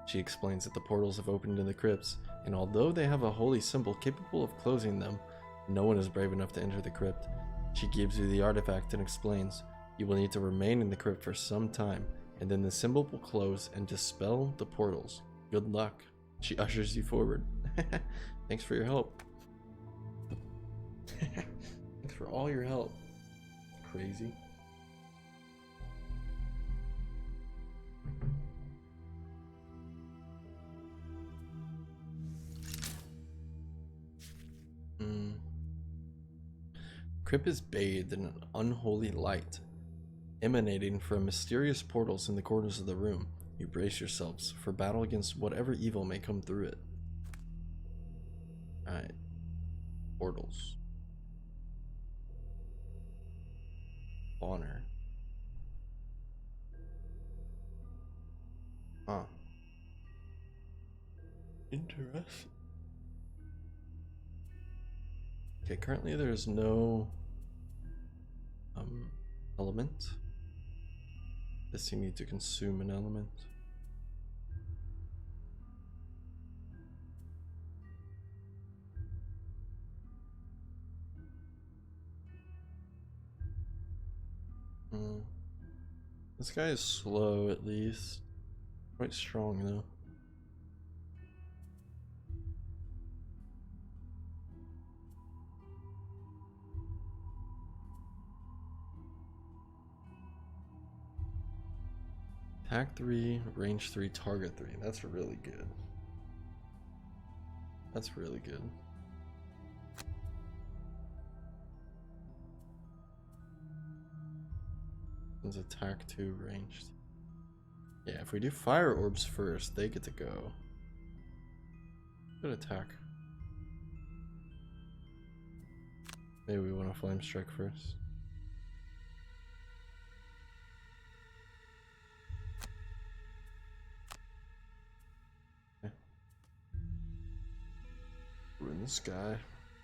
She explains that the portals have opened in the crypts, and although they have a holy symbol capable of closing them, no one is brave enough to enter the crypt. She gives you the artifact and explains, you will need to remain in the crypt for some time, and then the symbol will close and dispel the portals. Good luck. She ushers you forward. Thanks for your help. Thanks for all your help. Crazy. Crypt is bathed in an unholy light, emanating from mysterious portals in the corners of the room. You brace yourselves for battle against whatever evil may come through it. Alright. Portals. Honor. Huh. Interesting. Okay, currently there's no element. This you need to consume an element. This guy is slow at least. Quite strong though. Attack 3, range 3, target 3. That's really good. That's really good. It's attack 2, ranged. Yeah, if we do fire orbs first, they get to go. Good attack. Maybe we want to flame strike first. In this guy,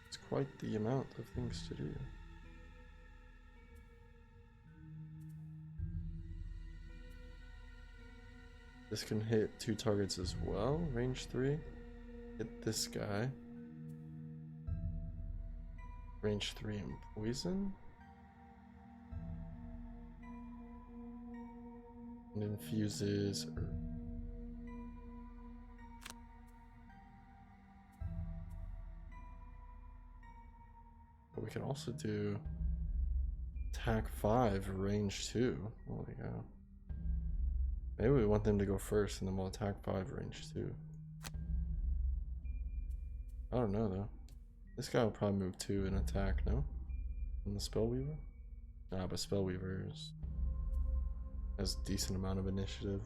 it's quite the amount of things to do. This can hit 2 targets as well, range 3. Hit this guy. Range 3 and poison. And infuses herb. But we can also do attack 5, range 2. Holy cow. Maybe we want them to go first and then we'll attack 5, range 2. I don't know though. This guy will probably move 2 and attack, no? And the Spellweaver? Nah, but Spellweaver has a decent amount of initiative.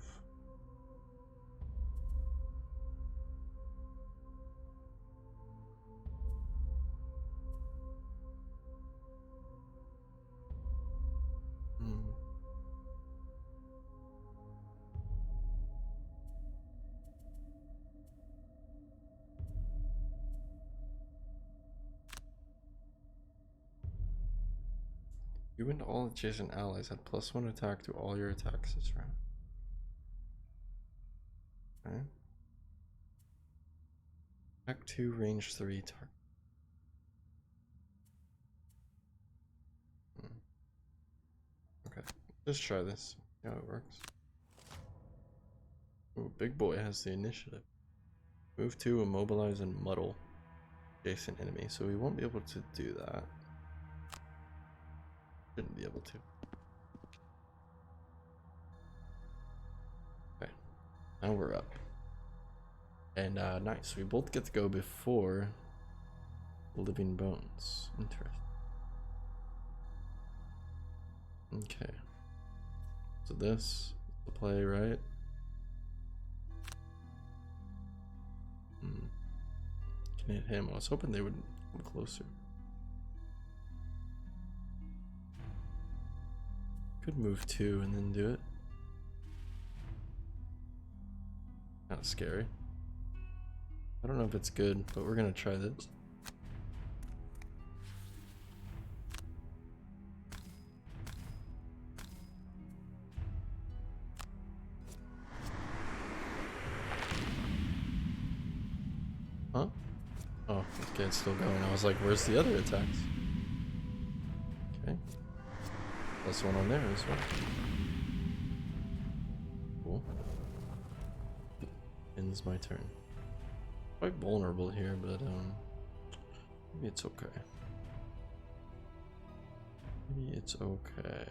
You and all adjacent allies had +1 attack to all your attacks this round. Okay. Attack 2, range 3 target. Let's try this. See how it works. Ooh, big boy has the initiative. Move to, immobilize, and muddle adjacent enemy. So we won't be able to do that. Shouldn't be able to. Okay. Now we're up. And nice. We both get to go before living bones. Interesting. Okay. So this is the play, right? Can hit him. I was hoping they would come closer. Could move 2 and then do it. Kind of scary. I don't know if it's good, but we're gonna try this. Huh? Oh, okay, it's still going. I was like, where's the other attacks? Okay. Plus 1 on there as well. Cool. Ends my turn. Quite vulnerable here, but maybe it's okay. Maybe it's okay.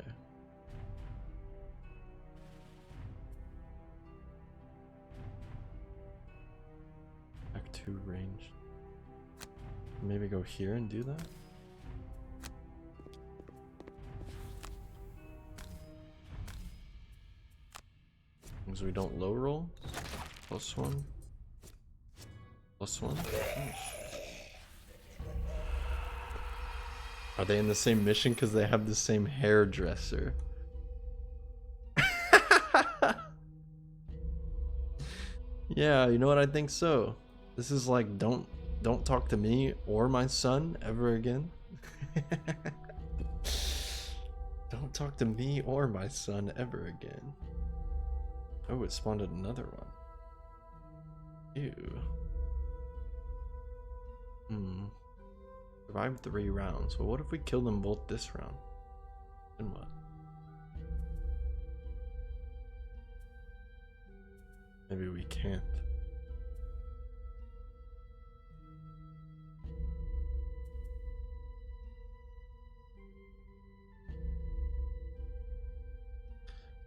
Back to range. Maybe go here and do that. Because we don't low roll. Plus 1. Plus 1. Nice. Are they in the same mission because they have the same hairdresser? Yeah, you know what? I think so. This is like don't talk to me or my son ever again. Don't talk to me or my son ever again. Oh, it spawned another one. Ew. Survived 3 rounds. Well, what if we kill them both this round? Then what? Maybe we can't.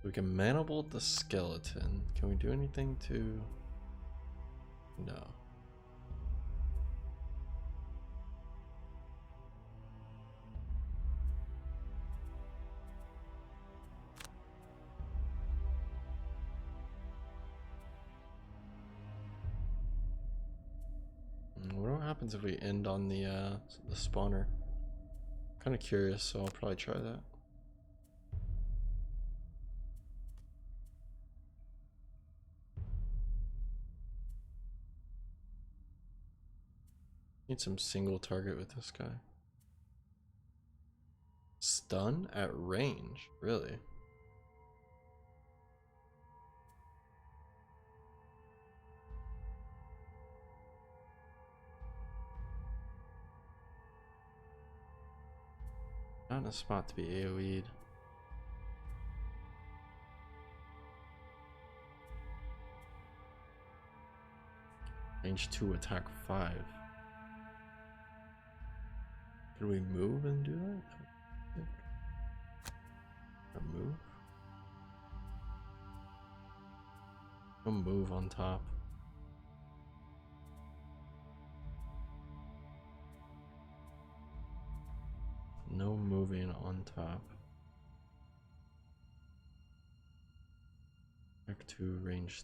We can manibold the skeleton. Can we do anything to... No. What happens if we end on the spawner? Kind of curious, so I'll probably try that. Need some single target with this guy. Stun at range, really? Not in a spot to be AoE'd. Range 2, attack 5. Can we move and do that? Or move? No move on top. No moving on top. Back to range.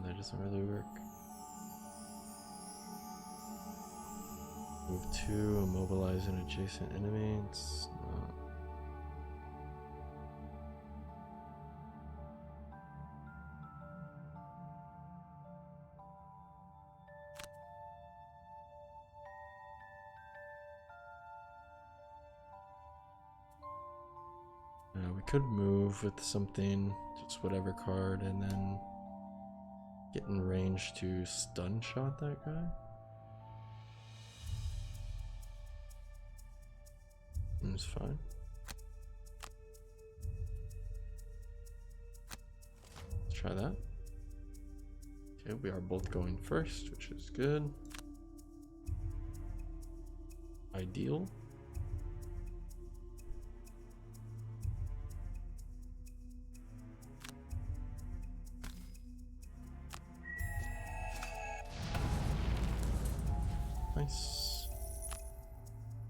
That doesn't really work. Move 2, immobilize an adjacent enemy. It's not. We could move with something, just whatever card, and then get in range to stun shot that guy. It's fine. try that. Okay, we are both going first, which is good. Ideal. Nice.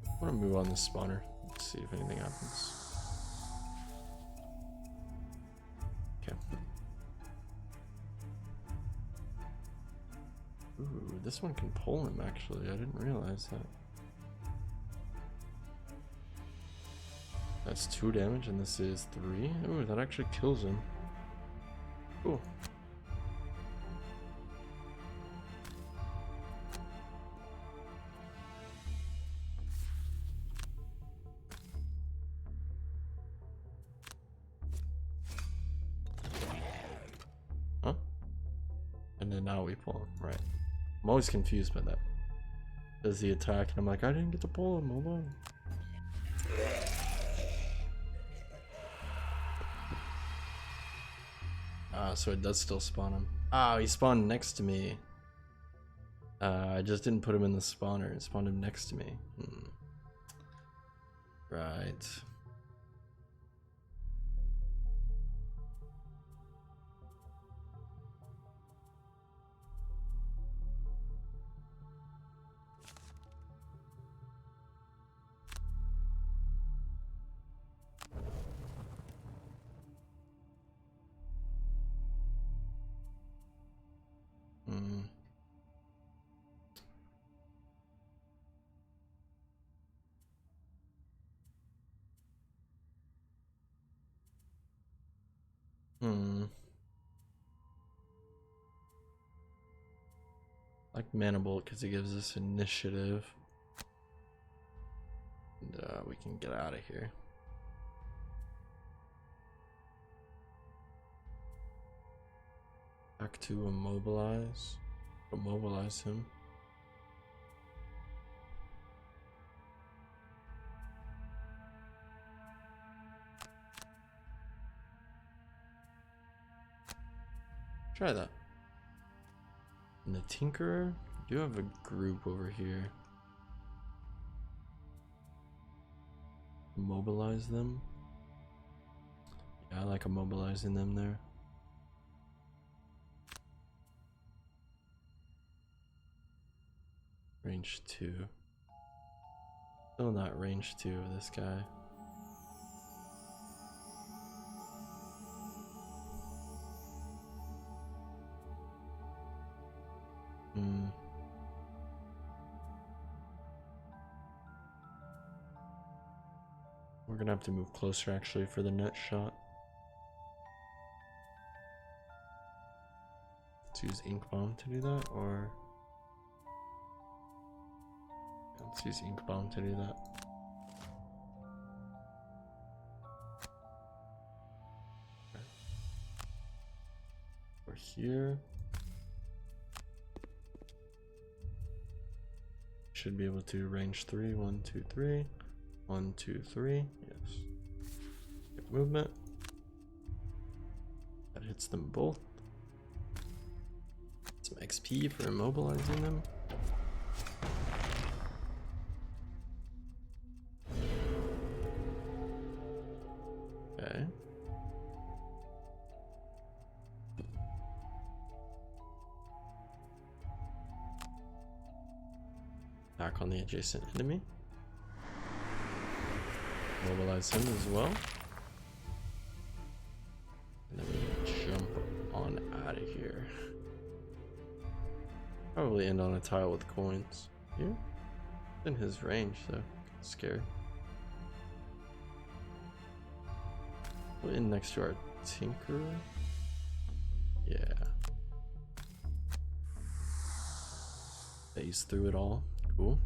I'm gonna move on the spawner. Let's see if anything happens. Okay. Ooh, this one can pull him actually. I didn't realize that. That's 2 damage and this is 3. Ooh, that actually kills him. Cool. Huh? And then now we pull him, right. I'm always confused by that. Does the attack and I'm like, I didn't get to pull him, hold on. So it does still spawn him. Ah, he spawned next to me. I just didn't put him in the spawner. It spawned him next to me. Right. Like Mana Bolt because it gives us initiative. And we can get out of here. Back to immobilize. Immobilize him. Try that. And the Tinkerer, I do have a group over here. Immobilize them. Yeah, I like immobilizing them there. Range 2. Still not range 2 of this guy. We're gonna have to move closer actually for the net shot. Let's use Ink Bomb to do that, or let's use Ink Bomb to do that. Okay. We're here. Should be able to range 3. 1, 2, 3. 1, 2, 3. Yes. Get movement. That hits them both. Some XP for immobilizing them. Okay. Back on the adjacent enemy. Mobilize him as well. And then we jump on out of here. Probably end on a tile with coins. Here? In his range, so scary. We'll end next to our Tinkerer. Yeah. Phase through it all. Cool.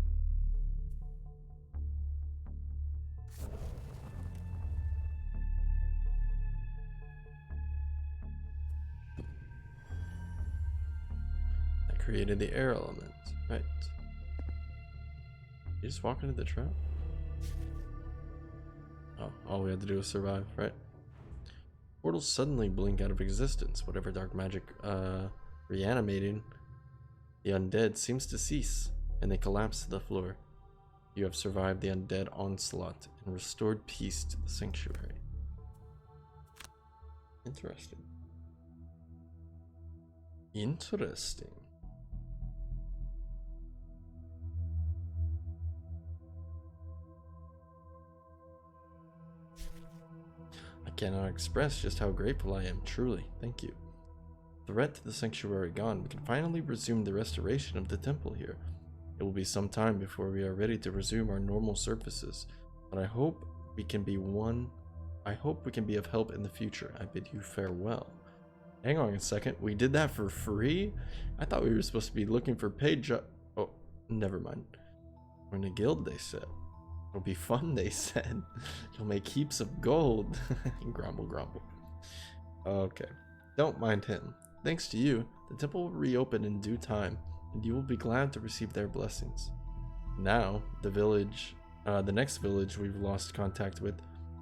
That created the air element. Right. You just walk into the trap? Oh, all we had to do was survive, right? Portals suddenly blink out of existence. Whatever dark magic reanimating the undead seems to cease, and they collapse to the floor. You have survived the undead onslaught and restored peace to the sanctuary. Interesting. Interesting. I cannot express just how grateful I am, truly. Thank you. Threat to the sanctuary gone, we can finally resume the restoration of the temple here. It will be some time before we are ready to resume our normal services, but I hope we can be of help in the future. I bid you farewell. Hang on a second, we did that for free? I thought we were supposed to be looking for paid oh, never mind. We're in a guild, they said. It'll be fun, they said. You'll make heaps of gold. Grumble, grumble. Okay, don't mind him. Thanks to you, the temple will reopen in due time, and you will be glad to receive their blessings. Now, the next village we've lost contact with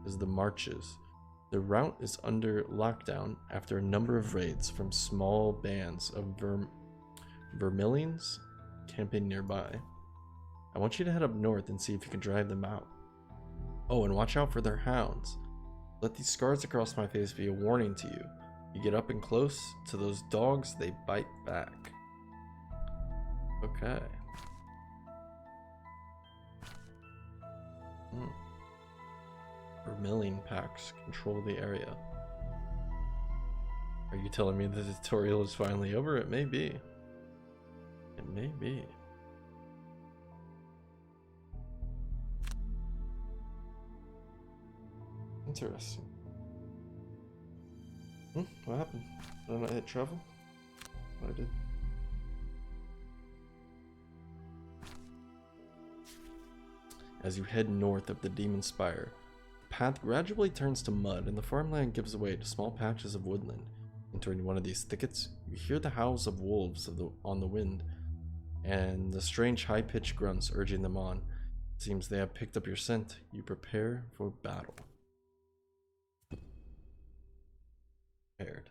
is the Marches. The route is under lockdown after a number of raids from small bands of Vermilions camping nearby. I want you to head up north and see if you can drive them out. Oh, and watch out for their hounds. Let these scars across my face be a warning to you. You get up and close to those dogs, they bite back. Okay. Vermilion packs control the area. Are you telling me the tutorial is finally over? It may be. It may be. Interesting. What happened? Did I not hit travel? I did. As you head north of the Demon Spire, the path gradually turns to mud and the farmland gives way to small patches of woodland. Entering one of these thickets, you hear the howls of wolves on the wind and the strange high-pitched grunts urging them on. It seems they have picked up your scent. You prepare for battle. Prepared.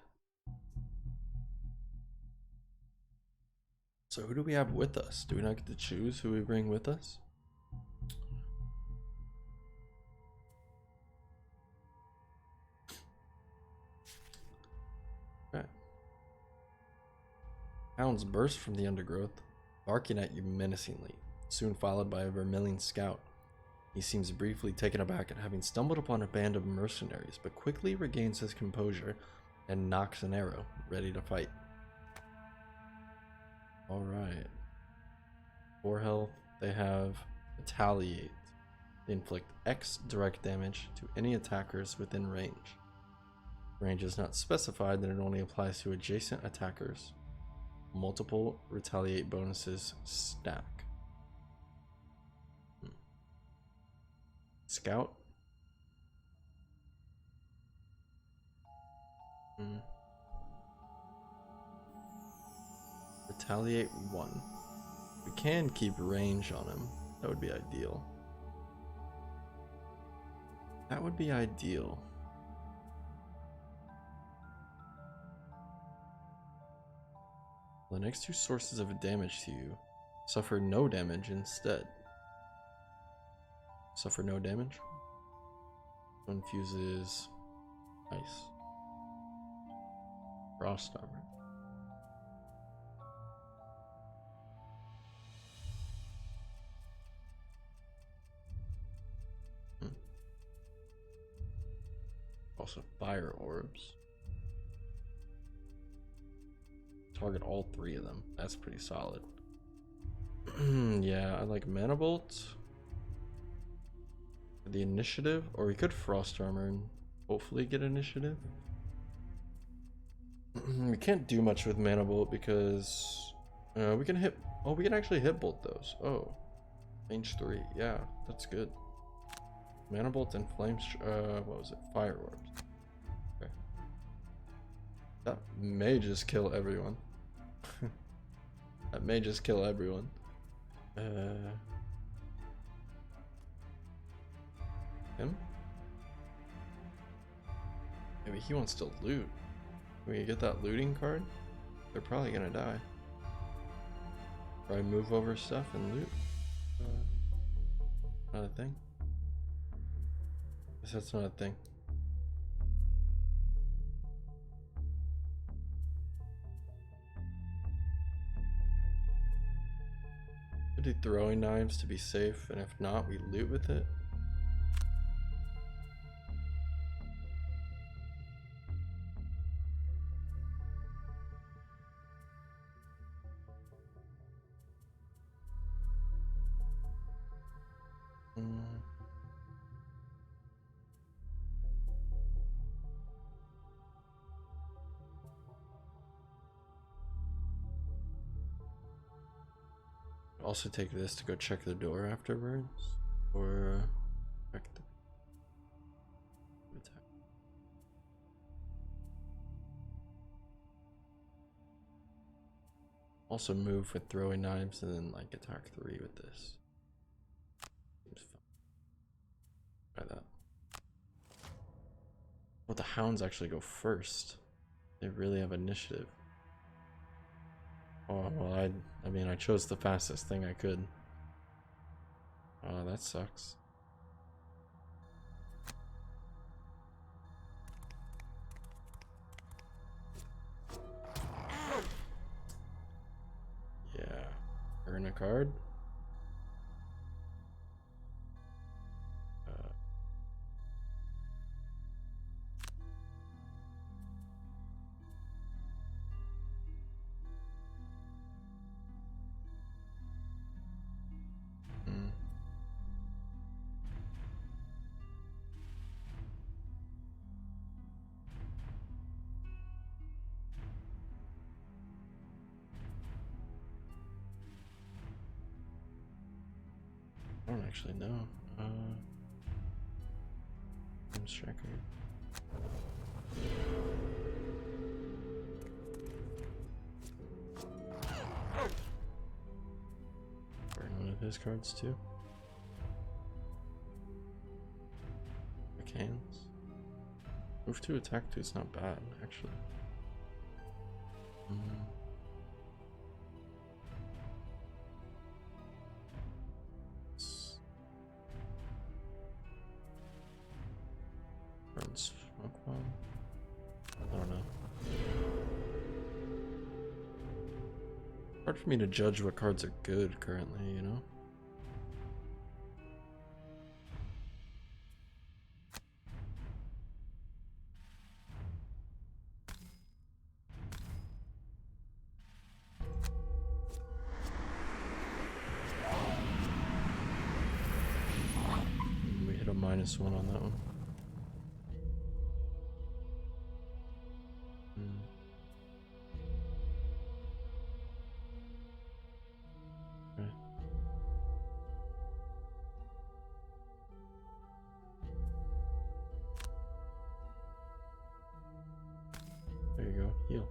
So who do we have with us? Do we not get to choose who we bring with us? Okay. Hounds burst from the undergrowth, barking at you menacingly, soon followed by a Vermilion scout. He seems briefly taken aback at having stumbled upon a band of mercenaries, but quickly regains his composure and knocks an arrow, ready to fight. Alright. 4 health. They have Retaliate. They inflict X direct damage to any attackers within range. Range is not specified, then it only applies to adjacent attackers. Multiple Retaliate bonuses stack. Scout. Retaliate 1. We can keep range on him. That would be ideal. That would be ideal. The next 2 sources of damage to you suffer no damage instead. Suffer no damage. One fuses ice. Frost armor. Also fire orbs. Target all 3 of them. That's pretty solid. Yeah, I like Mana Bolt. The initiative, or we could Frost Armor and hopefully get initiative. We can't do much with Mana Bolt because we can hit. Oh, we can actually hit bolt those. Oh, range 3. Yeah, that's good. Mana Bolt and Flames. What was it? Fire Orbs. Okay. That may just kill everyone. That may just kill everyone. Him? Maybe he wants to loot. When you get that looting card, they're probably gonna die. Probably move over stuff and loot. Not a thing. Guess that's not a thing. I do throwing knives to be safe, and if not, we loot with it. Also take this to go check the door afterwards, or check the attack. Also move with throwing knives and then like attack 3 with this. Seems fun. Try that. Well, the hounds actually go first. They really have initiative. Oh, well, I mean, I chose the fastest thing I could. Oh, that sucks. Yeah. Earn a card. I don't actually know. I'm checking. Burn one of his cards too. Hands. Move to attack 2 is not bad, actually. Smoke bomb? I don't know. Hard for me to judge what cards are good currently, you know? We hit a -1 on that one. Okay. There you go, heal.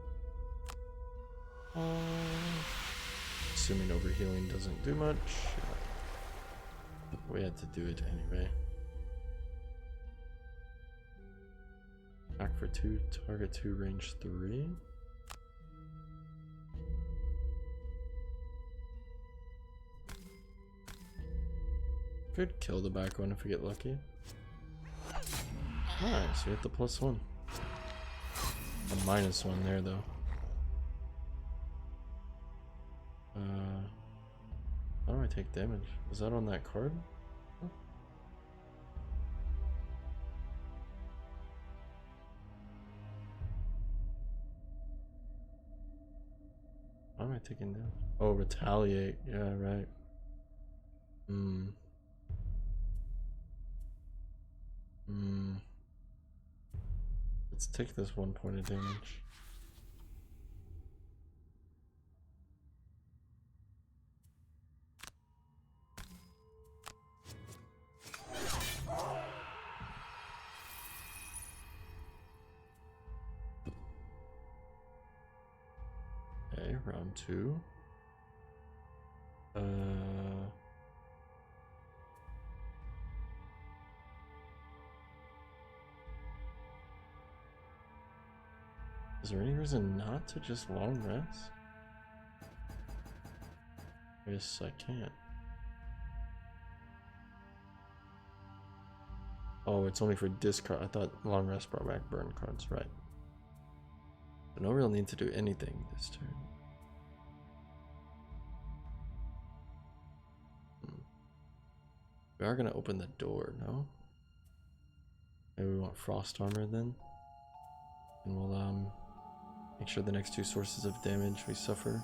Assuming overhealing doesn't do much. We had to do it anyway. Attack for 2, target 2, range 3. Could kill the back one if we get lucky. Nice, we hit the +1. A -1 there though. How do I take damage? Was that on that card? Oh. How am I taking damage? Oh, retaliate. Yeah, right. Let's take this 1 point of damage. Okay, round 2. Is there any reason not to just long rest? I guess I can't. Oh, it's only for discard. I thought long rest brought back burn cards, right? But no real need to do anything this turn. We are gonna open the door, no? Maybe we want frost armor then, and we'll make sure the next two sources of damage we suffer,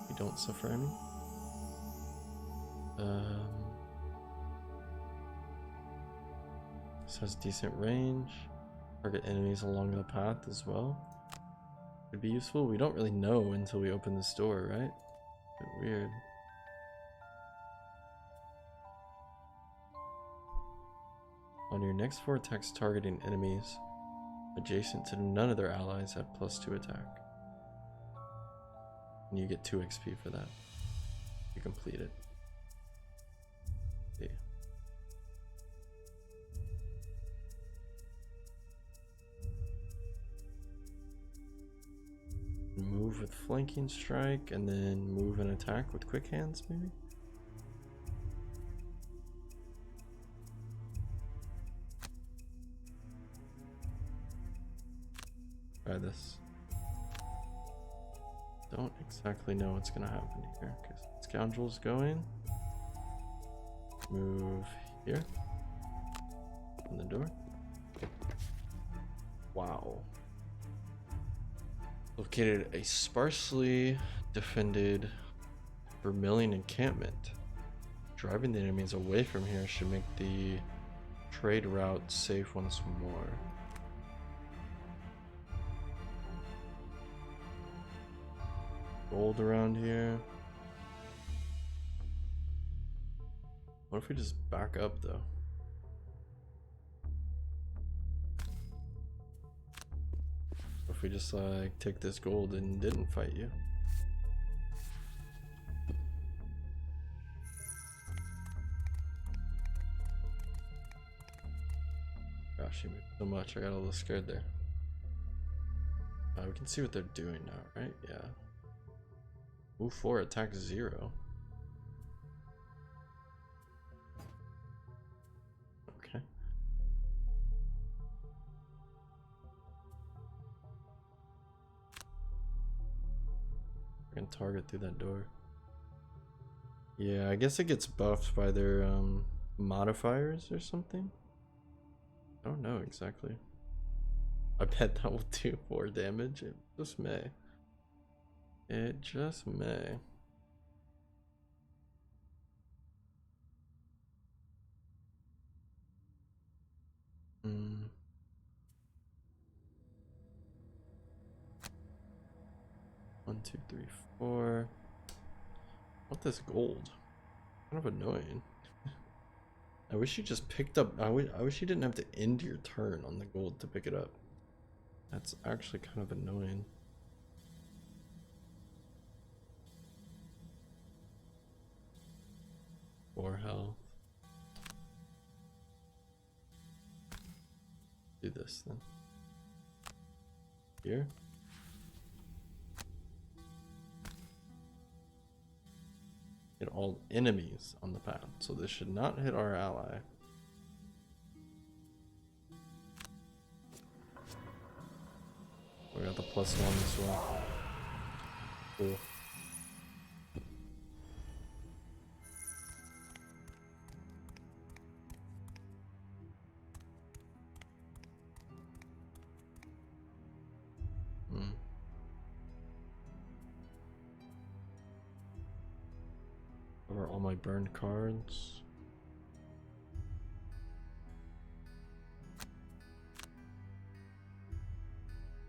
we don't suffer any. This has decent range. Target enemies along the path as well. Could be useful. We don't really know until we open this door, right? Bit weird. On your next 4 attacks targeting enemies adjacent to none of their allies have +2 attack. And you get 2 XP for that. You complete it. See. Move with flanking strike, and then move and attack with quick hands, maybe? Try this. Don't exactly know what's gonna happen here, because scoundrel's going. Move here. Open the door. Wow. Located a sparsely defended vermilion encampment. Driving the enemies away from here should make the trade route safe once more. Gold around here. What if we just back up though? What if we just like take this gold and didn't fight you? Gosh, you moved so much, I got a little scared there. We can see what they're doing now, right? Yeah. Move 4, attack 0. Okay. We're gonna target through that door. Yeah, I guess it gets buffed by their modifiers or something. I don't know exactly. I bet that will do 4 damage. It just may. It just may. Hmm. One, two, three, 4. What this gold? Kind of annoying. I wish you just picked up. I wish you didn't have to end your turn on the gold to pick it up. That's actually kind of annoying. For health. Do this then. Here. Hit all enemies on the path, so this should not hit our ally. We got the +1 as well. Cool. Cover all my burned cards.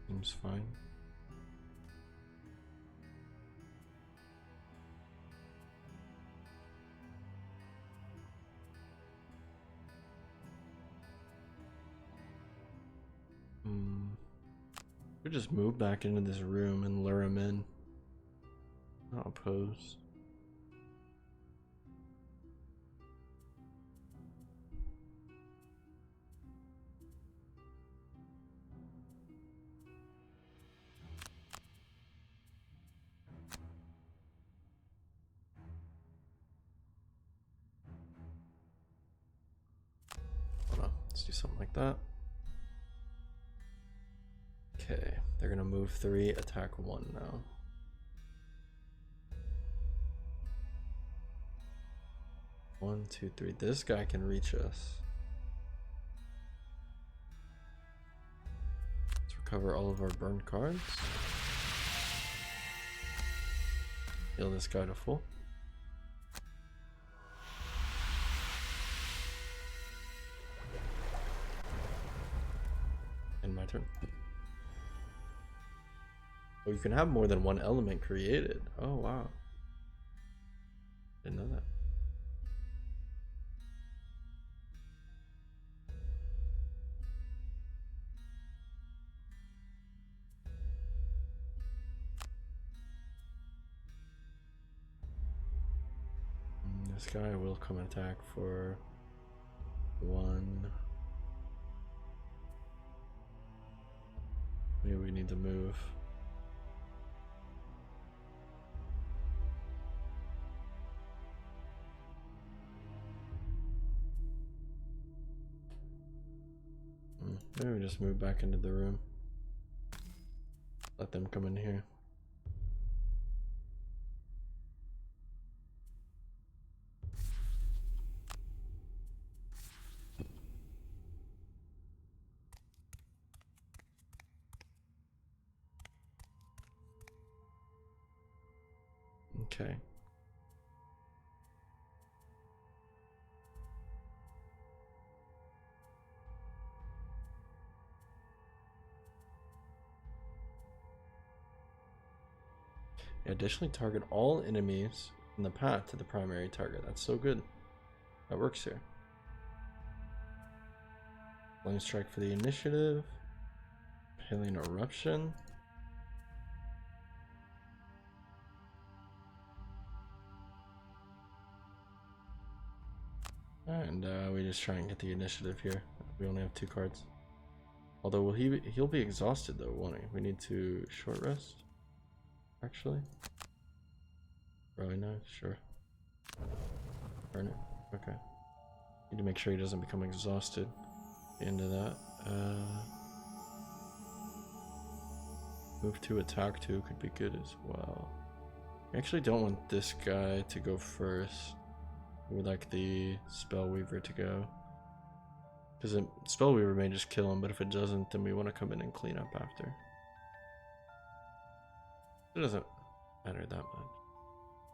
Seems fine. We just move back into this room and lure him in. Not opposed. Let's do something like that. Okay, they're gonna move 3, attack 1 now. One, two, three. This guy can reach us. Let's recover all of our burned cards. Heal this guy to full. And my turn. Oh, you can have more than one element created. Oh, wow. Didn't know that. This guy will come attack for 1. Maybe we need to move. Maybe we just move back into the room. Let them come in here. Okay. Additionally, target all enemies in the path to the primary target. That's so good. That works here. Flame strike for the initiative. Alien eruption. And we just try and get the initiative here. We only have 2 cards. Although he'll be exhausted though, won't he? We need to short rest. Actually, probably not. Sure. Burn it. Okay. Need to make sure he doesn't become exhausted. The end of that. Move to attack 2 could be good as well. I actually don't want this guy to go first. We would like the Spellweaver to go. Because Spellweaver may just kill him, but if it doesn't, then we want to come in and clean up after. It doesn't matter that much.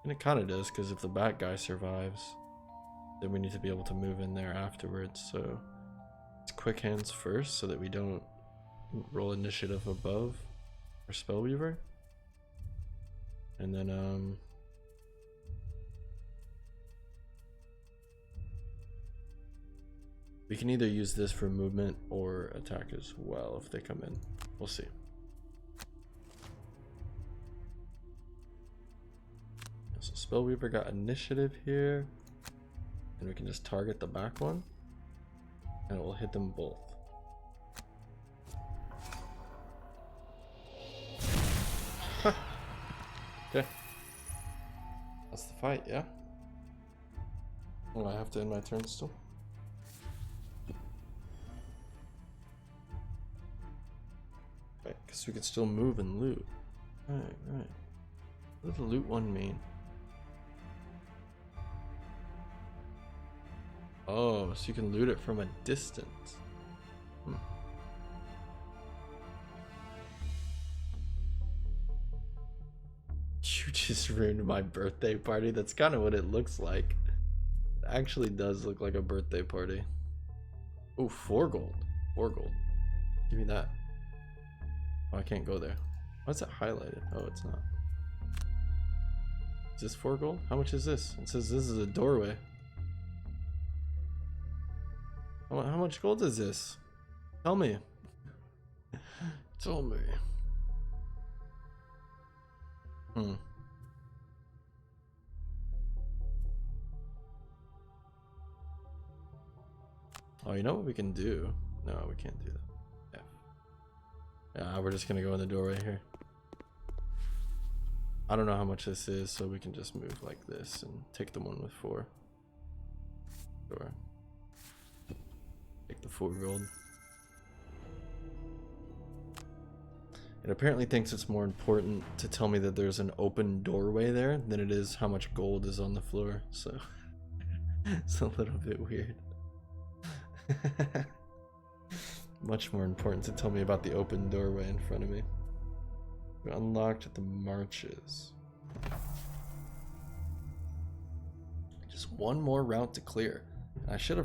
And it kind of does, because if the bat guy survives, then we need to be able to move in there afterwards. So it's quick hands first so that we don't roll initiative above our Spellweaver. And then we can either use this for movement or attack as well if they come in. We'll see. So Spellweaver got initiative here. And we can just target the back one. And it will hit them both. Okay. That's the fight, yeah? Well, I have to end my turn still. Right, because we can still move and loot. Alright, right. What does the loot one mean? Oh, so you can loot it from a distance. You just ruined my birthday party. That's kind of what it looks like. It actually does look like a birthday party. Oh, 4 gold. 4 gold. Give me that. Oh, I can't go there. Why is that highlighted? Oh, it's not. Is this 4 gold? How much is this? It says this is a doorway. How much gold is this? Tell me. Tell me. Oh, you know what we can do? No, we can't do that. Yeah, we're just gonna go in the doorway here. I don't know how much this is, so we can just move like this and take the one with 4. Sure. Take the 4 gold. It apparently thinks it's more important to tell me that there's an open doorway there than it is how much gold is on the floor, so it's a little bit weird. Much more important to tell me about the open doorway in front of me. We unlocked the marches. Just one more route to clear. I should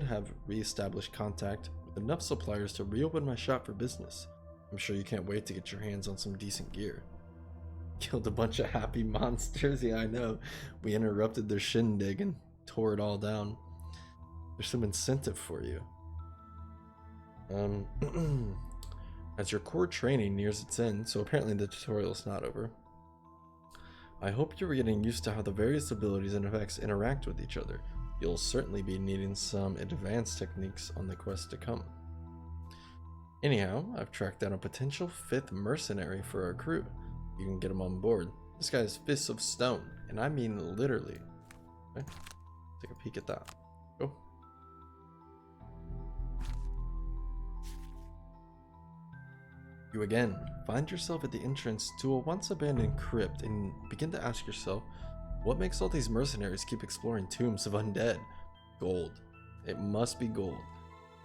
have re-established contact with enough suppliers to reopen my shop for business. I'm sure you can't wait to get your hands on some decent gear. Killed a bunch of happy monsters. Yeah, I know. We interrupted their shindig and tore it all down. There's some incentive for you. As your core training nears its end, so apparently the tutorial's not over. I hope you're getting used to how the various abilities and effects interact with each other. You'll certainly be needing some advanced techniques on the quest to come. Anyhow, I've tracked down a potential 5th mercenary for our crew. You can get him on board. This guy has fists of stone, and I mean literally. Okay. Take a peek at that. Go. You again find yourself at the entrance to a once abandoned crypt and begin to ask yourself, what makes all these mercenaries keep exploring tombs of undead? Gold. It must be gold.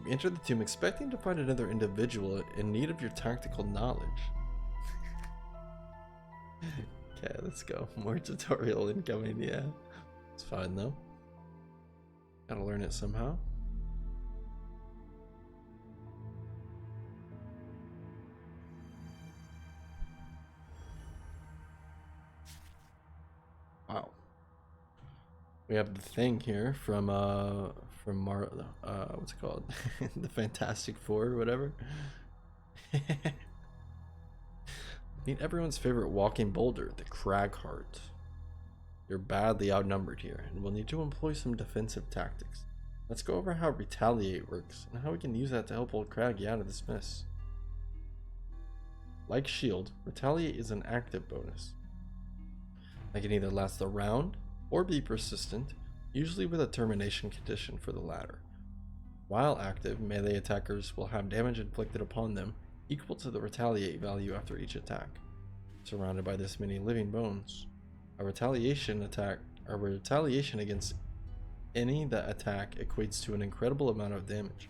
You enter the tomb expecting to find another individual in need of your tactical knowledge. Okay, let's go. More tutorial incoming, yeah. It's fine though. Gotta learn it somehow. Wow. We have the thing here from what's it called? The Fantastic Four or whatever. Meet everyone's favorite walking boulder, the Cragheart. You're badly outnumbered here, and we'll need to employ some defensive tactics. Let's go over how Retaliate works, and how we can use that to help old Craggy out of this mess. Like Shield, Retaliate is an active bonus. It can either last the round, or be persistent, usually with a termination condition for the latter. While active, melee attackers will have damage inflicted upon them equal to the Retaliate value after each attack. Surrounded by this many living bones, a retaliation against any that attack equates to an incredible amount of damage,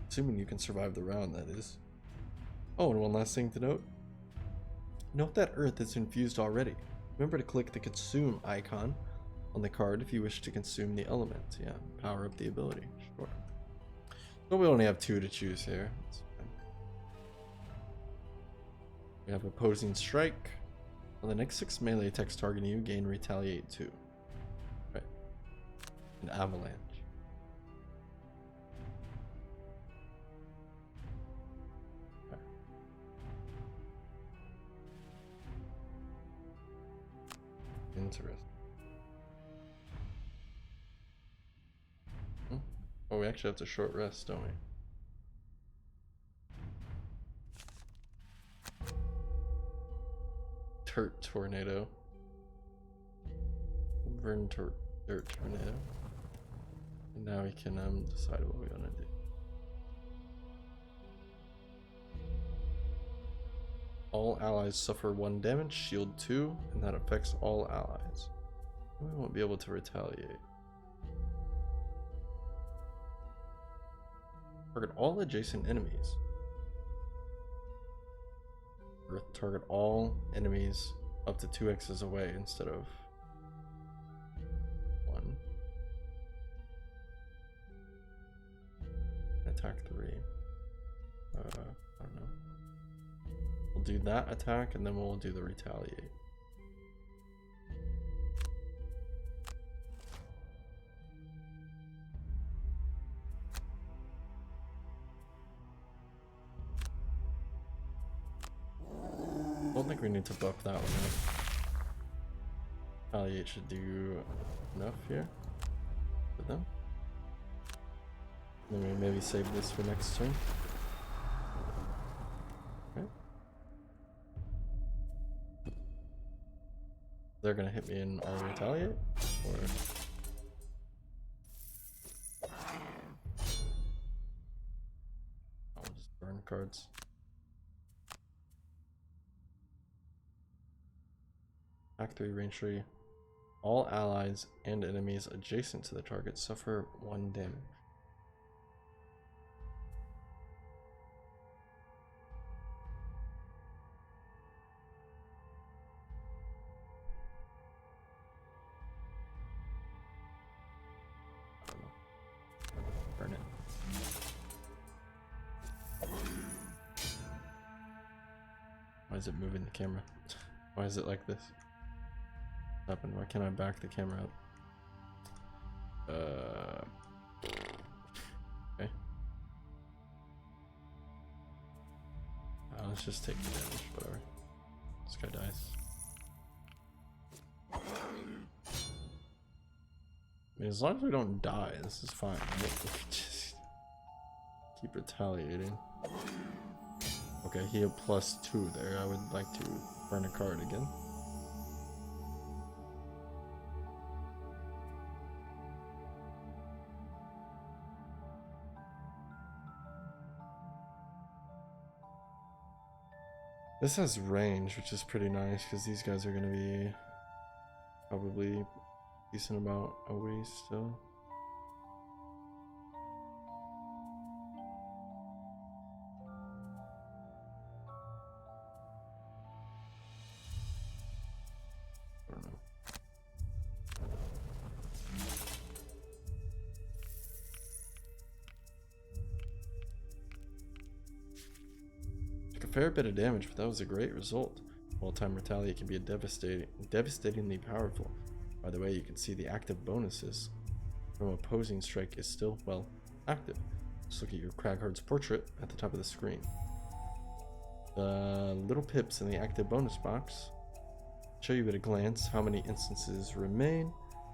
assuming you can survive the round, that is. Oh, and one last thing to note. Note that Earth is infused already. Remember to click the consume icon on the card if you wish to consume the element. Yeah, power up the ability. Sure. But we only have 2 to choose here. That's fine. We have opposing strike. On the next 6 melee attacks targeting you, gain retaliate 2. Right. An avalanche. Okay. Interesting. Oh, we actually have to short rest, don't we? Dirt tornado. Dirt tornado. And now we can decide what we want to do. All allies suffer 1 damage, shield 2, and that affects all allies. We won't be able to retaliate. Target all adjacent enemies. Or target all enemies up to 2x's away instead of 1. Attack 3. I don't know. We'll do that attack and then we'll do the retaliate. I don't think we need to buff that one up. Retaliate should do enough here for them. Then we maybe save this for next turn. Okay. They're gonna hit me in our retaliate, or Burn cards. Act 3, range 3. All allies and enemies adjacent to the target suffer 1 damage. Burn it. Why is it moving the camera? Why is it like this? What happened? Why can't I back the camera up? Okay. Let's just take the damage, whatever. This guy dies. I mean, as long as we don't die, this is fine. Right? Just keep retaliating. Okay, he had +2 there. I would like to burn a card again. This has range, which is pretty nice because these guys are going to be probably decent amount away still. I don't know. Took a fair bit of damage, but that was a great result. All-time retaliate can be devastatingly powerful. By the way, you can see the active bonuses from opposing strike is still, well, active. Just look at your Cragheart's portrait at the top of the screen. The little pips in the active bonus box show you at a glance how many instances remain,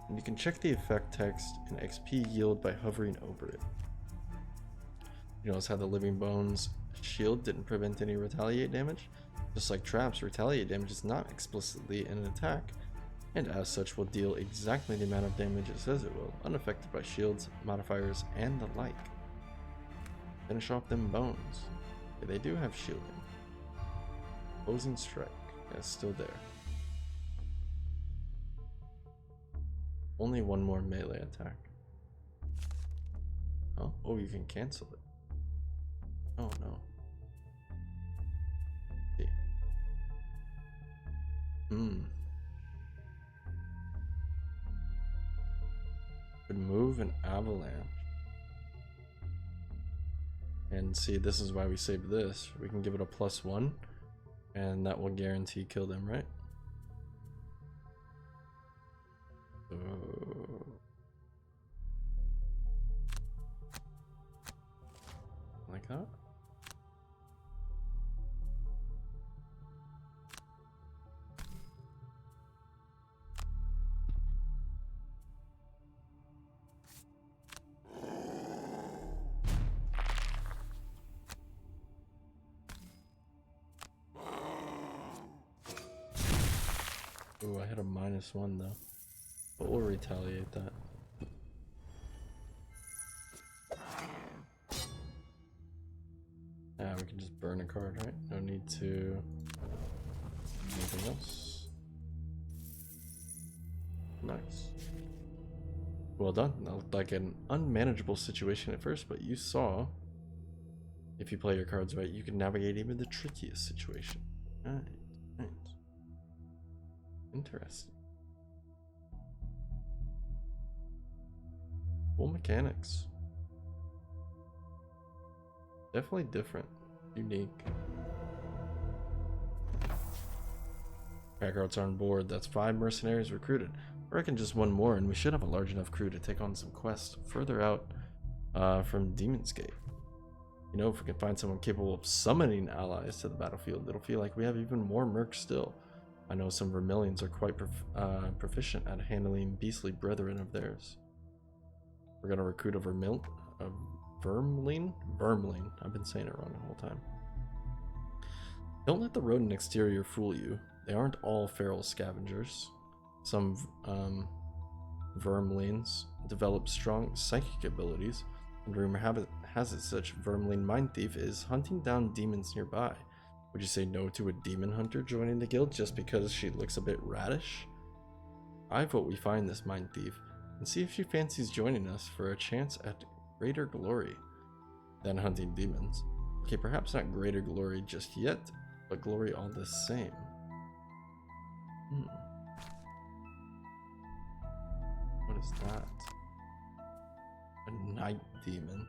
and you can check the effect text and XP yield by hovering over it. You notice how the Living Bones shield didn't prevent any retaliate damage? Just like traps, retaliate damage is not explicitly an attack, and as such will deal exactly the amount of damage it says it will, unaffected by shields, modifiers, and the like. Finish off them bones. Yeah, they do have shielding. Opposing strike, yeah, it's still there. Only one more melee attack. Oh, you can cancel it. Oh no. Yeah. Could move an avalanche. And see, this is why we saved this. We can give it a +1, and that will guarantee kill them, right? Like that. Ooh, I hit a -1 though, but we'll retaliate that. Yeah, we can just burn a card, right? No need to anything else. Nice. Well done. That looked like an unmanageable situation at first, but you saw, if you play your cards right, you can navigate even the trickiest situation. Right. Interesting. Cool mechanics. Definitely different. Unique. Craghearts are on board. That's 5 mercenaries recruited. I reckon just one more and we should have a large enough crew to take on some quests further out from Demon's Gate. You know, if we can find someone capable of summoning allies to the battlefield, it'll feel like we have even more mercs still. I know some Vermilions are quite proficient at handling beastly brethren of theirs. We're gonna recruit a Vermling? Vermling. I've been saying it wrong the whole time. Don't let the rodent exterior fool you. They aren't all feral scavengers. Some Vermlings develop strong psychic abilities, and rumor has it such Vermling Mind Thief is hunting down demons nearby. Would you say no to a demon hunter joining the guild just because she looks a bit radish? I vote we find this Mind Thief and see if she fancies joining us for a chance at greater glory than hunting demons. Okay, perhaps not greater glory just yet, but glory all the same. What is that? A night demon.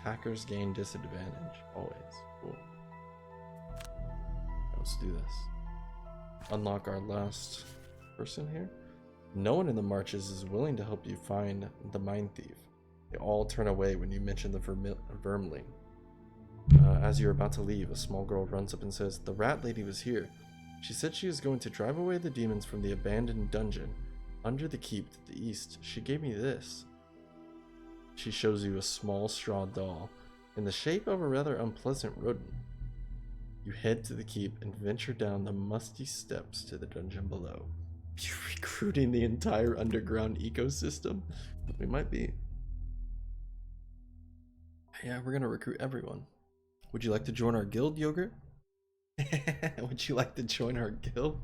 Attackers gain disadvantage. Always. Cool. Let's do this. Unlock our last person here. No one in the marches is willing to help you find the Mind Thief. They all turn away when you mention the Vermling. As you're about to leave, a small girl runs up and says, "The rat lady was here. She said she is going to drive away the demons from the abandoned dungeon under the keep to the east. She gave me this." She shows you a small straw doll in the shape of a rather unpleasant rodent. You head to the keep and venture down the musty steps to the dungeon below. You're recruiting the entire underground ecosystem? We might be. Yeah, we're gonna recruit everyone. Would you like to join our guild, Yogurt? Would you like to join our guild?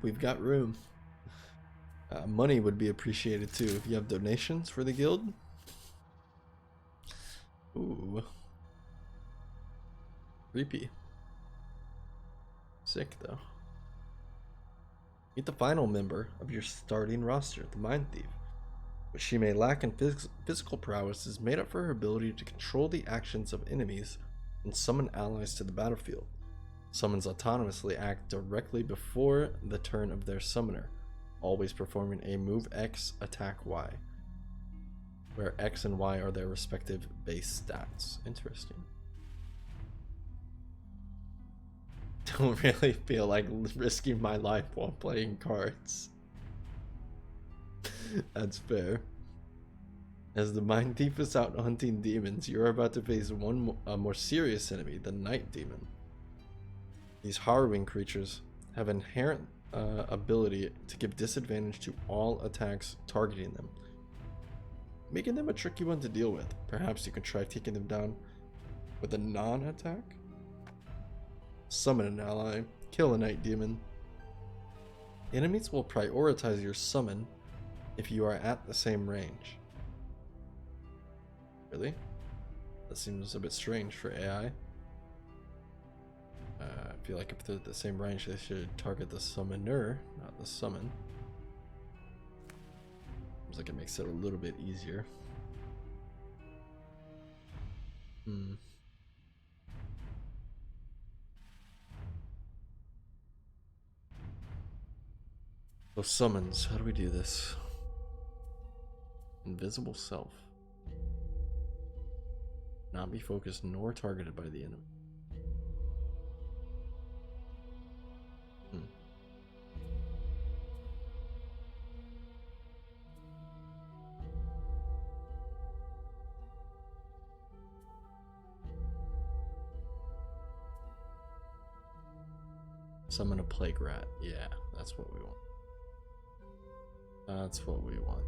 We've got room. Money would be appreciated too. If you have donations for the guild. Ooh. Creepy. Sick though. Meet the final member of your starting roster, the Mind Thief. What she may lack in physical prowess is made up for her ability to control the actions of enemies and summon allies to the battlefield. Summons autonomously act directly before the turn of their summoner, always performing a move X, attack Y, where X and Y are their respective base stats. Interesting. Don't really feel like risking my life while playing cards. That's fair. As the Mind Thief is out hunting demons, you are about to face a more serious enemy, the Night Demon. These harrowing creatures have inherent ability to give disadvantage to all attacks targeting them, making them a tricky one to deal with. Perhaps you can try taking them down with a non-attack? Summon an ally, kill a Night Demon. Enemies will prioritize your summon if you are at the same range. Really? That seems a bit strange for AI. I feel like if they're at the same range, they should target the summoner, not the summon. Seems like it makes it a little bit easier. So summons, how do we do this? Invisible self. Not be focused nor targeted by the enemy. Summon a plague rat. Yeah, that's what we want. That's what we want.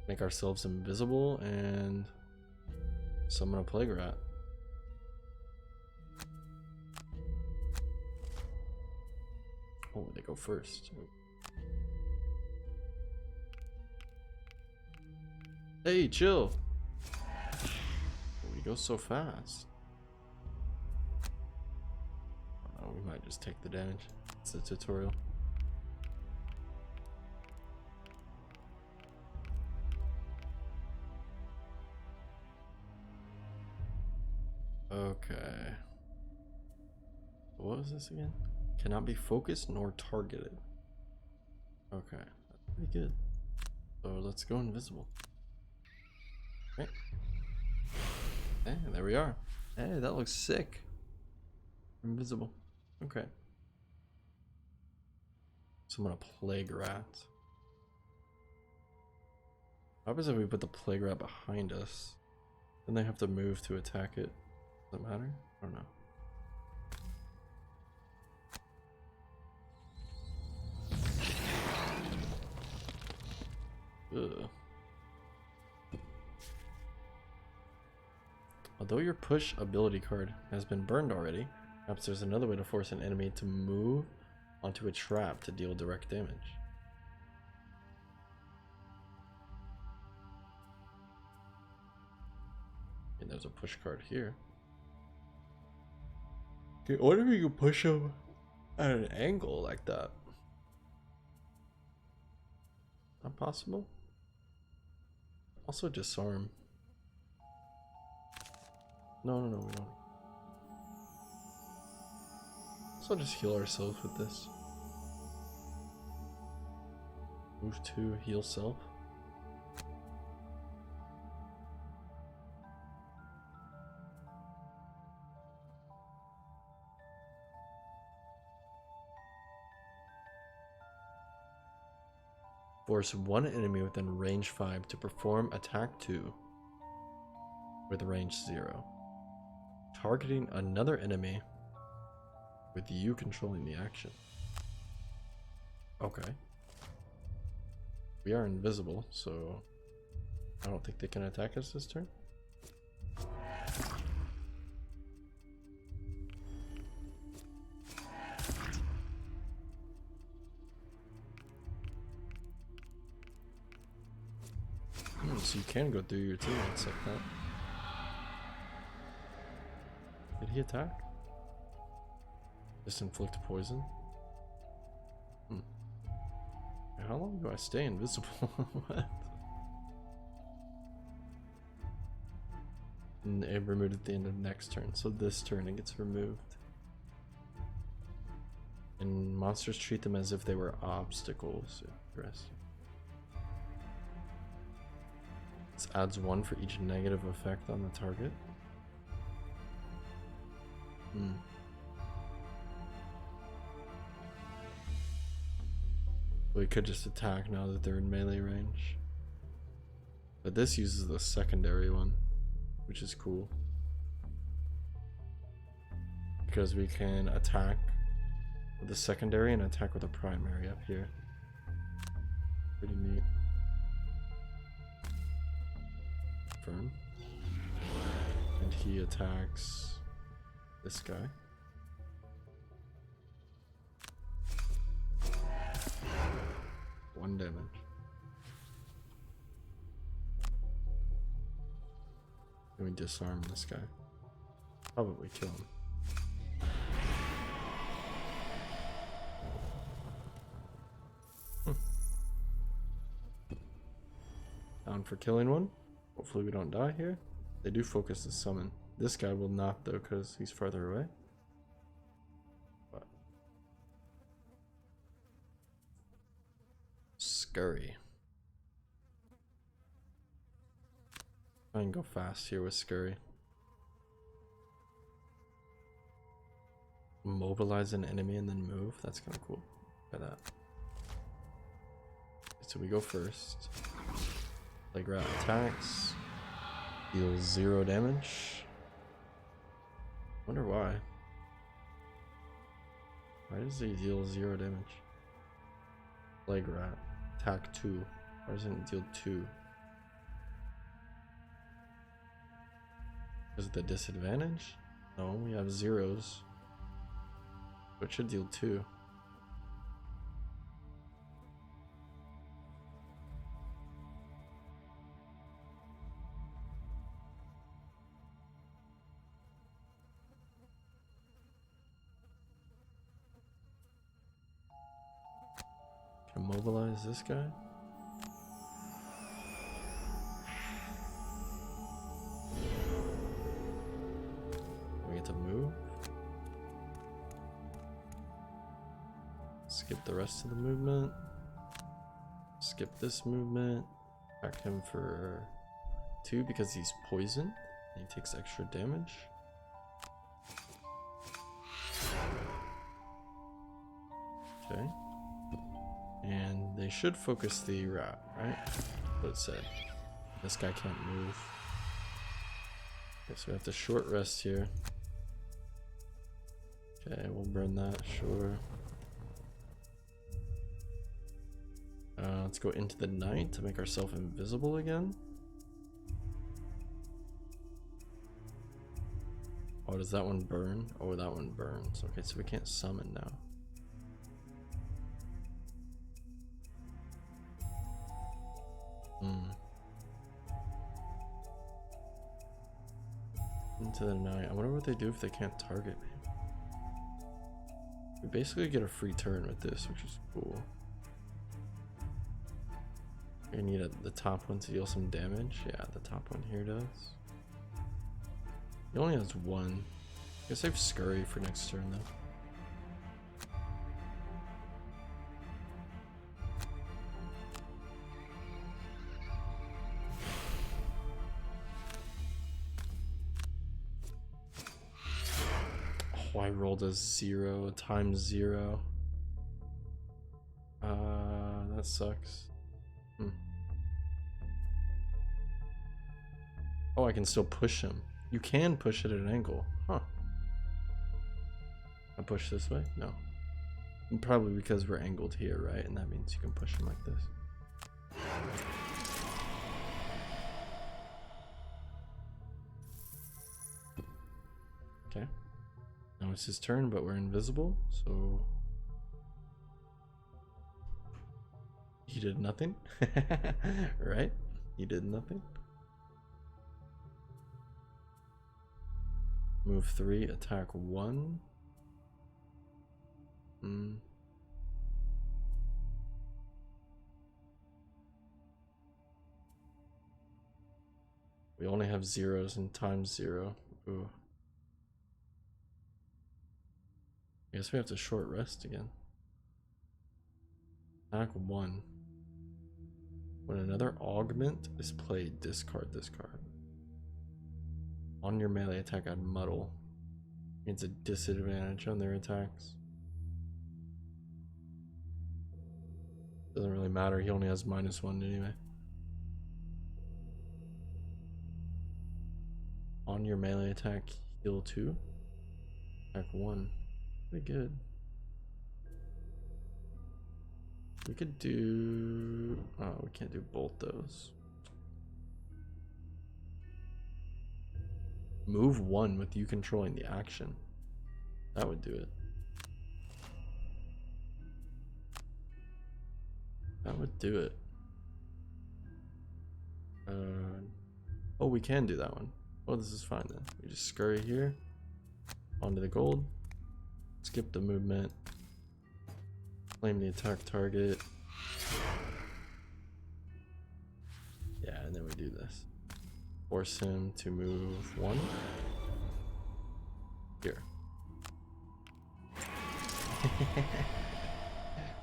Make ourselves invisible and summon a plague rat. Oh, they go first. Hey, chill. Oh, he goes so fast. Oh, we might just take the damage. It's a tutorial. Okay. What was this again? Cannot be focused nor targeted. Okay, that's pretty good. So let's go invisible. Okay. Hey, there we are. Hey, that looks sick. Invisible. Okay. So I'm gonna plague rat. What happens if we put the plague rat behind us? Then they have to move to attack it. Does that matter? I don't know. Ugh. Although your push ability card has been burned already, perhaps there's another way to force an enemy to move onto a trap to deal direct damage. And there's a push card here. Okay, what if you can push him at an angle like that? Not possible? Also disarm. No, we don't. So just heal ourselves with this. Move to heal self. Force one enemy within range 5 to perform attack 2 with range 0. Targeting another enemy with you controlling the action. Okay. We are invisible, so I don't think they can attack us this turn. So you can go through your teammates like that. Did he attack? Just inflict poison? How long do I stay invisible? What? And it removed at the end of next turn, so this turn it gets removed. And monsters treat them as if they were obstacles. Interesting. This adds 1 for each negative effect on the target. We could just attack now that they're in melee range. But this uses the secondary one, which is cool. Because we can attack with the secondary and attack with a primary up here. Pretty neat. Confirm. And he attacks this guy. One damage. And we disarm this guy. Probably kill him. Down for killing one. Hopefully we don't die here. They do focus the summon. This guy will not though, because he's farther away. But Scurry. I can go fast here with Scurry. Mobilize an enemy and then move. That's kind of cool. Look at that. So we go first. Like rat attacks. Deals 0 damage. Wonder why. Why does he deal 0 damage? Plague rat. Attack 2. Why doesn't it deal 2? Is it the disadvantage? No, we have zeros. So it should deal 2. Can mobilize this guy. We get to move. Skip the rest of the movement. Skip this movement. Attack him for 2 because he's poisoned. And he takes extra damage. Okay. And they should focus the rat, right? That's what it said. This guy can't move. Okay, so we have to short rest here. Okay, we'll burn that, sure. Let's go into the night to make ourselves invisible again. Oh, does that one burn? Oh, that one burns. Okay, so we can't summon now. Into the night. I wonder what they do if they can't target me. We basically get a free turn with this, which is cool. I need the top one to deal some damage. Yeah, the top one here does. He only has one. I guess I have Scurry for next turn though. Oh, I rolled a 0 times 0. That sucks. Oh, I can still push him. You can push it at an angle. Huh. I push this way? No. Probably because we're angled here, right? And that means you can push him like this. Okay. Now it's his turn, but we're invisible, so... He did nothing. Right? He did nothing. Move 3, attack 1. We only have zeros and times 0. Ooh. I guess we have to short rest again. Attack 1. When another augment is played, discard this card. On your melee attack, add muddle. Means a disadvantage on their attacks. Doesn't really matter, he only has -1 anyway. On your melee attack, heal 2. Attack 1. Pretty good. We could do... Oh, we can't do both those. Move 1 with you controlling the action. That would do it. That would do it. Oh, we can do that one. Oh, this is fine then. We just scurry here. Onto the gold. Skip the movement. Claim the attack target. Yeah, and then we do this. Force him to move 1. Here.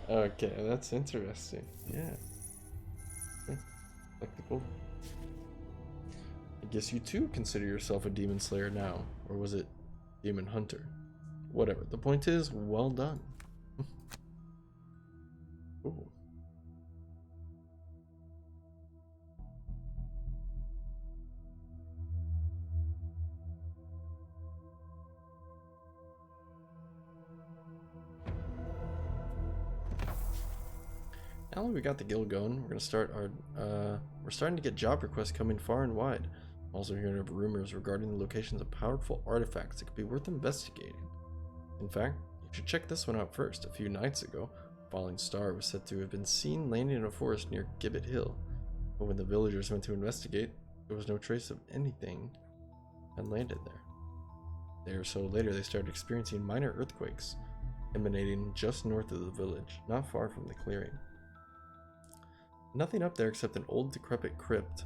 Okay, that's interesting. Yeah. Okay. Like the gold. I guess you too consider yourself a demon slayer now. Or was it demon hunter? Whatever. The point is, well done. Ooh. Now that we got the guild going, we're gonna start our we're starting to get job requests coming far and wide. I'm also hearing of rumors regarding the locations of powerful artifacts that could be worth investigating. In fact, you should check this one out first. A few nights ago, a falling star was said to have been seen landing in a forest near Gibbet Hill. But when the villagers went to investigate, there was no trace of anything had landed there. A day or so later, they started experiencing minor earthquakes, emanating just north of the village, not far from the clearing. Nothing up there except an old decrepit crypt.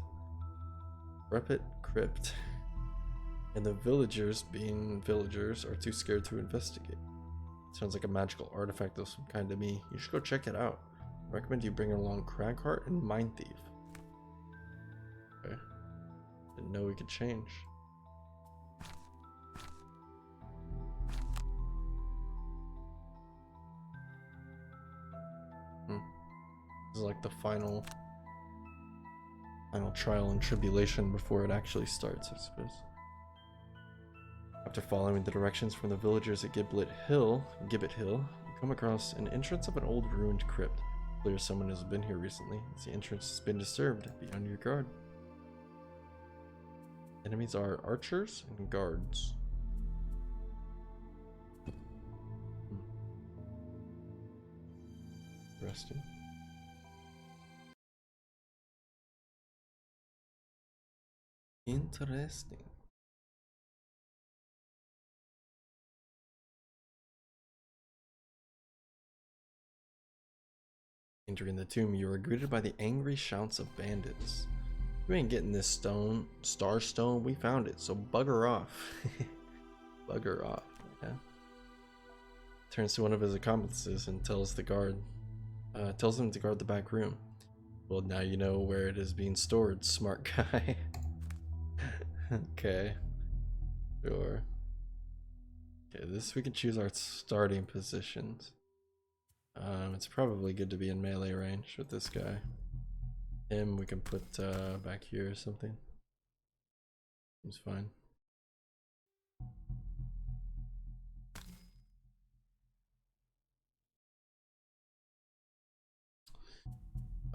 And the villagers, being villagers, are too scared to investigate. Sounds like a magical artifact of some kind to me. You should go check it out. I recommend you bring along Cragheart and Mind Thief. Okay. Didn't know we could change. This is like the final trial and tribulation before it actually starts, I suppose. After following the directions from the villagers at Gibbet Hill, you come across an entrance of an old ruined crypt. Clear someone has been here recently. The entrance has been disturbed. Be on your guard. Enemies are archers and guards. Interesting. Interesting. Entering the tomb, you are greeted by the angry shouts of bandits. You ain't getting this stone, star stone. We found it, so bugger off. Bugger off. Yeah. Turns to one of his accomplices and tells him to guard the back room. Well, now you know where it is being stored, smart guy. Okay. Sure. Okay, this we can choose our starting positions. It's probably good to be in melee range with this guy. Him we can put back here or something. Seems fine.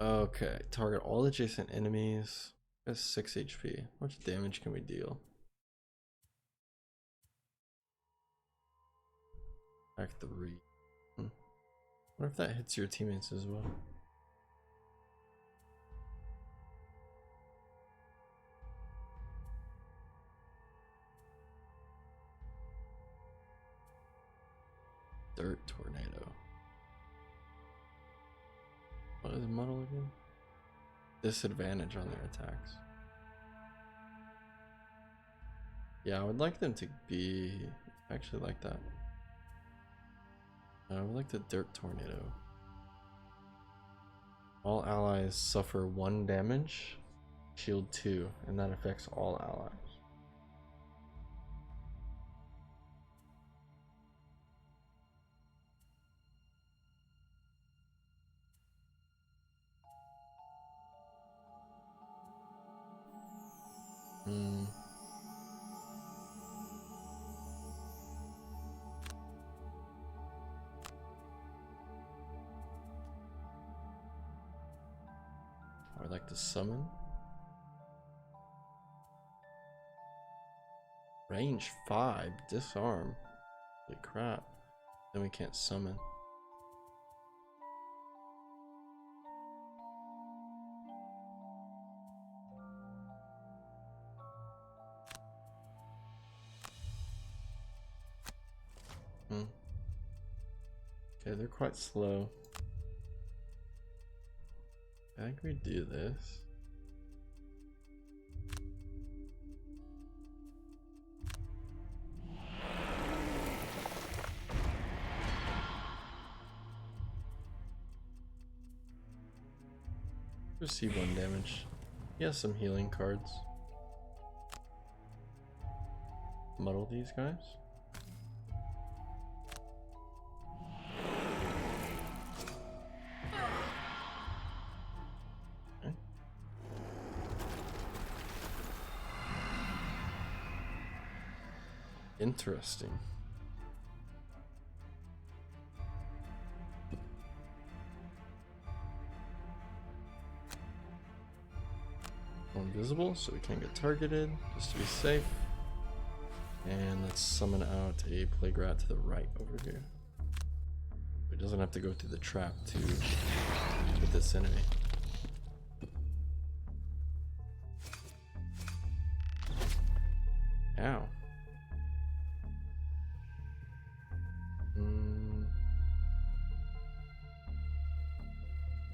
Okay, target all adjacent enemies. That's 6 HP. How much damage can we deal? Back 3. What if that hits your teammates as well? Dirt tornado. What is muddle again? Disadvantage on their attacks. Yeah, I would like them to be actually like that. I would like the dirt tornado. All allies suffer 1 damage, shield 2, and that affects all allies. I would like to summon. Range 5, disarm. Holy crap. Then we can't summon. Okay, they're quite slow. I think we do this. Receive 1 damage. He has some healing cards. Muddle these guys. Okay. Interesting. Invisible, so we can't get targeted, just to be safe. And let's summon out a plague rat to the right over here. It doesn't have to go through the trap to hit this enemy. Ow.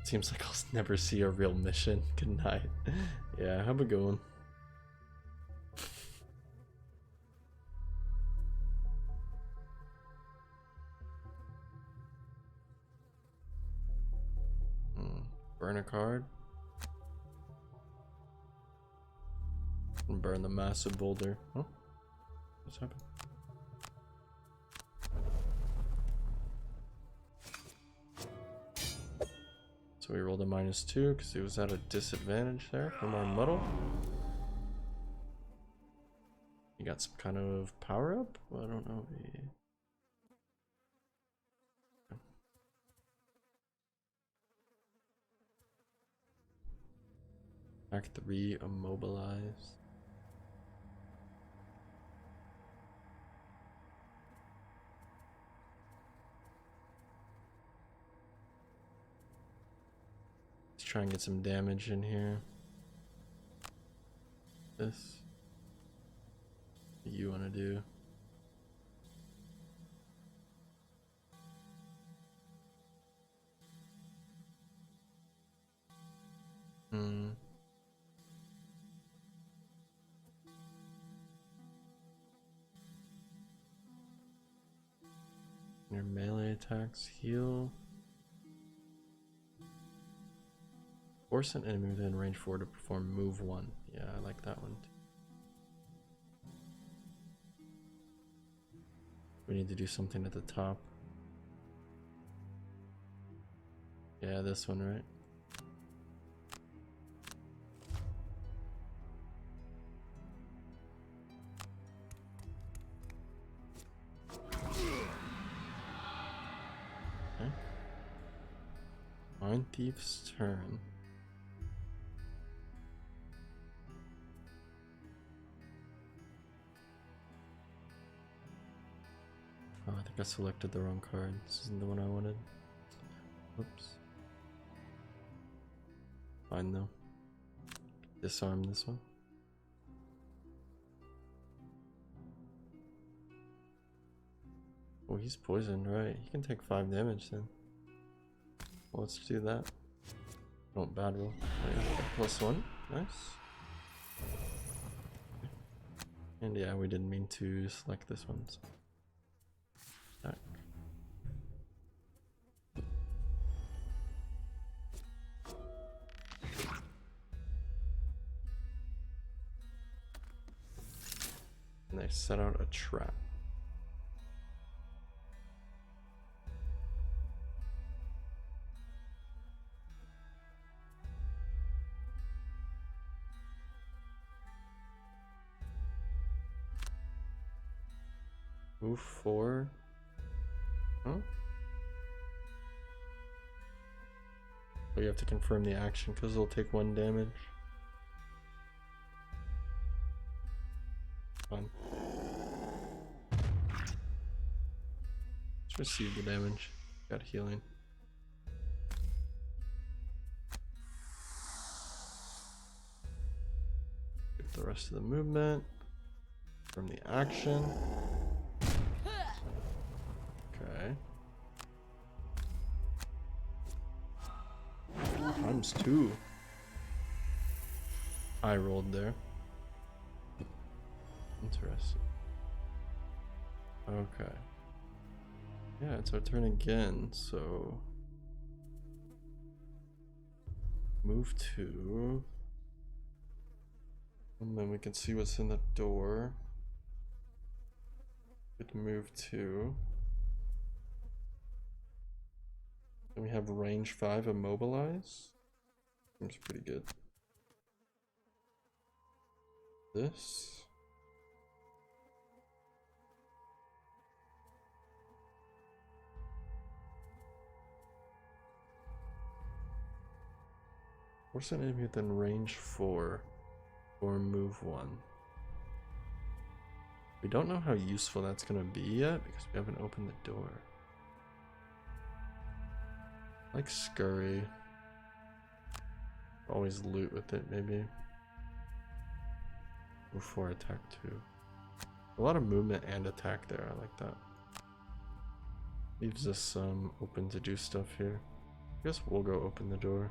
Seems like I'll never see a real mission. Good night. Yeah, have a good one. Burn a card. And burn the massive boulder. Oh, what's happened? So we rolled a -2 because he was at a disadvantage there from our muddle. He got some kind of power up? Well, I don't know. Act 3, immobilize. Let's try and get some damage in here. This. What you want to do? Your melee attacks heal. Force an enemy within range 4 to perform move 1. Yeah, I like that one. We need to do something at the top. Yeah, this one, right? Okay. Mind Thief's turn. Oh, I think I selected the wrong card. This isn't the one I wanted. Whoops. Fine though. Disarm this one. Oh, he's poisoned, right? He can take 5 damage then. Well, let's do that. Oh, bad roll. +1. Nice. And yeah, we didn't mean to select this one. So. Attack. And they set out a trap. Move 4. Huh? But you have to confirm the action because it'll take 1 damage. Fine. Let's receive the damage. Got healing. Get the rest of the movement from the action. Okay. ×2. I rolled there. Interesting. Okay. Yeah, it's our turn again, so move 2. And then we can see what's in the door. Good move 2. And we have range 5 immobilize. Seems pretty good. This. Force an enemy within range 4 or move 1. We don't know how useful that's going to be yet because we haven't opened the door. Like scurry. Always loot with it, maybe. Move 4, attack 2. A lot of movement and attack there. I like that. Leaves us open to do stuff here. I guess we'll go open the door.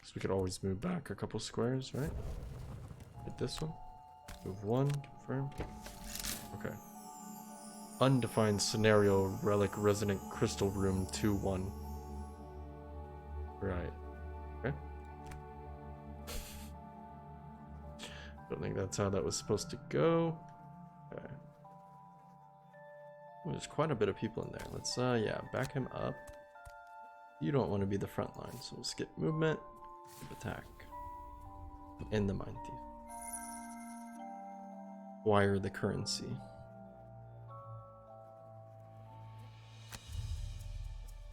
So we could always move back a couple squares, right? Hit this one. Move 1, confirm. Okay. Undefined scenario, relic, resonant crystal room 2-1. Right. Okay. Don't think that's how that was supposed to go. Okay. Ooh, there's quite a bit of people in there. Let's yeah, back him up. You don't want to be the front line, so we'll skip movement, skip attack. And the Mind Thief. Wire the currency.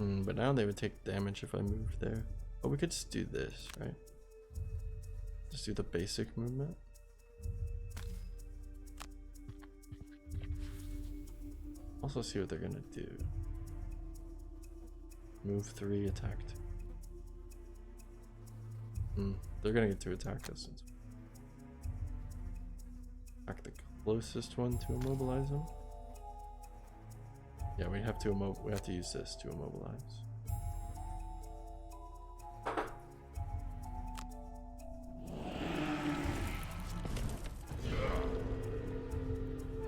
But now they would take damage if I moved there. Oh, we could just do this, right? Just do the basic movement. Also see what they're gonna do. Move 3, attack 2. They're gonna get to attack distance. Attack the closest one to immobilize them. Yeah, we have to use this to immobilize.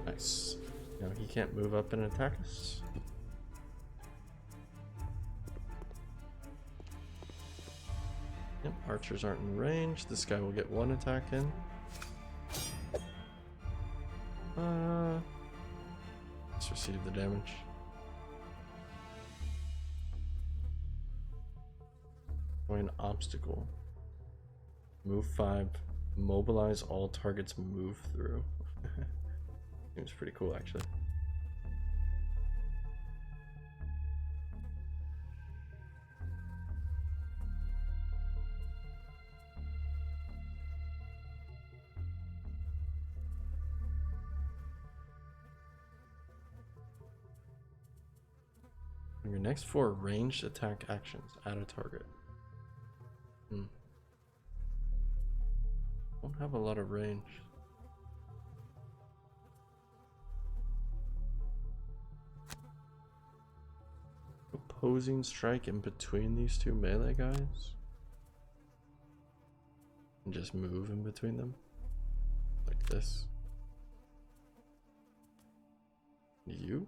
Nice. Now he can't move up and attack us. Yep, archers aren't in range. This guy will get 1 attack in. Let's receive the damage. An obstacle. Move 5. Mobilize all targets move through. Seems pretty cool, actually. On your next 4 ranged attack actions, add a target. Don't have a lot of range. Opposing strike in between these 2 melee guys? And just move in between them? Like this. You?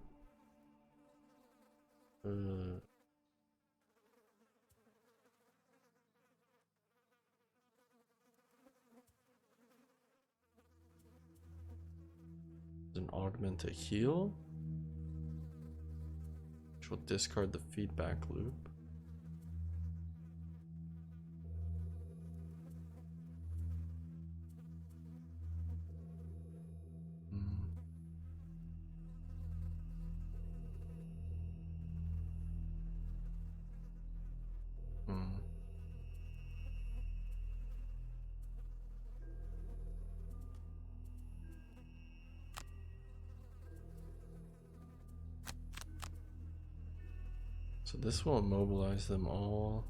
An augment to heal, which will discard the feedback loop. So this will immobilize them all.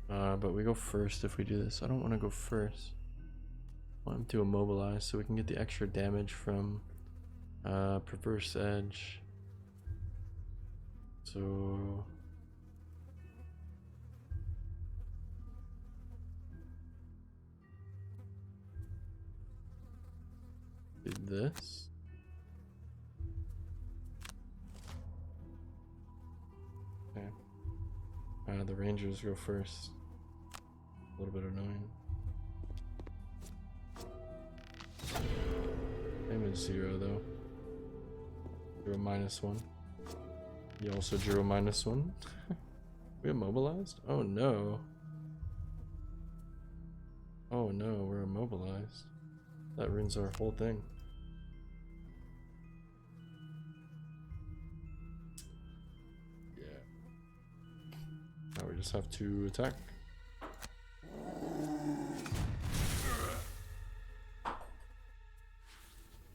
But we go first if we do this. I don't want to go first. I want him to immobilize so we can get the extra damage from Perverse Edge. So do this. Okay. The Rangers go first. A little bit annoying. Damage 0 though. Drew a -1. You also drew a -1. We immobilized? Oh no. Oh no, we're immobilized. That ruins our whole thing. Yeah. Now we just have to attack.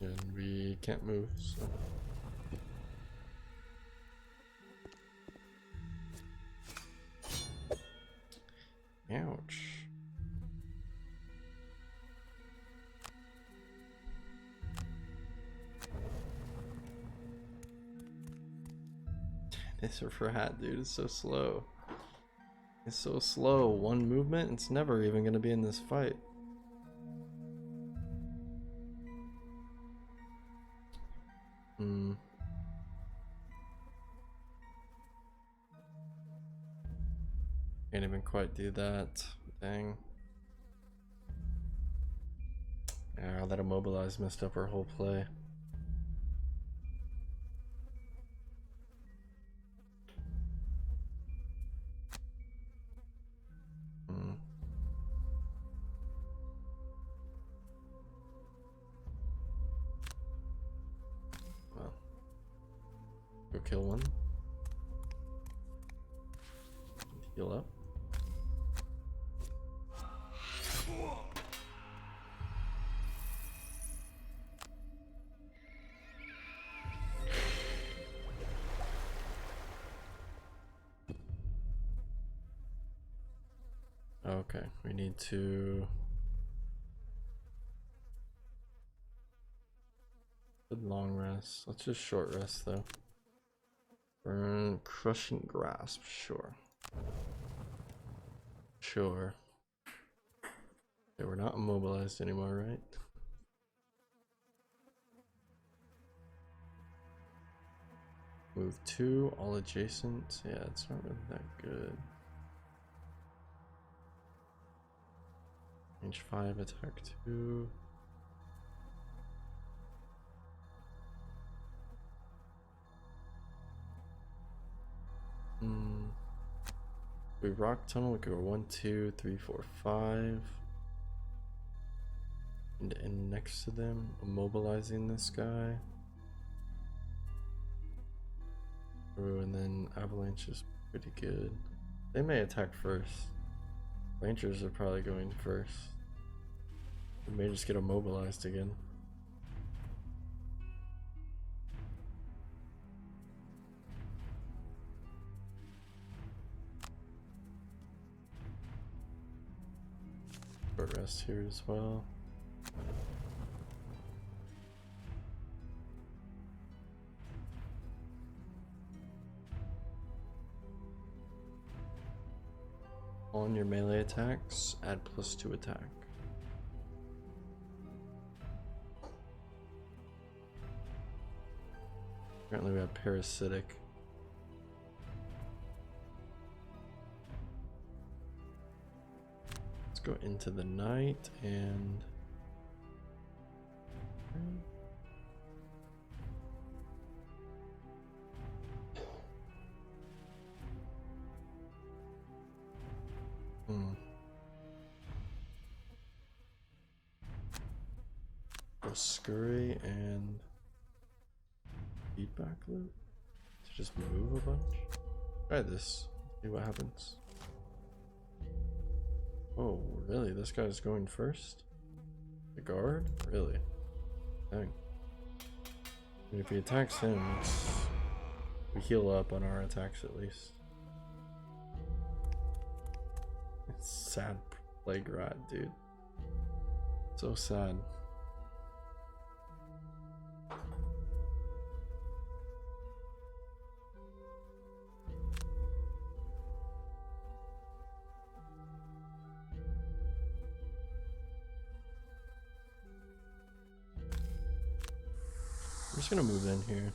And we can't move, so. Ouch. This rat, dude, is so slow. It's so slow. 1 movement, it's never even gonna be in this fight. Can't even quite do that. Dang. Yeah, that immobilize messed up our whole play. Well, go kill one. Heal up. Okay, we need to... Good long rest. Let's just short rest though. Burn, crushing grasp, sure. Sure. Okay, we're not immobilized anymore, right? Move 2, all adjacent. Yeah, it's not really that good. Range 5, attack 2. We rock tunnel, we go 1, 2, 3, 4, 5. And next to them, immobilizing this guy. Ooh, and then avalanche is pretty good. They may attack first. Rangers are probably going first. We may just get immobilized again. Short rest here as well. On your melee attacks, add +2 attack. Apparently we have parasitic. Let's go into the night and... Go scurry and feedback loop to just move a bunch. Try this, see what happens. Oh, really? This guy's going first? The guard? Really? Dang. I mean, if he attacks him, we heal up on our attacks at least. It's sad plague rat, dude. So sad. I'm just gonna move in here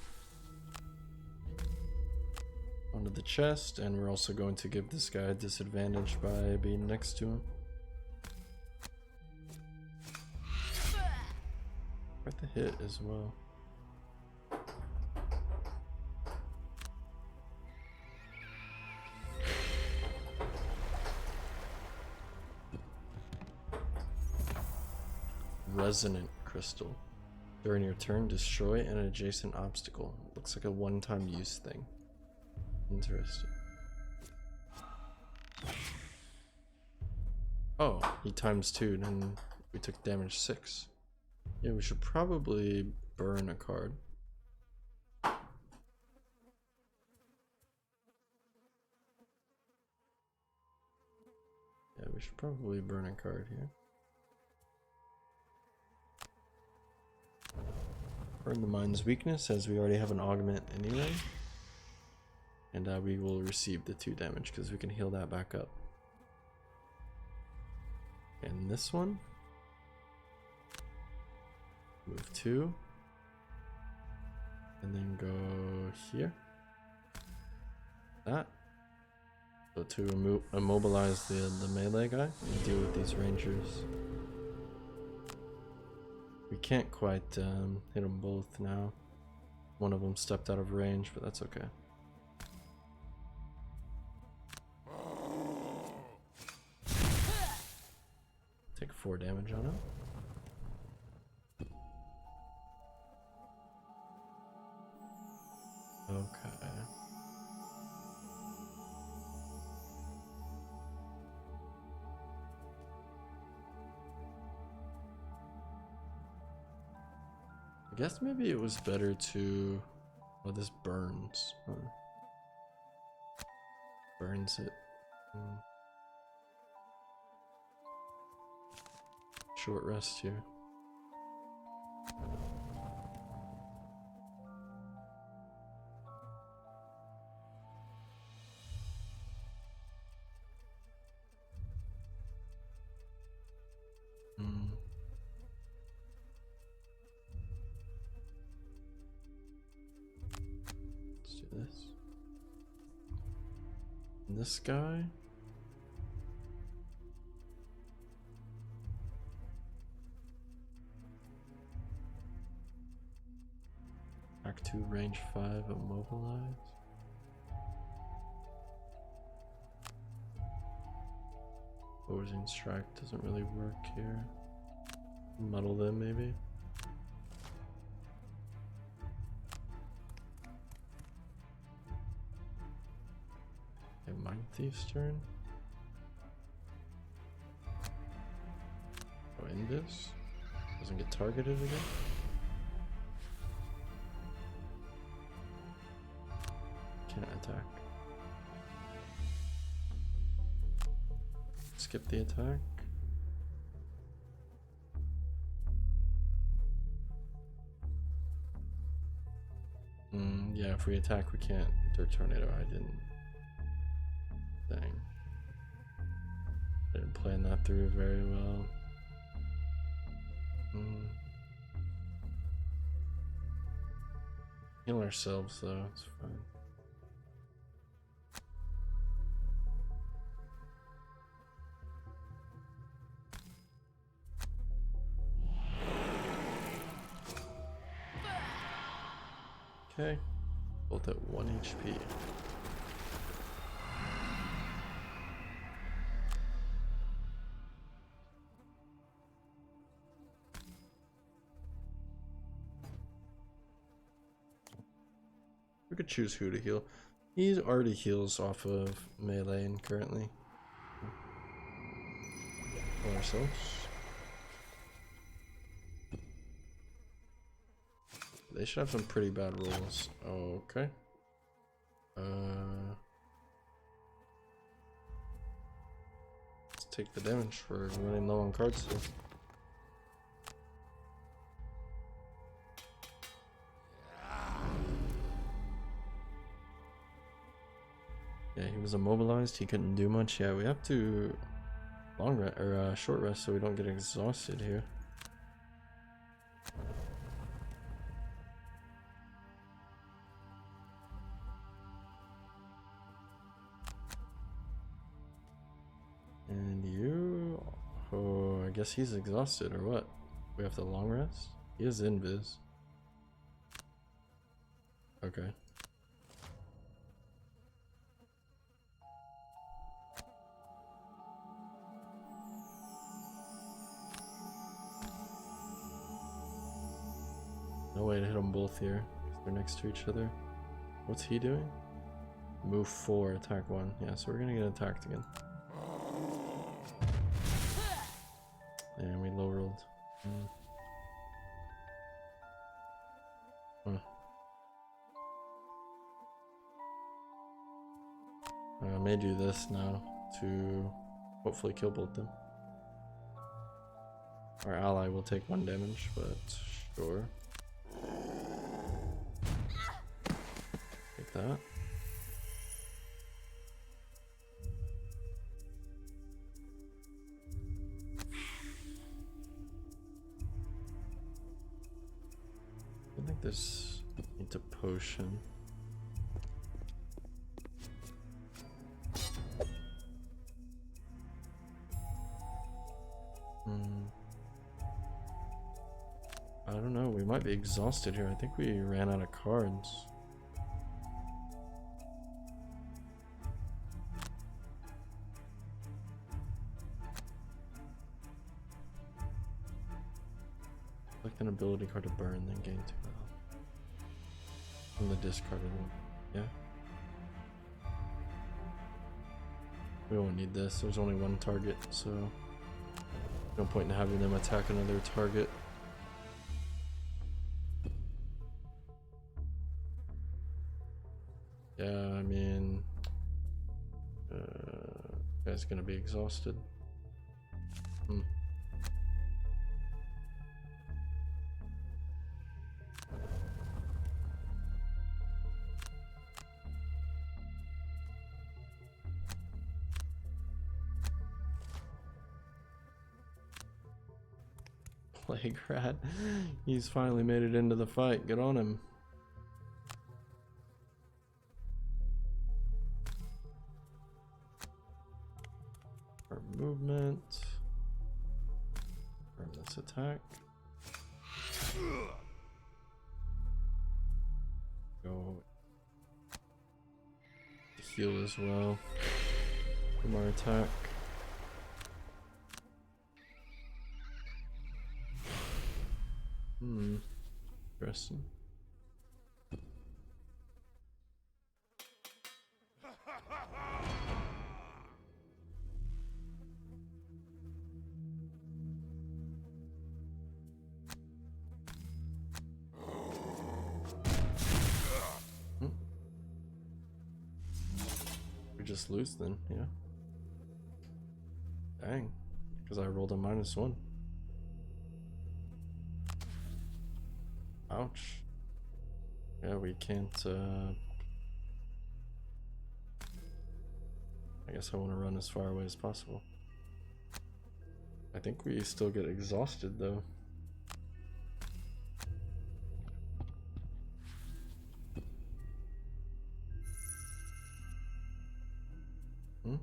onto the chest, and we're also going to give this guy a disadvantage by being next to him. Quite the hit as well. Resonant crystal. During your turn, destroy an adjacent obstacle. Looks like a one-time use thing. Interesting. Oh, he times 2, and we took damage 6. Yeah, we should probably burn a card. Yeah, we should probably burn a card here. Burn the mind's weakness, as we already have an augment anyway. And we will receive the 2 damage because we can heal that back up. And this one, move 2, and then go here. That. So to immobilize the melee guy and deal with these rangers. We can't quite hit them both now. One of them stepped out of range, but that's okay. Take 4 damage on him. Okay. guess maybe it was better to... Oh, this burns. Burns it. Short rest here. Let's do this. And this guy. Act 2, range 5, immobilize. Opposing strike doesn't really work here. Muddle them maybe. Okay, Mind Thief's turn. Go in this. Doesn't get targeted again. Can't attack. Skip the attack. Yeah, if we attack, we can't. Dirt Tornado, I didn't. Dang. Didn't plan that through very well. Heal ourselves, though. It's fine. Okay, both at 1 HP. We could choose who to heal. He already heals off of melee currently. For ourselves. They should have some pretty bad rolls. Okay. Let's take the damage. We're running low on cards still. Yeah, he was immobilized. He couldn't do much. Yeah, we have to long rest or short rest so we don't get exhausted here. And you... Oh, I guess he's exhausted or what? We have to long rest? He is invis. Okay. No way to hit them both here. They're next to each other. What's he doing? Move 4, attack 1. Yeah, so we're gonna get attacked again. And we low rolled. I may do this now to hopefully kill both them. Our ally will take 1 damage, but sure. Take that. I think this needs a potion. I don't know, we might be exhausted here. I think we ran out of cards. Select an ability card to burn, then gain 2 health. From the discarded one. Yeah. We won't need this. There's only 1 target, so no point in having them attack another target. in. Guy's gonna be exhausted. Plague rat. He's finally made it into the fight. Get on him. Our movement. From this attack. Go. Heal as well. From our attack. Interesting. We just lose then, yeah. Dang, because I rolled a -1. Ouch. Yeah, we can't, I guess I want to run as far away as possible. I think we still get exhausted though.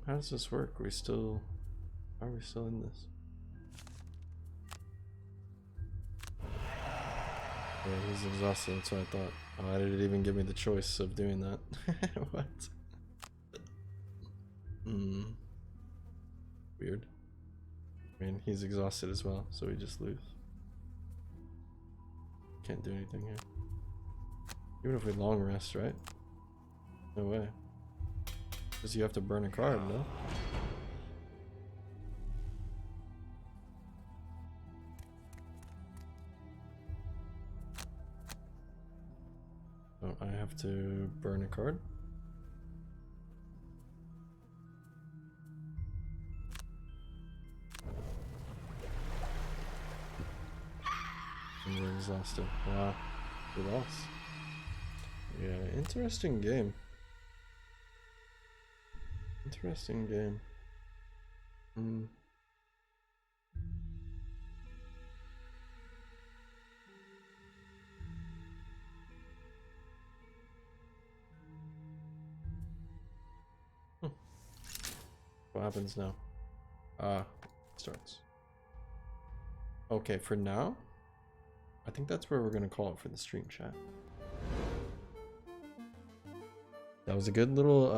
How does this work? How are we still in this? Yeah, he's exhausted, that's what I thought. Oh, I didn't even give me the choice of doing that. What? Weird. I mean, he's exhausted as well, so we just lose. Can't do anything here. Even if we long rest, right? No way. Because you have to burn a card, no? Oh, I have to burn a card? And we're exhausted. Wow. We lost. Yeah, interesting game. Interesting game. What happens now? Starts. Okay, for now, I think that's where we're gonna call it for the stream chat. That was a good little